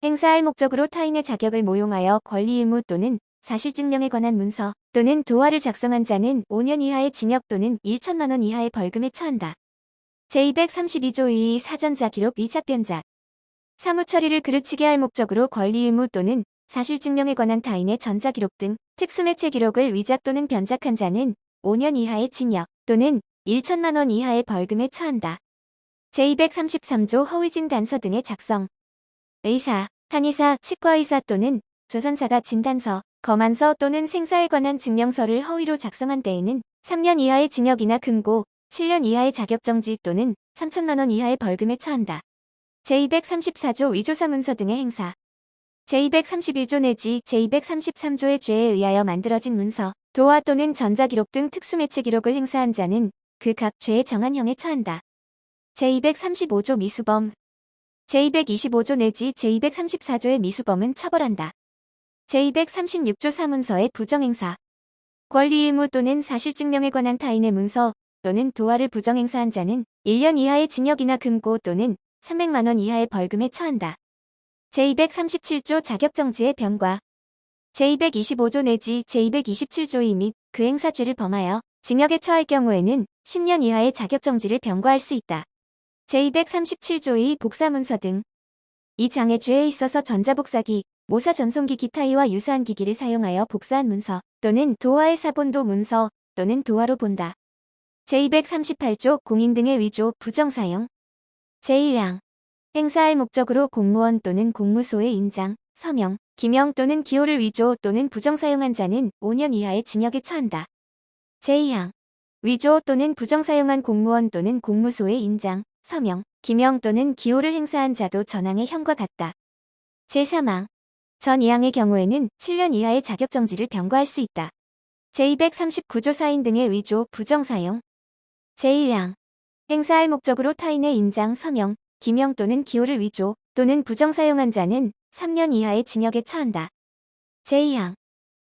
행사할 목적으로 타인의 자격을 모용하여 권리 의무 또는 사실 증명에 관한 문서 또는 도화를 작성한 자는 5년 이하의 징역 또는 1천만 원 이하의 벌금에 처한다. 제232조 2 사전자 기록 위작 변작. 사무 처리를 그르치게 할 목적으로 권리 의무 또는 사실 증명에 관한 타인의 전자기록 등 특수매체 기록을 위작 또는 변작한 자는 5년 이하의 징역 또는 1천만 원 이하의 벌금에 처한다. 제233조 허위진 단서 등의 작성. 의사, 한의사, 치과의사 또는 조선사가 진단서, 검안서 또는 생사에 관한 증명서를 허위로 작성한 때에는 3년 이하의 징역이나 금고, 7년 이하의 자격정지 또는 3천만 원 이하의 벌금에 처한다. 제234조 위조사문서 등의 행사. 제231조 내지 제233조의 죄에 의하여 만들어진 문서, 도화 또는 전자기록 등 특수매체 기록을 행사한 자는 그 각 죄에 정한 형에 처한다. 제235조 미수범. 제225조 내지 제234조의 미수범은 처벌한다. 제236조 사문서의 부정행사. 권리 의무 또는 사실 증명에 관한 타인의 문서 또는 도화를 부정행사한 자는 1년 이하의 징역이나 금고 또는 300만 원 이하의 벌금에 처한다. 제237조 자격정지의 변과. 제225조 내지 제227조 2 및 그 행사죄를 범하여 징역에 처할 경우에는 10년 이하의 자격정지를 변과할 수 있다. 제237조 2 복사문서 등. 이 장의 죄에 있어서 전자복사기, 모사 전송기 기타이와 유사한 기기를 사용하여 복사한 문서 또는 도화의 사본도 문서 또는 도화로 본다. 제238조 공인 등의 위조 부정사용. 제1항 행사할 목적으로 공무원 또는 공무소의 인장, 서명, 기명 또는 기호를 위조 또는 부정사용한 자는 5년 이하의 징역에 처한다. 제2항 위조 또는 부정사용한 공무원 또는 공무소의 인장, 서명, 기명 또는 기호를 행사한 자도 전항의 형과 같다. 제3항 전 2항의 경우에는 7년 이하의 자격정지를 변과할 수 있다. 제239조 사인 등의 위조 부정사용. 제1항 행사할 목적으로 타인의 인장, 서명, 기명 또는 기호를 위조 또는 부정사용한 자는 3년 이하의 징역에 처한다. 제2항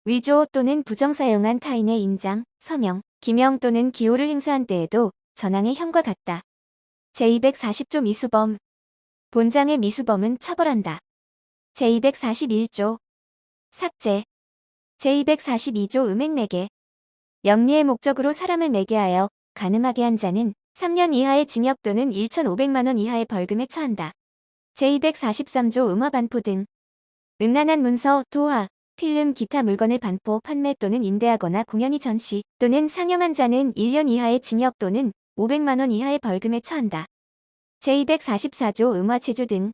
위조 또는 부정사용한 타인의 인장, 서명, 기명 또는 기호를 행사한 때에도 전항의 형과 같다. 제240조 미수범. 본장의 미수범은 처벌한다. 제241조 삭제. 제242조 음행매개. 영리의 목적으로 사람을 매개하여 간음하게 한 자는 3년 이하의 징역 또는 1,500만 원 이하의 벌금에 처한다. 제243조 음화 반포 등. 음란한 문서, 도화, 필름, 기타 물건을 반포, 판매 또는 임대하거나 공연히 전시 또는 상영한 자는 1년 이하의 징역 또는 500만 원 이하의 벌금에 처한다. 제244조 음화 제조 등.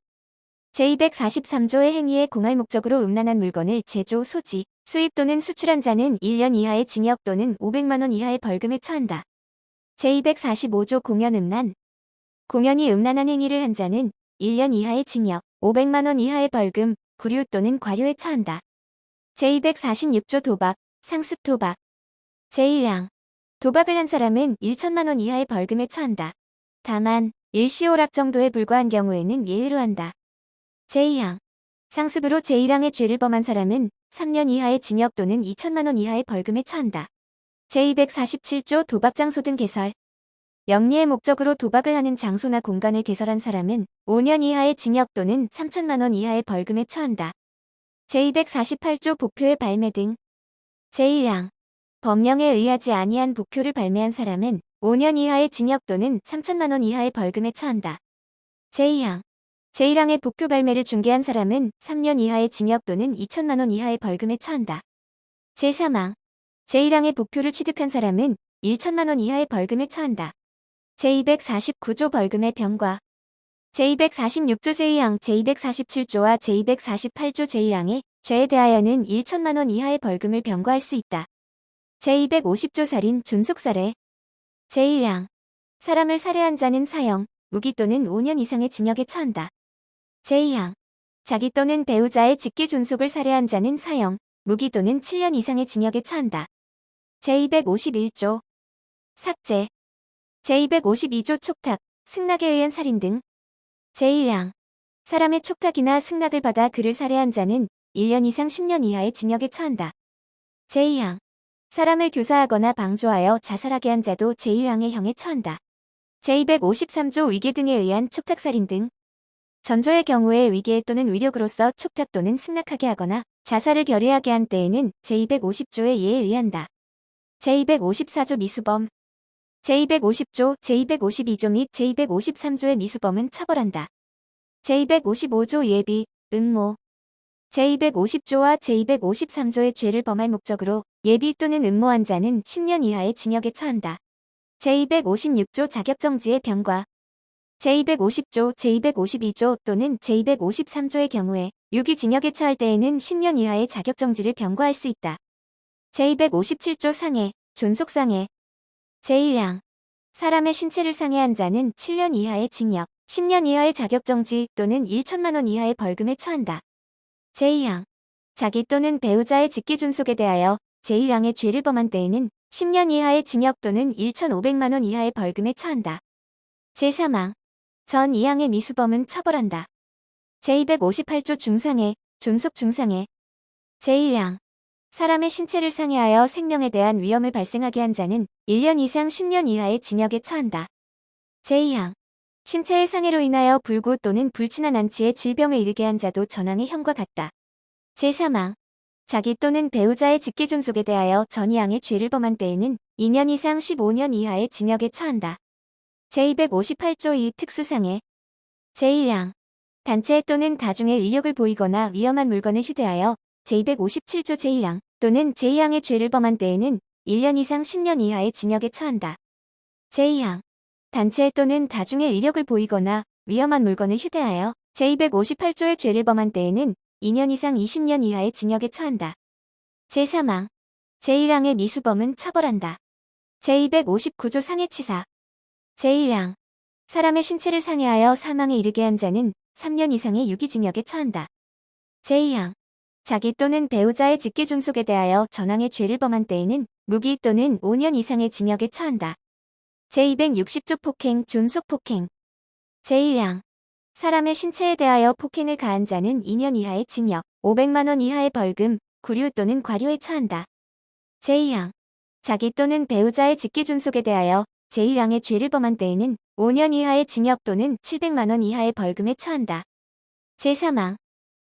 제243조의 행위에 공할 목적으로 음란한 물건을 제조, 소지, 수입 또는 수출한 자는 1년 이하의 징역 또는 500만 원 이하의 벌금에 처한다. 제245조 공연 음란. 공연이 음란한 행위를 한 자는 1년 이하의 징역, 500만 원 이하의 벌금, 구류 또는 과료에 처한다. 제246조 도박, 상습 도박. 제1항 도박을 한 사람은 1천만 원 이하의 벌금에 처한다. 다만 일시오락 정도에 불과한 경우에는 예외로 한다. 제2항 상습으로 제1항의 죄를 범한 사람은 3년 이하의 징역 또는 2천만 원 이하의 벌금에 처한다. 제247조 도박 장소 등 개설. 영리의 목적으로 도박을 하는 장소나 공간을 개설한 사람은 5년 이하의 징역 또는 3천만 원 이하의 벌금에 처한다. 제248조 복표의 발매 등. 제1항 법령에 의하지 아니한 복표를 발매한 사람은 5년 이하의 징역 또는 3천만 원 이하의 벌금에 처한다. 제2항 제1항의 부표 발매를 중개한 사람은 3년 이하의 징역 또는 2천만 원 이하의 벌금에 처한다. 제3항. 제1항의 부표를 취득한 사람은 1천만 원 이하의 벌금에 처한다. 제249조 벌금의 병과 제246조 제2항, 제247조와 제248조 제1항의 죄에 대하여는 1천만 원 이하의 벌금을 병과할 수 있다. 제250조 살인, 존속살해. 제1항. 사람을 살해한 자는 사형, 무기 또는 5년 이상의 징역에 처한다. 제2항. 자기 또는 배우자의 직계 존속을 살해한 자는 사형, 무기 또는 7년 이상의 징역에 처한다. 제251조. 삭제. 제252조 촉탁, 승낙에 의한 살인 등. 제1항. 사람의 촉탁이나 승낙을 받아 그를 살해한 자는 1년 이상 10년 이하의 징역에 처한다. 제2항. 사람을 교사하거나 방조하여 자살하게 한 자도 제1항의 형에 처한다. 제253조 위계 등에 의한 촉탁살인 등. 전조의 경우에 위계 또는 위력으로서 촉탁 또는 승낙하게 하거나 자살을 결의하게 한 때에는 제250조의 예에 의한다. 제254조 미수범. 제250조, 제252조 및 제253조의 미수범은 처벌한다. 제255조 예비, 음모. 제250조와 제253조의 죄를 범할 목적으로 예비 또는 음모한 자는 10년 이하의 징역에 처한다. 제256조 자격정지의 병과 제250조, 제252조 또는 제253조의 경우에 유기징역에 처할 때에는 10년 이하의 자격정지를 병과할 수 있다. 제257조 상해, 존속상해. 제1항. 사람의 신체를 상해한 자는 7년 이하의 징역, 10년 이하의 자격정지 또는 1천만 원 이하의 벌금에 처한다. 제2항. 자기 또는 배우자의 직계존속에 대하여 제1항의 죄를 범한 때에는 10년 이하의 징역 또는 1,500만 원 이하의 벌금에 처한다. 제3항. 전 2항의 미수범은 처벌한다. 제258조 중상해, 존속 중상해. 제1항. 사람의 신체를 상해하여 생명에 대한 위험을 발생하게 한 자는 1년 이상 10년 이하의 징역에 처한다. 제2항. 신체의 상해로 인하여 불구 또는 불친한 안치의 질병에 이르게 한 자도 전항의 형과 같다. 제3항. 자기 또는 배우자의 직계존속에 대하여 전 2항의 죄를 범한 때에는 2년 이상 15년 이하의 징역에 처한다. 제258조 2 특수상해. 제1항. 단체 또는 다중의 의력을 보이거나 위험한 물건을 휴대하여 제257조 제1항 또는 제2항의 죄를 범한 때에는 1년 이상 10년 이하의 징역에 처한다. 제2항. 단체 또는 다중의 의력을 보이거나 위험한 물건을 휴대하여 제258조의 죄를 범한 때에는 2년 이상 20년 이하의 징역에 처한다. 제3항. 제1항의 미수범은 처벌한다. 제259조 상해치사. 제1항. 사람의 신체를 상해하여 사망에 이르게 한 자는 3년 이상의 유기징역에 처한다. 제2항. 자기 또는 배우자의 직계존속에 대하여 전항의 죄를 범한 때에는 무기 또는 5년 이상의 징역에 처한다. 제260조 폭행, 존속폭행. 제1항. 사람의 신체에 대하여 폭행을 가한 자는 2년 이하의 징역, 500만 원 이하의 벌금, 구류 또는 과료에 처한다. 제2항. 자기 또는 배우자의 직계존속에 대하여 제1항의 죄를 범한 때에는 5년 이하의 징역 또는 700만 원 이하의 벌금에 처한다. 제3항.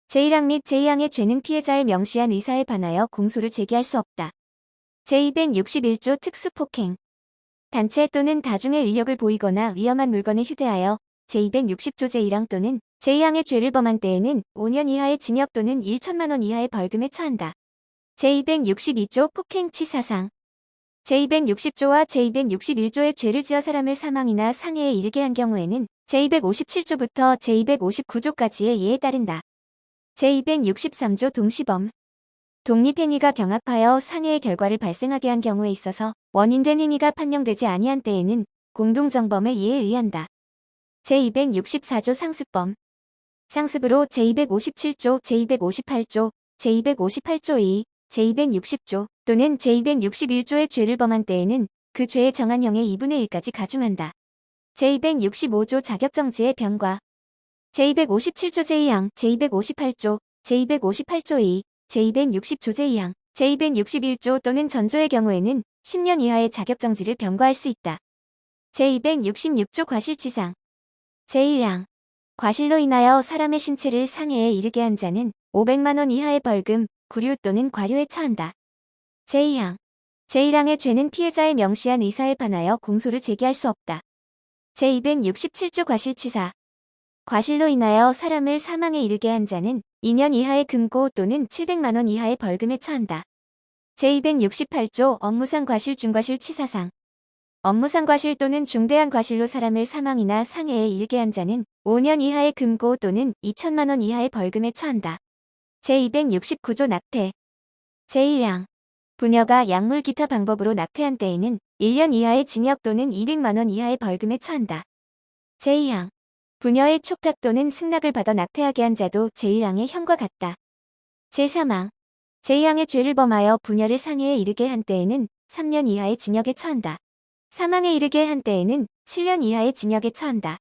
제1항 및 제2항의 죄는 피해자의 명시한 의사에 반하여 공소를 제기할 수 없다. 제261조 특수폭행. 단체 또는 다중의 의력을 보이거나 위험한 물건을 휴대하여 제260조 제1항 또는 제2항의 죄를 범한 때에는 5년 이하의 징역 또는 1천만 원 이하의 벌금에 처한다. 제262조 폭행치사상. 제260조와 제261조의 죄를 지어 사람을 사망이나 상해에 이르게 한 경우에는 제257조부터 제259조까지의 예에 따른다. 제263조 동시범. 독립행위가 경합하여 상해의 결과를 발생하게 한 경우에 있어서 원인된 행위가 판명되지 아니한 때에는 공동정범의 예에 의한다. 제264조 상습범. 상습으로 제257조, 제258조, 제258조 2, 제260조 또는 제261조의 죄를 범한 때에는 그 죄의 정한형의 2분의 1까지 가중한다. 제265조 자격정지의 병과 제257조 제2항, 제258조, 제258조 2, 제260조 제2항, 제261조 또는 전조의 경우에는 10년 이하의 자격정지를 병과할 수 있다. 제266조 과실치상. 제1항. 과실로 인하여 사람의 신체를 상해에 이르게 한 자는 500만 원 이하의 벌금, 구류 또는 과료에 처한다. 제2항. 제1항의 죄는 피해자의 명시한 의사에 반하여 공소를 제기할 수 없다. 제267조 과실치사. 과실로 인하여 사람을 사망에 이르게 한 자는 2년 이하의 금고 또는 700만 원 이하의 벌금에 처한다. 제268조 업무상 과실 중과실 치사상. 업무상 과실 또는 중대한 과실로 사람을 사망이나 상해에 이르게 한 자는 5년 이하의 금고 또는 2천만 원 이하의 벌금에 처한다. 제269조 낙태. 제1항. 부녀가 약물 기타 방법으로 낙태한 때에는 1년 이하의 징역 또는 200만 원 이하의 벌금에 처한다. 제2항. 부녀의 촉탁 또는 승낙을 받아 낙태하게 한 자도 제1항의 형과 같다. 제3항. 제2항의 죄를 범하여 부녀를 상해에 이르게 한 때에는 3년 이하의 징역에 처한다. 사망에 이르게 한 때에는 7년 이하의 징역에 처한다.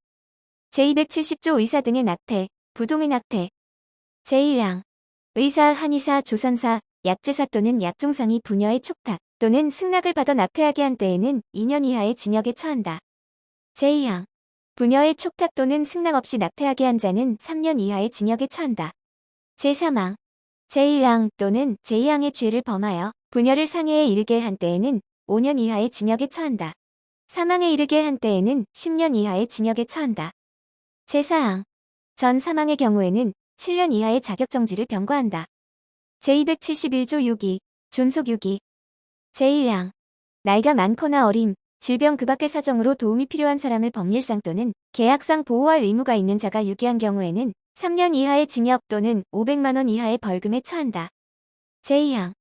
제270조 의사 등의 낙태, 부동의 낙태. 제1항. 의사, 한의사, 조산사, 약제사 또는 약종상이 부녀의 촉탁 또는 승낙을 받아 낙태하게 한 때에는 2년 이하의 징역에 처한다. 제2항. 부녀의 촉탁 또는 승낙 없이 낙태하게 한 자는 3년 이하의 징역에 처한다. 제3항. 제1항 또는 제2항의 죄를 범하여 부녀를 상해에 이르게 한 때에는 5년 이하의 징역에 처한다. 사망에 이르게 한 때에는 10년 이하의 징역에 처한다. 제4항. 전 사망의 경우에는 7년 이하의 자격정지를 병과한다. 제271조 6기, 존속 6기. 제1항. 나이가 많거나 어림, 질병 그 밖의 사정으로 도움이 필요한 사람을 법률상 또는 계약상 보호할 의무가 있는 자가 유기한 경우에는 3년 이하의 징역 또는 500만 원 이하의 벌금에 처한다. 제2항.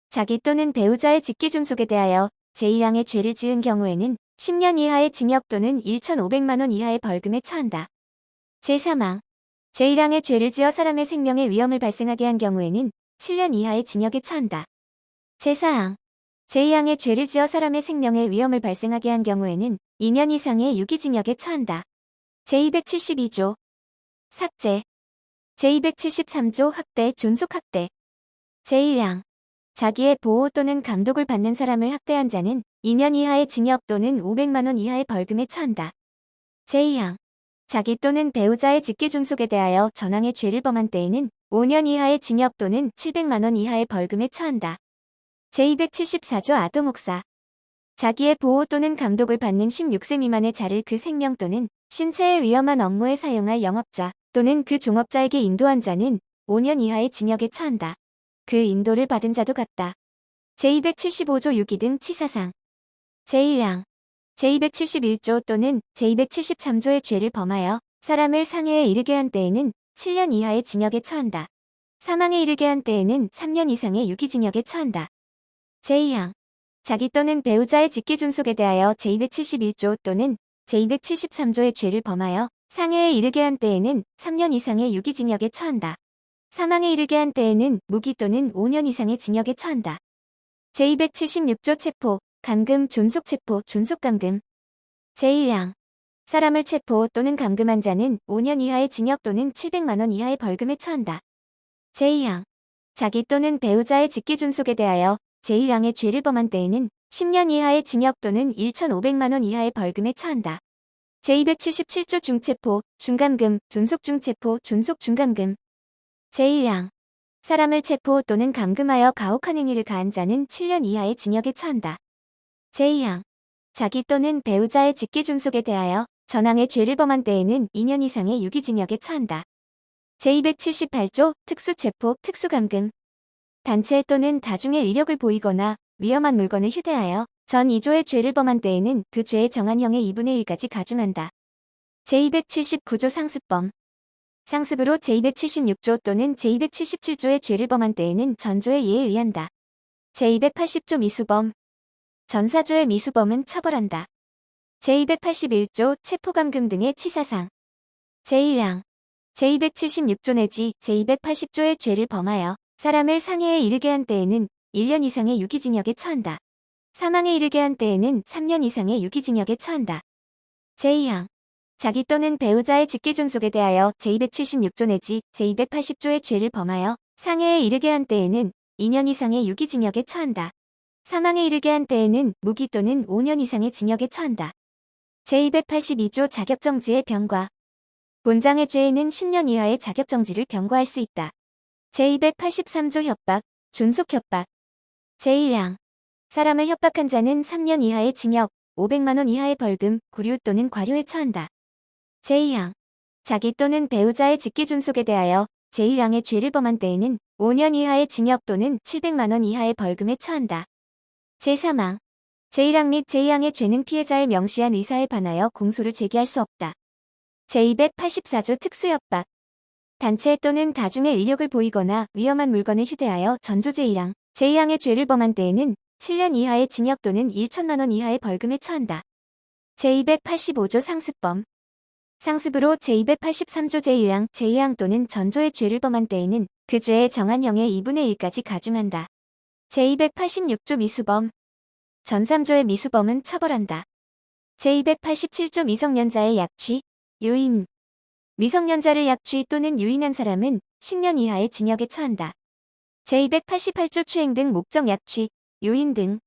자기 또는 배우자의 직계존속에 대하여 제1항의 죄를 지은 경우에는 10년 이하의 징역 또는 1,500만 원 이하의 벌금에 처한다. 제3항. 제1항의 죄를 지어 사람의 생명에 위험을 발생하게 한 경우에는 7년 이하의 징역에 처한다. 제4항. 제2항의 죄를 지어 사람의 생명에 위험을 발생하게 한 경우에는 2년 이상의 유기징역에 처한다. 제272조. 삭제. 제273조 학대, 존속학대. 제1항. 자기의 보호 또는 감독을 받는 사람을 학대한 자는 2년 이하의 징역 또는 500만 원 이하의 벌금에 처한다. 제2항. 자기 또는 배우자의 직계존속에 대하여 전항의 죄를 범한 때에는 5년 이하의 징역 또는 700만 원 이하의 벌금에 처한다. 제274조 아동목사. 자기의 보호 또는 감독을 받는 16세 미만의 자를 그 생명 또는 신체에 위험한 업무에 사용할 영업자 또는 그 종업자에게 인도한 자는 5년 이하의 징역에 처한다. 그 인도를 받은 자도 같다. 제275조 유기 등 치사상. 제1항. 제271조 또는 제273조의 죄를 범하여 사람을 상해에 이르게 한 때에는 7년 이하의 징역에 처한다. 사망에 이르게 한 때에는 3년 이상의 유기징역에 처한다. 제2항. 자기 또는 배우자의 직계존속에 대하여 제271조 또는 제273조의 죄를 범하여 상해에 이르게 한 때에는 3년 이상의 유기징역에 처한다. 사망에 이르게 한 때에는 무기 또는 5년 이상의 징역에 처한다. 제276조 체포, 감금, 존속체포, 존속감금. 제1항. 사람을 체포 또는 감금한 자는 5년 이하의 징역 또는 700만 원 이하의 벌금에 처한다. 제2항. 자기 또는 배우자의 직계존속에 대하여 제1항의 죄를 범한 때에는 10년 이하의 징역 또는 1,500만 원 이하의 벌금에 처한다. 제277조 중체포, 중감금, 존속중체포, 존속중감금. 제1항. 사람을 체포 또는 감금하여 가혹한 행위를 가한 자는 7년 이하의 징역에 처한다. 제2항. 자기 또는 배우자의 직계존속에 대하여 전항의 죄를 범한 때에는 2년 이상의 유기징역에 처한다. 제278조 특수체포, 특수감금. 단체 또는 다중의 위력을 보이거나 위험한 물건을 휴대하여 전 2조의 죄를 범한 때에는 그 죄의 정한형의 2분의 1까지 가중한다. 제279조 상습범. 상습으로 제276조 또는 제277조의 죄를 범한 때에는 전조의 예에 의한다. 제280조 미수범. 전사조의 미수범은 처벌한다. 제281조 체포감금 등의 치사상. 제1항. 제276조 내지 제280조의 죄를 범하여 사람을 상해에 이르게 한 때에는 1년 이상의 유기징역에 처한다. 사망에 이르게 한 때에는 3년 이상의 유기징역에 처한다. 제2항. 자기 또는 배우자의 직계존속에 대하여 제276조 내지 제280조의 죄를 범하여 상해에 이르게 한 때에는 2년 이상의 유기징역에 처한다. 사망에 이르게 한 때에는 무기 또는 5년 이상의 징역에 처한다. 제282조 자격정지의 병과. 본장의 죄에는 10년 이하의 자격정지를 병과할 수 있다. 제283조 협박, 존속협박. 제1항. 사람을 협박한 자는 3년 이하의 징역, 500만 원 이하의 벌금, 구류 또는 과료에 처한다. 제2항. 자기 또는 배우자의 직계존속에 대하여 제1항의 죄를 범한 때에는 5년 이하의 징역 또는 700만 원 이하의 벌금에 처한다. 제3항 제1항 및 제2항의 죄는 피해자의 명시한 의사에 반하여 공소를 제기할 수 없다. 제284조 특수협박 단체 또는 다중의 의력을 보이거나 위험한 물건을 휴대하여 전조 제1항, 제2항의 죄를 범한 때에는 7년 이하의 징역 또는 1천만 원 이하의 벌금에 처한다. 제285조 상습범 상습으로 제283조 제1항, 제2항 또는 전조의 죄를 범한 때에는 그 죄의 정한형의 2분의 1까지 가중한다. 제286조 미수범 전 3조의 미수범은 처벌한다. 제287조 미성년자의 약취, 유인 미성년자를 약취 또는 유인한 사람은 10년 이하의 징역에 처한다. 제288조 추행 등 목적 약취, 유인 등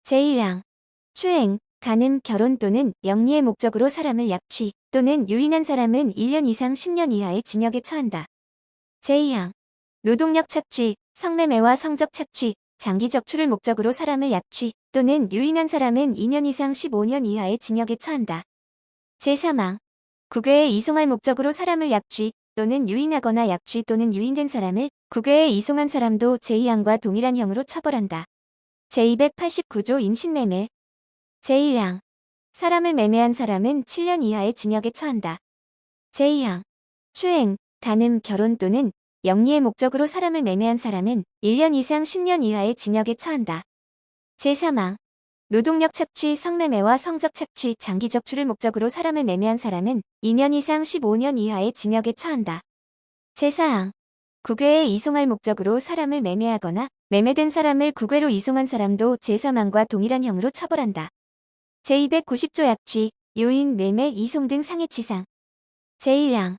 제1항 추행, 간음, 결혼 또는 영리의 목적으로 사람을 약취 또는 유인한 사람은 1년 이상 10년 이하의 징역에 처한다. 제2항 노동력 착취, 성매매와 성적 착취, 장기 적출을 목적으로 사람을 약취 또는 유인한 사람은 2년 이상 15년 이하의 징역에 처한다. 제3항 국외에 이송할 목적으로 사람을 약취 또는 유인하거나 약취 또는 유인된 사람을 국외에 이송한 사람도 제2항과 동일한 형으로 처벌한다. 제289조 인신매매 제1항 사람을 매매한 사람은 7년 이하의 징역에 처한다. 제2항 추행, 간음, 결혼 또는 영리의 목적으로 사람을 매매한 사람은 1년 이상 10년 이하의 징역에 처한다. 제3항 노동력 착취, 성매매와 성적 착취, 장기 적출을 목적으로 사람을 매매한 사람은 2년 이상 15년 이하의 징역에 처한다. 제4항 국외에 이송할 목적으로 사람을 매매하거나 매매된 사람을 국외로 이송한 사람도 제3항과 동일한 형으로 처벌한다. 제290조 약취, 유인, 매매, 이송 등 상해치상 제1항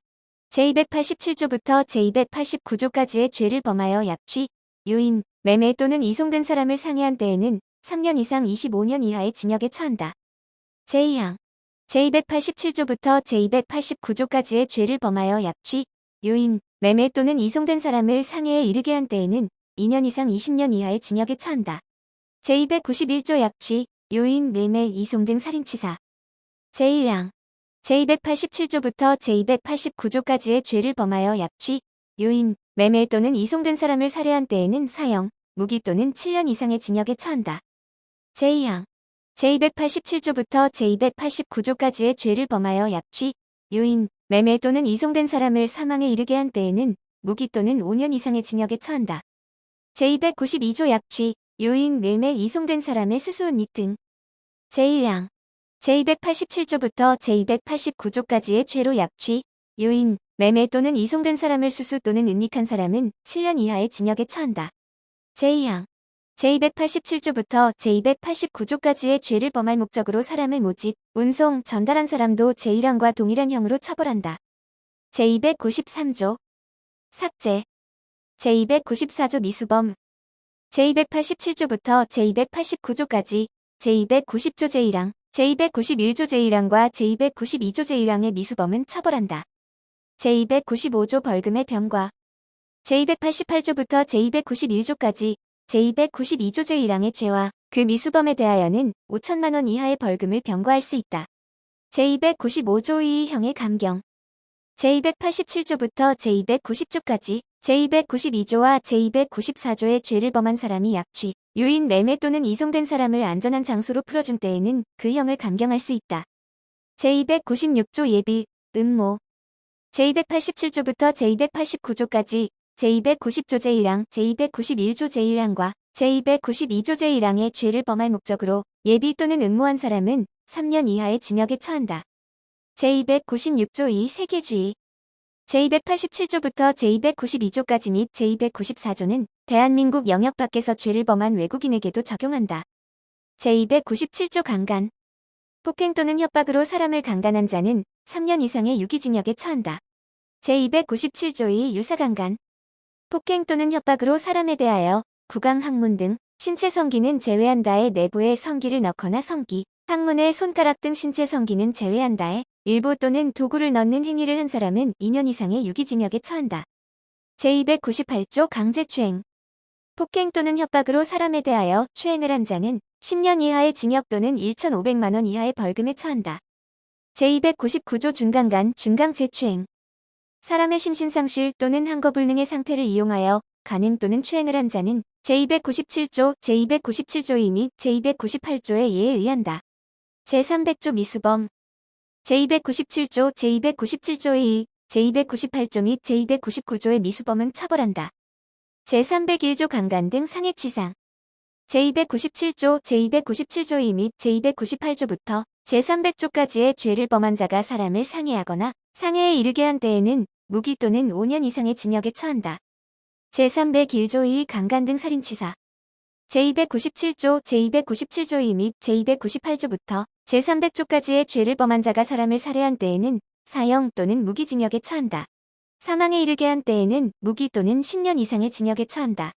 제287조부터 제289조까지의 죄를 범하여 약취, 유인, 매매 또는 이송된 사람을 상해한 때에는 3년 이상 25년 이하의 징역에 처한다. 제2항 제287조부터 제289조까지의 죄를 범하여 약취, 유인, 매매 또는 이송된 사람을 상해에 이르게 한 때에는 2년 이상 20년 이하의 징역에 처한다. 제291조 약취, 유인, 매매, 이송 등 살인치사 제1항 제287조부터 제289조까지의 죄를 범하여 약취, 유인, 매매 또는 이송된 사람을 살해한 때에는 사형, 무기 또는 7년 이상의 징역에 처한다. 제2항 제287조부터 제289조까지의 죄를 범하여 약취, 유인, 매매 또는 이송된 사람을 사망에 이르게 한 때에는 무기 또는 5년 이상의 징역에 처한다. 제292조 약취, 유인, 매매, 이송된 사람의 수수은닉 등 제1항 제287조부터 제289조까지의 죄로 약취, 유인, 매매 또는 이송된 사람을 수수 또는 은닉한 사람은 7년 이하의 징역에 처한다. 제2항 제287조부터 제289조까지의 죄를 범할 목적으로 사람을 모집, 운송, 전달한 사람도 제1항과 동일한 형으로 처벌한다. 제293조 삭제 제294조 미수범 제287조부터 제289조까지 제290조 제1항 제291조 제1항과 제292조 제1항의 미수범은 처벌한다. 제295조 벌금의 병과 제288조부터 제291조까지 제292조 제1항의 죄와 그 미수범에 대하여는 5천만 원 이하의 벌금을 병과할 수 있다. 제295조 이의 형의 감경 제287조부터 제290조까지 제292조와 제294조의 죄를 범한 사람이 약취, 유인, 매매 또는 이송된 사람을 안전한 장소로 풀어준 때에는 그 형을 감경할 수 있다. 제296조 예비, 음모 제287조부터 제289조까지 제290조 제1항, 제291조 제1항과 제292조 제1항의 죄를 범할 목적으로 예비 또는 음모한 사람은 3년 이하의 징역에 처한다. 제296조 2 세계주의 제287조부터 제292조까지 및 제294조는 대한민국 영역 밖에서 죄를 범한 외국인에게도 적용한다. 제297조 강간 폭행 또는 협박으로 사람을 강간한 자는 3년 이상의 유기징역에 처한다. 제297조 2 유사강간 폭행 또는 협박으로 사람에 대하여 구강, 항문 등 신체 성기는 제외한다에 내부에 성기를 넣거나 성기, 항문에 손가락 등 신체 성기는 제외한다에 일부 또는 도구를 넣는 행위를 한 사람은 2년 이상의 유기징역에 처한다. 제298조 강제추행 폭행 또는 협박으로 사람에 대하여 추행을 한 자는 10년 이하의 징역 또는 1,500만 원 이하의 벌금에 처한다. 제299조 중간간 중강제추행. 사람의 심신상실 또는 항거불능의 상태를 이용하여 간음 또는 추행을 한 자는 제297조, 제297조2 및 제298조의 예에 의한다. 제300조 미수범. 제297조, 제297조의 2, 제298조 및 제299조의 미수범은 처벌한다. 제301조 강간 등 상해치상. 제297조, 제297조2 및 제298조부터 제300조까지의 죄를 범한 자가 사람을 상해하거나 상해에 이르게 한 때에는 무기 또는 5년 이상의 징역에 처한다. 제301조2 강간 등 살인치사. 제297조, 제297조2 및 제298조부터 제300조까지의 죄를 범한 자가 사람을 살해한 때에는 사형 또는 무기징역에 처한다. 사망에 이르게 한 때에는 무기 또는 10년 이상의 징역에 처한다.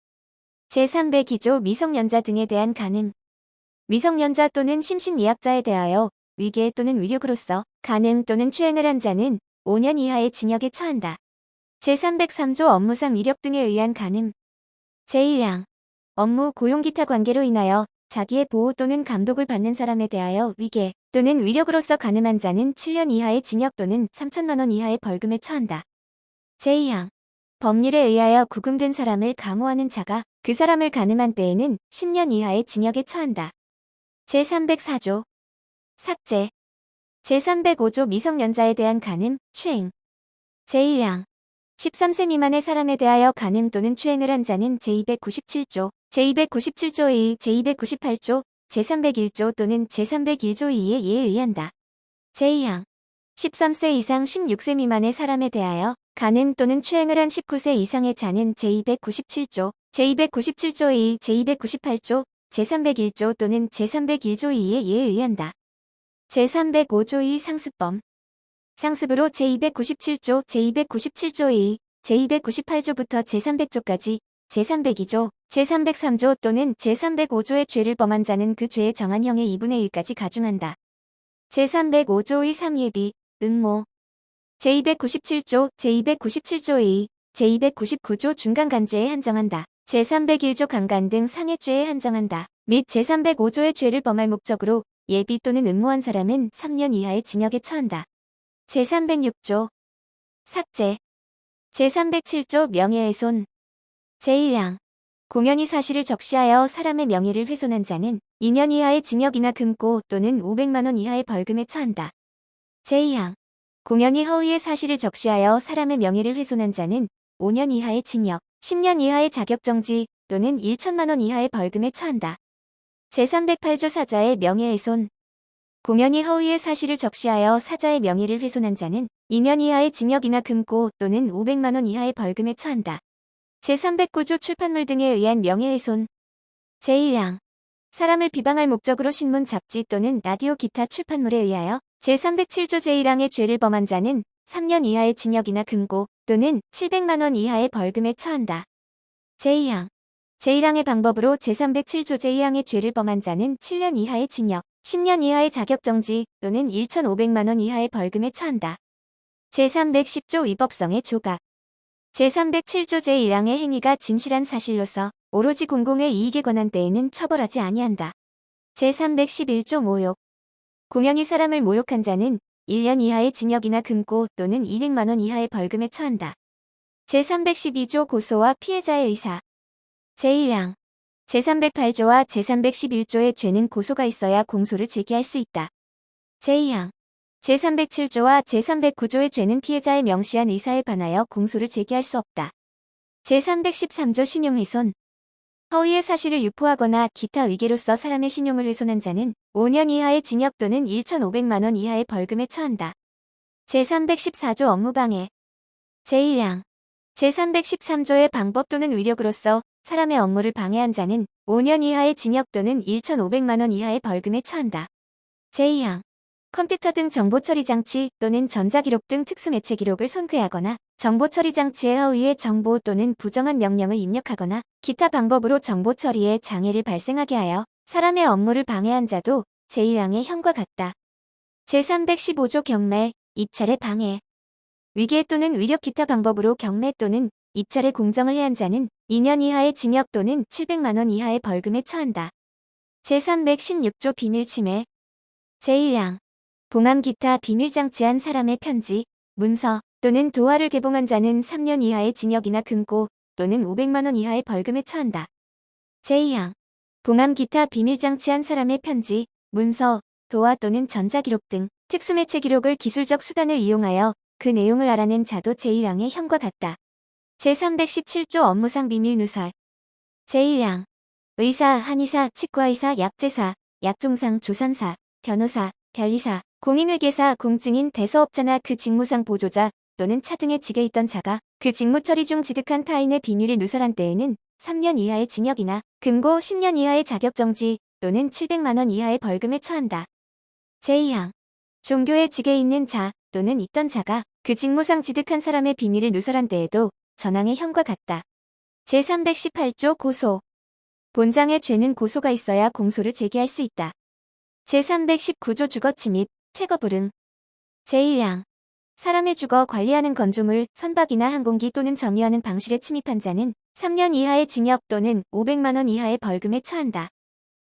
제302조 미성년자 등에 대한 간음. 미성년자 또는 심신미약자에 대하여 위계 또는 위력으로서 간음 또는 추행을 한 자는 5년 이하의 징역에 처한다. 제303조 업무상 이력 등에 의한 간음. 제1항 업무 고용 기타 관계로 인하여 자기의 보호 또는 감독을 받는 사람에 대하여 위계 또는 위력으로서 간음한 자는 7년 이하의 징역 또는 3천만 원 이하의 벌금에 처한다. 제2항 법률에 의하여 구금된 사람을 감호하는 자가 그 사람을 간음한 때에는 10년 이하의 징역에 처한다. 제304조 삭제. 제305조 미성년자에 대한 간음, 추행. 제1항 13세 미만의 사람에 대하여 간음 또는 추행을 한 자는 제297조, 제297조2, 제298조, 제301조 또는 제301조2의 예에 의한다. 제2항 13세 이상 16세 미만의 사람에 대하여 간음 또는 추행을 한 19세 이상의 자는 제297조, 제297조2, 제298조, 제301조 또는 제301조2의 예에 의한다. 제305조2 상습범. 상습으로 제297조, 제297조2, 제298조부터 제300조까지, 제302조, 제303조 또는 제305조의 죄를 범한 자는 그 죄의 정한 형의 2분의 1까지 가중한다. 제305조의 3예비, 음모. 제297조, 제297조2, 제299조 중간간죄에 한정한다. 제301조 강간 등 상해죄에 한정한다. 및 제305조의 죄를 범할 목적으로 예비 또는 음모한 사람은 3년 이하의 징역에 처한다. 제306조 삭제. 제307조 명예훼손. 제1항 공연히 사실을 적시하여 사람의 명예를 훼손한 자는 2년 이하의 징역이나 금고 또는 500만 원 이하의 벌금에 처한다. 제2항 공연히 허위의 사실을 적시하여 사람의 명예를 훼손한 자는 5년 이하의 징역, 10년 이하의 자격정지 또는 1천만 원 이하의 벌금에 처한다. 제308조 사자의 명예훼손. 공연히 허위의 사실을 적시하여 사자의 명예를 훼손한 자는 2년 이하의 징역이나 금고 또는 500만 원 이하의 벌금에 처한다. 제309조 출판물 등에 의한 명예훼손. 제1항 사람을 비방할 목적으로 신문 잡지 또는 라디오 기타 출판물에 의하여 제307조 제1항의 죄를 범한 자는 3년 이하의 징역이나 금고 또는 700만 원 이하의 벌금에 처한다. 제2항 제1항의 방법으로 제307조 제2항의 죄를 범한 자는 7년 이하의 징역, 10년 이하의 자격정지 또는 1,500만 원 이하의 벌금에 처한다. 제310조 위법성의 조각. 제307조 제1항의 행위가 진실한 사실로서 오로지 공공의 이익에 관한 때에는 처벌하지 아니한다. 제311조 모욕. 공연히 사람을 모욕한 자는 1년 이하의 징역이나 금고 또는 200만 원 이하의 벌금에 처한다. 제312조 고소와 피해자의 의사. 제1항 제308조와 제311조의 죄는 고소가 있어야 공소를 제기할 수 있다. 제2항 제307조와 제309조의 죄는 피해자의 명시한 의사에 반하여 공소를 제기할 수 없다. 제313조 신용훼손. 허위의 사실을 유포하거나 기타 의계로서 사람의 신용을 훼손한 자는 5년 이하의 징역 또는 1,500만 원 이하의 벌금에 처한다. 제314조 업무방해. 제1항 제313조의 방법 또는 위력으로서 사람의 업무를 방해한 자는 5년 이하의 징역 또는 1,500만 원 이하의 벌금에 처한다. 제2항 컴퓨터 등 정보처리 장치 또는 전자기록 등 특수매체 기록을 손괴하거나 정보처리 장치에 허위의 정보 또는 부정한 명령을 입력하거나 기타 방법으로 정보처리에 장애를 발생하게 하여 사람의 업무를 방해한 자도 제1항의 형과 같다. 제315조 경매, 입찰의 방해. 위계 또는 위력 기타 방법으로 경매 또는 입찰의 공정을 해한 자는 2년 이하의 징역 또는 700만 원 이하의 벌금에 처한다. 제316조 비밀침해. 제1항 봉함 기타 비밀 장치한 사람의 편지, 문서 또는 도화를 개봉한 자는 3년 이하의 징역이나 금고 또는 500만 원 이하의 벌금에 처한다. 제2항 봉함 기타 비밀 장치한 사람의 편지, 문서, 도화 또는 전자기록 등 특수매체 기록을 기술적 수단을 이용하여 그 내용을 알아낸 자도 제1항의 형과 같다. 제317조 업무상 비밀 누설. 제1항 의사, 한의사, 치과의사, 약제사, 약종상, 조산사, 변호사, 변리사, 공인회계사, 공증인, 대서업자나 그 직무상 보조자 또는 차 등에 직에 있던 자가 그 직무 처리 중 지득한 타인의 비밀을 누설한 때에는 3년 이하의 징역이나 금고 10년 이하의 자격정지 또는 700만 원 이하의 벌금에 처한다. 제2항 종교의 직에 있는 자 또는 있던 자가 그 직무상 지득한 사람의 비밀을 누설한 때에도 전항의 형과 같다. 제318조 고소. 본장의 죄는 고소가 있어야 공소를 제기할 수 있다. 제319조 주거침입, 퇴거불응. 제1항 사람의 주거 관리하는 건조물, 선박이나 항공기 또는 점유하는 방실에 침입한 자는 3년 이하의 징역 또는 500만 원 이하의 벌금에 처한다.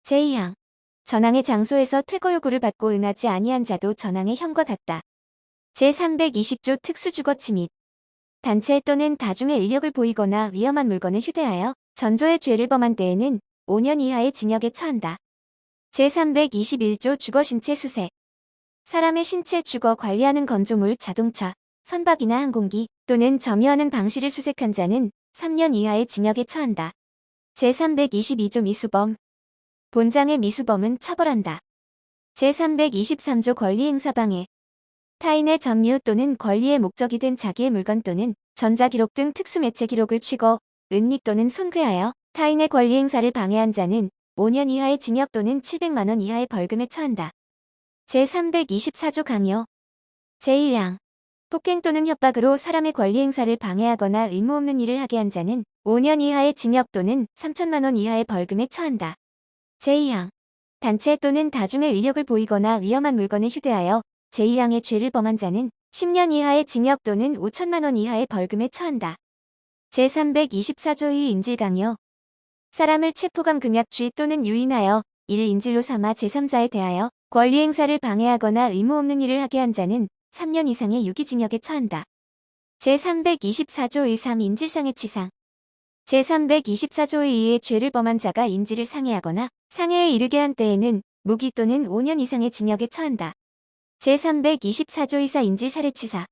제2항 전항의 장소에서 퇴거 요구를 받고 응하지 아니한 자도 전항의 형과 같다. 제320조 특수주거침입. 단체 또는 다중의 의력을 보이거나 위험한 물건을 휴대하여 전조의 죄를 범한 때에는 5년 이하의 징역에 처한다. 제321조 주거신체 수색. 사람의 신체 주거 관리하는 건조물, 자동차, 선박이나 항공기 또는 점유하는 방실을 수색한 자는 3년 이하의 징역에 처한다. 제322조 미수범. 본장의 미수범은 처벌한다. 제323조 권리행사방해. 타인의 점유 또는 권리의 목적이 된 자기의 물건 또는 전자기록 등 특수매체 기록을 취거, 은닉 또는 손괴하여 타인의 권리행사를 방해한 자는 5년 이하의 징역 또는 700만 원 이하의 벌금에 처한다. 제324조 강요. 제1항 폭행 또는 협박으로 사람의 권리행사를 방해하거나 의무 없는 일을 하게 한 자는 5년 이하의 징역 또는 3천만 원 이하의 벌금에 처한다. 제2항 단체 또는 다중의 의력을 보이거나 위험한 물건을 휴대하여 제1항의 죄를 범한 자는 10년 이하의 징역 또는 5천만 원 이하의 벌금에 처한다. 제324조 인질강요. 사람을 체포감 금약취 또는 유인하여 이를 인질로 삼아 제3자에 대하여 권리행사를 방해하거나 의무 없는 일을 하게 한 자는 3년 이상의 유기징역에 처한다. 제324조 3 인질상해 치상. 제324조 2의 죄를 범한 자가 인질을 상해하거나 상해에 이르게 한 때에는 무기 또는 5년 이상의 징역에 처한다. 제324조 4 인질 살해치사.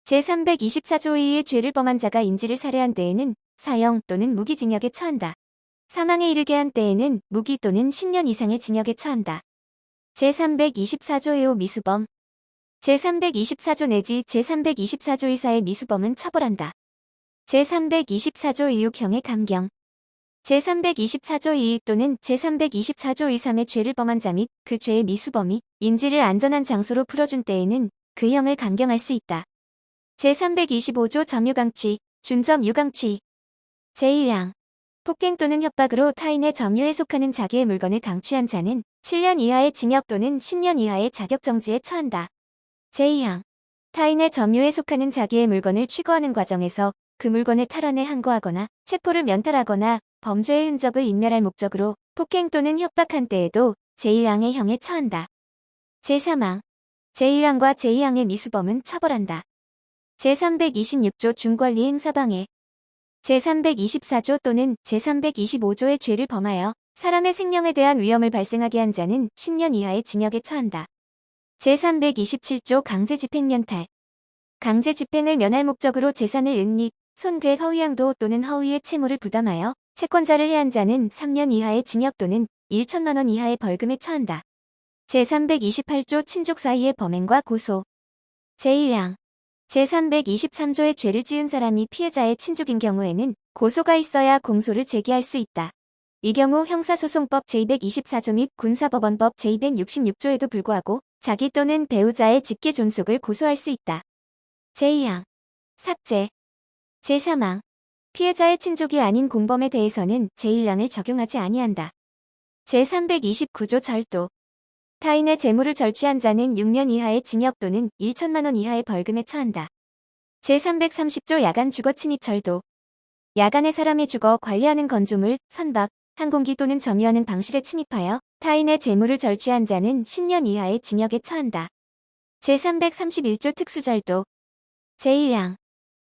제324조 2의 죄를 범한 자가 인질을 살해한 때에는 사형 또는 무기징역에 처한다. 사망에 이르게 한 때에는 무기 또는 10년 이상의 징역에 처한다. 제324조 5 미수범. 제324조 내지 제324조 이사의 미수범은 처벌한다. 제324조 6형의 감경. 제324조 2 또는 제324조 3의 죄를 범한 자 및 그 죄의 미수범이 인질을 안전한 장소로 풀어준 때에는 그 형을 감경할 수 있다. 제325조 점유강취, 준점 유강취. 제1항 폭행 또는 협박으로 타인의 점유에 속하는 자기의 물건을 강취한 자는 7년 이하의 징역 또는 10년 이하의 자격정지에 처한다. 제2항 타인의 점유에 속하는 자기의 물건을 취거하는 과정에서 그 물건을 탈환해 항고하거나 체포를 면탈하거나 범죄의 흔적을 인멸할 목적으로 폭행 또는 협박한 때에도 제1항의 형에 처한다. 제3항 제1항과 제2항의 미수범은 처벌한다. 제326조 중권리 행사방해. 제324조 또는 제325조의 죄를 범하여 사람의 생명에 대한 위험을 발생하게 한 자는 10년 이하의 징역에 처한다. 제327조 강제집행면탈. 강제집행을 면할 목적으로 재산을 은닉, 손괴, 허위양도 또는 허위의 채무를 부담하여 채권자를 해한 자는 3년 이하의 징역 또는 1천만 원 이하의 벌금에 처한다. 제328조 친족 사이의 범행과 고소. 제1항 제323조의 죄를 지은 사람이 피해자의 친족인 경우에는 고소가 있어야 공소를 제기할 수 있다. 이 경우 형사소송법 제224조 및 군사법원법 제266조에도 불구하고 자기 또는 배우자의 직계 존속을 고소할 수 있다. 제2항 삭제. 제3항 피해자의 친족이 아닌 공범에 대해서는 제1항을 적용하지 아니한다. 제329조 절도. 타인의 재물을 절취한 자는 6년 이하의 징역 또는 1천만 원 이하의 벌금에 처한다. 제330조 야간 주거 침입 절도. 야간에 사람의 주거 관리하는 건조물, 선박, 항공기 또는 점유하는 방실에 침입하여 타인의 재물을 절취한 자는 10년 이하의 징역에 처한다. 제331조 특수절도. 제1항.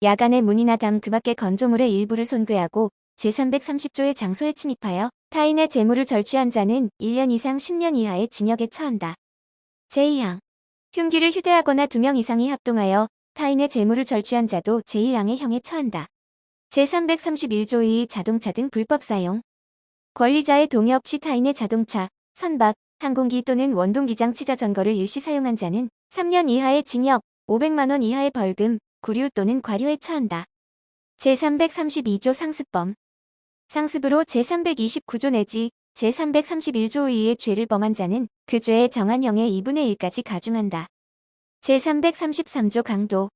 야간에 문이나 담 그 밖의 건조물의 일부를 손괴하고 제330조의 장소에 침입하여 타인의 재물을 절취한 자는 1년 이상 10년 이하의 징역에 처한다. 제2항. 흉기를 휴대하거나 2명 이상이 합동하여 타인의 재물을 절취한 자도 제1항의 형에 처한다. 제331조 2 자동차 등 불법 사용. 권리자의 동의 없이 타인의 자동차, 선박, 항공기 또는 원동기장 치자 전거를 일시 사용한 자는 3년 이하의 징역, 500만 원 이하의 벌금, 구류 또는 과료에 처한다. 제332조 상습범. 상습으로 제329조 내지 제331조 이의 죄를 범한 자는 그 죄의 정한 형의 2분의 1까지 가중한다. 제333조 강도.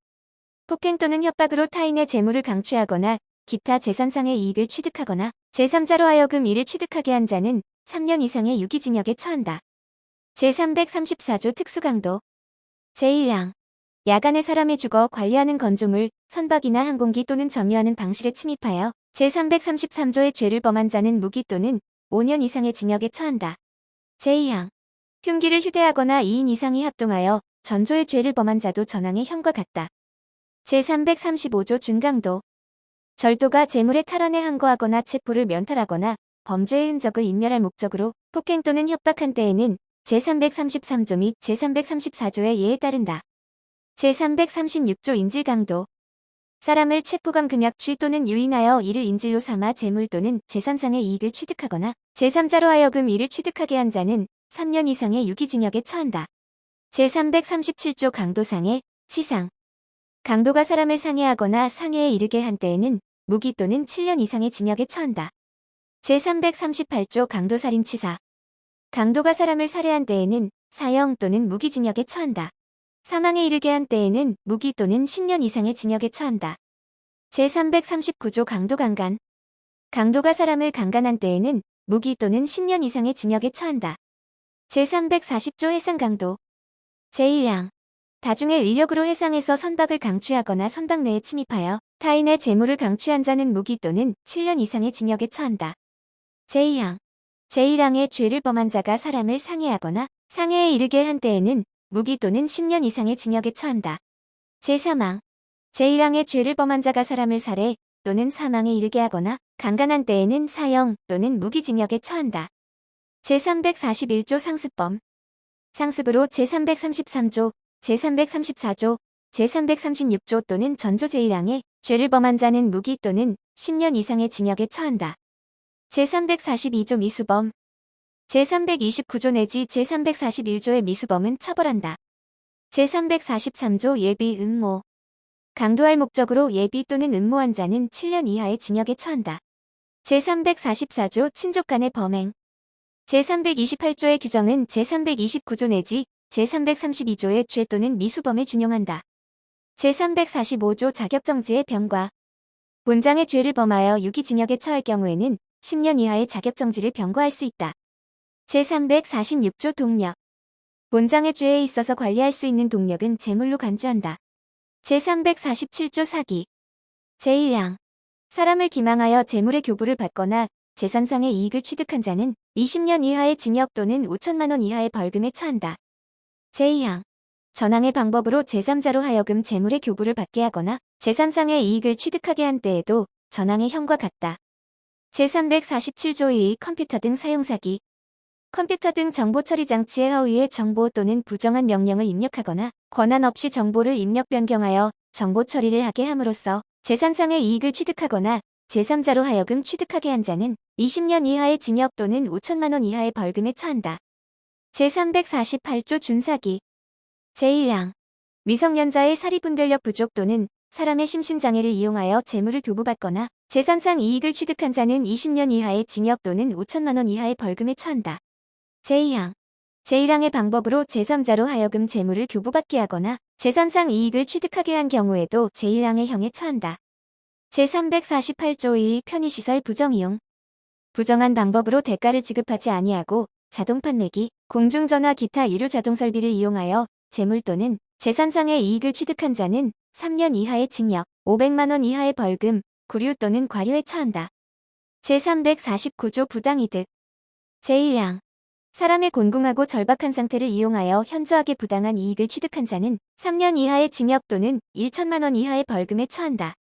폭행 또는 협박으로 타인의 재물을 강취하거나 기타 재산상의 이익을 취득하거나 제3자로 하여금 이를 취득하게 한 자는 3년 이상의 유기징역에 처한다. 제334조 특수강도. 제1항. 야간에 사람의 주거 관리하는 건조물, 선박이나 항공기 또는 점유하는 방실에 침입하여 제333조의 죄를 범한 자는 무기 또는 5년 이상의 징역에 처한다. 제2항. 흉기를 휴대하거나 2인 이상이 합동하여 전조의 죄를 범한 자도 전항의 형과 같다. 제335조 준강도. 절도가 재물의 탈환에 항거하거나 체포를 면탈하거나 범죄의 흔적을 인멸할 목적으로 폭행 또는 협박한 때에는 제333조 및 제334조의 예에 따른다. 제336조 인질강도. 사람을 체포감 금약취 또는 유인하여 이를 인질로 삼아 재물 또는 재산상의 이익을 취득하거나 제3자로 하여금 이를 취득하게 한 자는 3년 이상의 유기징역에 처한다. 제337조 강도상해, 치상. 강도가 사람을 상해하거나 상해에 이르게 한 때에는 무기 또는 7년 이상의 징역에 처한다. 제338조 강도살인치사. 강도가 사람을 살해한 때에는 사형 또는 무기징역에 처한다. 사망에 이르게 한 때에는 무기 또는 10년 이상의 징역에 처한다. 제339조 강도강간. 강도가 사람을 강간한 때에는 무기 또는 10년 이상의 징역에 처한다. 제340조 해상강도. 제1항. 다중의 의력으로 해상에서 선박을 강취하거나 선박 내에 침입하여 타인의 재물을 강취한 자는 무기 또는 7년 이상의 징역에 처한다. 제2항. 제1항의 죄를 범한 자가 사람을 상해하거나 상해에 이르게 한 때에는 무기 또는 10년 이상의 징역에 처한다. 제3항. 제1항의 죄를 범한 자가 사람을 살해 또는 사망에 이르게 하거나 강간한 때에는 사형 또는 무기징역에 처한다. 제341조 상습범. 상습으로 제333조, 제334조, 제336조 또는 전조 제1항의 죄를 범한 자는 무기 또는 10년 이상의 징역에 처한다. 제342조 미수범. 제329조 내지 제341조의 미수범은 처벌한다. 제343조 예비 음모. 강도할 목적으로 예비 또는 음모한 자는 7년 이하의 징역에 처한다. 제344조 친족 간의 범행. 제328조의 규정은 제329조 내지 제332조의 죄 또는 미수범에 준용한다. 제345조 자격정지의 병과. 본장의 죄를 범하여 유기징역에 처할 경우에는 10년 이하의 자격정지를 병과할 수 있다. 제346조 동력. 본장의 죄에 있어서 관리할 수 있는 동력은 재물로 간주한다. 제347조 사기. 제1항. 사람을 기망하여 재물의 교부를 받거나 재산상의 이익을 취득한 자는 20년 이하의 징역 또는 5천만 원 이하의 벌금에 처한다. 제2항. 전항의 방법으로 제3자로 하여금 재물의 교부를 받게 하거나 재산상의 이익을 취득하게 한 때에도 전항의 형과 같다. 제347조 2 컴퓨터 등 사용사기. 컴퓨터 등 정보처리 장치의 허위의 정보 또는 부정한 명령을 입력하거나 권한 없이 정보를 입력 변경하여 정보 처리를 하게 함으로써 재산상의 이익을 취득하거나 제3자로 하여금 취득하게 한 자는 20년 이하의 징역 또는 5천만 원 이하의 벌금에 처한다. 제348조 준사기. 제1항. 미성년자의 사리분별력 부족 또는 사람의 심신장애를 이용하여 재물을 교부받거나 재산상 이익을 취득한 자는 20년 이하의 징역 또는 5천만 원 이하의 벌금에 처한다. 제2항. 제1항의 방법으로 제3자로 하여금 재물을 교부받게 하거나 재산상 이익을 취득하게 한 경우에도 제1항의 형에 처한다. 제348조 2 편의시설 부정이용. 부정한 방법으로 대가를 지급하지 아니하고 자동 판매기, 공중전화 기타 유료 자동설비를 이용하여 재물 또는 재산상의 이익을 취득한 자는 3년 이하의 징역, 500만 원 이하의 벌금, 구류 또는 과료에 처한다. 제349조 부당이득. 제1항. 사람의 곤궁하고 절박한 상태를 이용하여 현저하게 부당한 이익을 취득한 자는 3년 이하의 징역 또는 1천만 원 이하의 벌금에 처한다.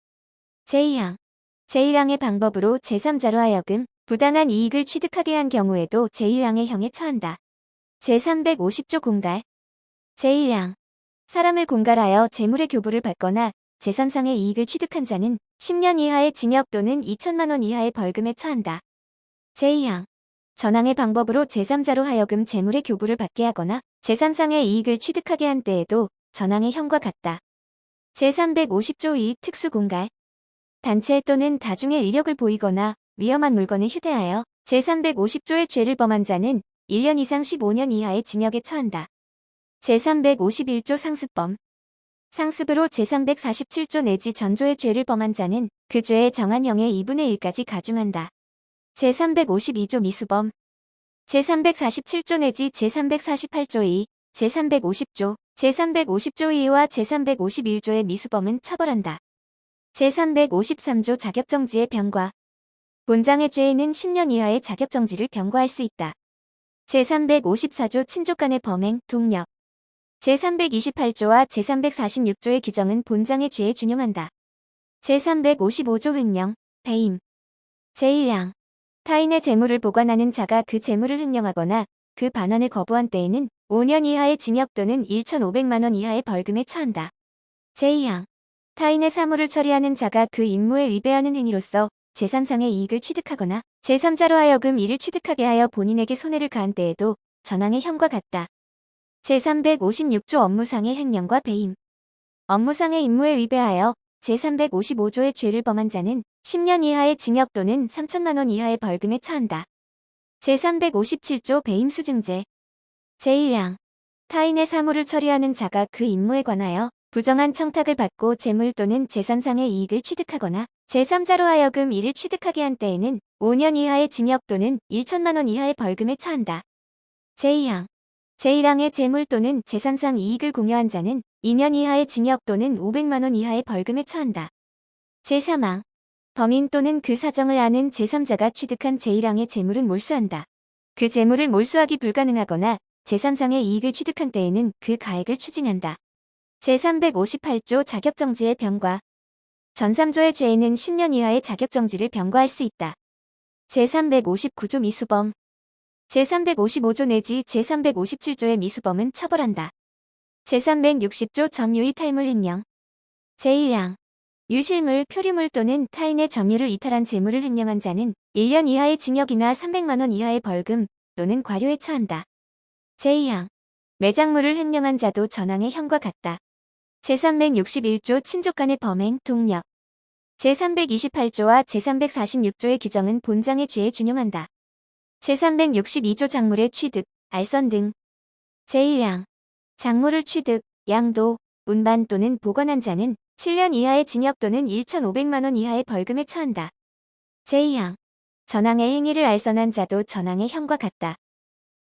제2항. 제1항의 방법으로 제3자로 하여금 부당한 이익을 취득하게 한 경우에도 제1항의 형에 처한다. 제350조 공갈. 제1항. 사람을 공갈하여 재물의 교부를 받거나 재산상의 이익을 취득한 자는 10년 이하의 징역 또는 2천만 원 이하의 벌금에 처한다. 제2항. 전항의 방법으로 제3자로 하여금 재물의 교부를 받게 하거나 재산상의 이익을 취득하게 한 때에도 전항의 형과 같다. 제350조 2 특수공갈. 단체 또는 다중의 의력을 보이거나 위험한 물건을 휴대하여 제350조의 죄를 범한 자는 1년 이상 15년 이하의 징역에 처한다. 제351조 상습범. 상습으로 제347조 내지 전조의 죄를 범한 자는 그 죄의 정한형의 2분의 1까지 가중한다. 제352조 미수범. 제347조 내지 제348조 2, 제350조, 제350조 2와 제351조의 미수범은 처벌한다. 제353조 자격정지의 병과. 본장의 죄에는 10년 이하의 자격정지를 병과할 수 있다. 제354조 친족간의 범행, 동력. 제328조와 제346조의 규정은 본장의 죄에 준용한다. 제355조 횡령, 배임. 제1항. 타인의 재물을 보관하는 자가 그 재물을 횡령하거나 그 반환을 거부한 때에는 5년 이하의 징역 또는 1,500만 원 이하의 벌금에 처한다. 제2항. 타인의 사물을 처리하는 자가 그 임무에 위배하는 행위로서 재산상의 이익을 취득하거나 제3자로 하여금 이를 취득하게 하여 본인에게 손해를 가한 때에도 전항의 형과 같다. 제356조 업무상의 횡령과 배임. 업무상의 임무에 위배하여 제355조의 죄를 범한 자는 10년 이하의 징역 또는 3천만 원 이하의 벌금에 처한다. 제357조 배임수증제. 제1항. 타인의 사물을 처리하는 자가 그 임무에 관하여 부정한 청탁을 받고 재물 또는 재산상의 이익을 취득하거나 제3자로 하여금 이를 취득하게 한 때에는 5년 이하의 징역 또는 1천만 원 이하의 벌금에 처한다. 제2항. 제1항의 재물 또는 재산상 이익을 공여한 자는 2년 이하의 징역 또는 500만 원 이하의 벌금에 처한다. 제3항. 범인 또는 그 사정을 아는 제3자가 취득한 제1항의 재물은 몰수한다. 그 재물을 몰수하기 불가능하거나 재산상의 이익을 취득한 때에는 그 가액을 추징한다. 제358조 자격정지의 병과. 전 3조의 죄에는 10년 이하의 자격정지를 병과할 수 있다. 제359조 미수범. 제355조 내지 제357조의 미수범은 처벌한다. 제360조 점유의 탈물 횡령. 제1항. 유실물, 표류물 또는 타인의 점유를 이탈한 재물을 횡령한 자는 1년 이하의 징역이나 300만 원 이하의 벌금 또는 과료에 처한다. 제2항. 매장물을 횡령한 자도 전항의 형과 같다. 제361조 친족간의 범행, 동력. 제328조와 제346조의 규정은 본장의 죄에 준용한다. 제362조 작물의 취득, 알선 등. 제1항. 작물을 취득, 양도, 운반 또는 보관한 자는 7년 이하의 징역 또는 1,500만 원 이하의 벌금에 처한다. 제2항. 전항의 행위를 알선한 자도 전항의 형과 같다.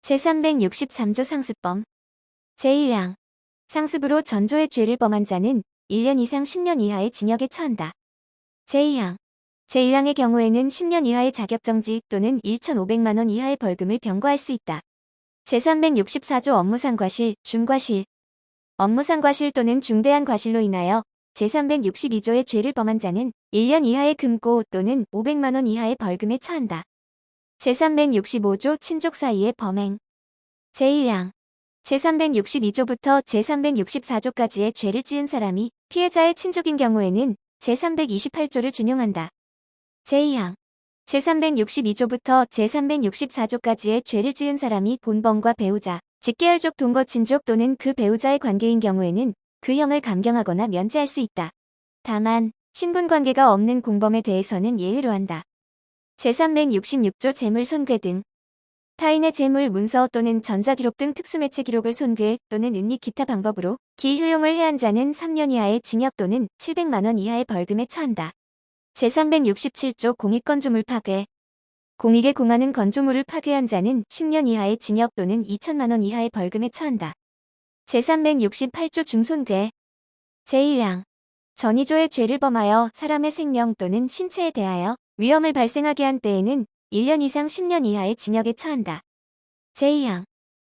제363조 상습범. 제1항. 상습으로 전조의 죄를 범한 자는 1년 이상 10년 이하의 징역에 처한다. 제2항. 제1항의 경우에는 10년 이하의 자격정지 또는 1,500만 원 이하의 벌금을 병과할 수 있다. 제364조 업무상 과실, 중과실. 업무상 과실 또는 중대한 과실로 인하여 제362조의 죄를 범한 자는 1년 이하의 금고 또는 500만 원 이하의 벌금에 처한다. 제365조 친족 사이의 범행. 제1항. 제362조부터 제364조까지의 죄를 지은 사람이 피해자의 친족인 경우에는 제328조를 준용한다. 제2항. 제362조부터 제364조까지의 죄를 지은 사람이 본범과 배우자, 직계혈족 동거 친족 또는 그 배우자의 관계인 경우에는 그 형을 감경하거나 면제할 수 있다. 다만 신분관계가 없는 공범에 대해서는 예외로 한다. 제366조 재물 손괴 등. 타인의 재물, 문서 또는 전자기록 등 특수매체 기록을 손괴 또는 은닉 기타 방법으로 기효용을 해한 자는 3년 이하의 징역 또는 700만 원 이하의 벌금에 처한다. 제367조 공익건조물 파괴. 공익의 공하는 건조물을 파괴한 자는 10년 이하의 징역 또는 2천만 원 이하의 벌금에 처한다. 제368조 중손괴. 제1항. 전이조의 죄를 범하여 사람의 생명 또는 신체에 대하여 위험을 발생하게 한 때에는 1년 이상 10년 이하의 징역에 처한다. 제2항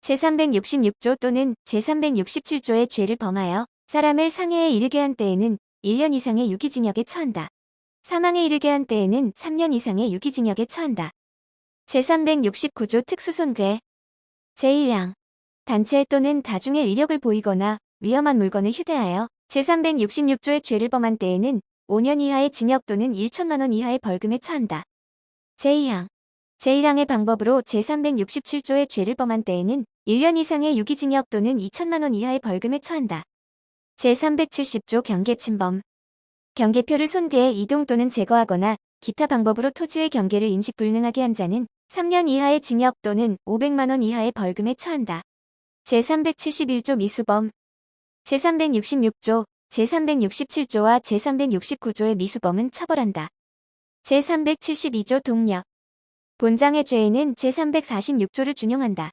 제366조 또는 제367조의 죄를 범하여 사람을 상해에 이르게 한 때에는 1년 이상의 유기징역에 처한다. 사망에 이르게 한 때에는 3년 이상의 유기징역에 처한다. 제369조 특수손괴 제1항 단체 또는 다중의 위력을 보이거나 위험한 물건을 휴대하여 제366조의 죄를 범한 때에는 5년 이하의 징역 또는 1천만 원 이하의 벌금에 처한다. 제2항 제1항의 방법으로 제367조의 죄를 범한 때에는 1년 이상의 유기징역 또는 2천만 원 이하의 벌금에 처한다. 제370조 경계침범 경계표를 손괴해 이동 또는 제거하거나 기타 방법으로 토지의 경계를 인식 불능하게 한 자는 3년 이하의 징역 또는 500만 원 이하의 벌금에 처한다. 제371조 미수범 제366조, 제367조와 제369조의 미수범은 처벌한다. 제372조 동력 본장의 죄에는 제346조를 준용한다.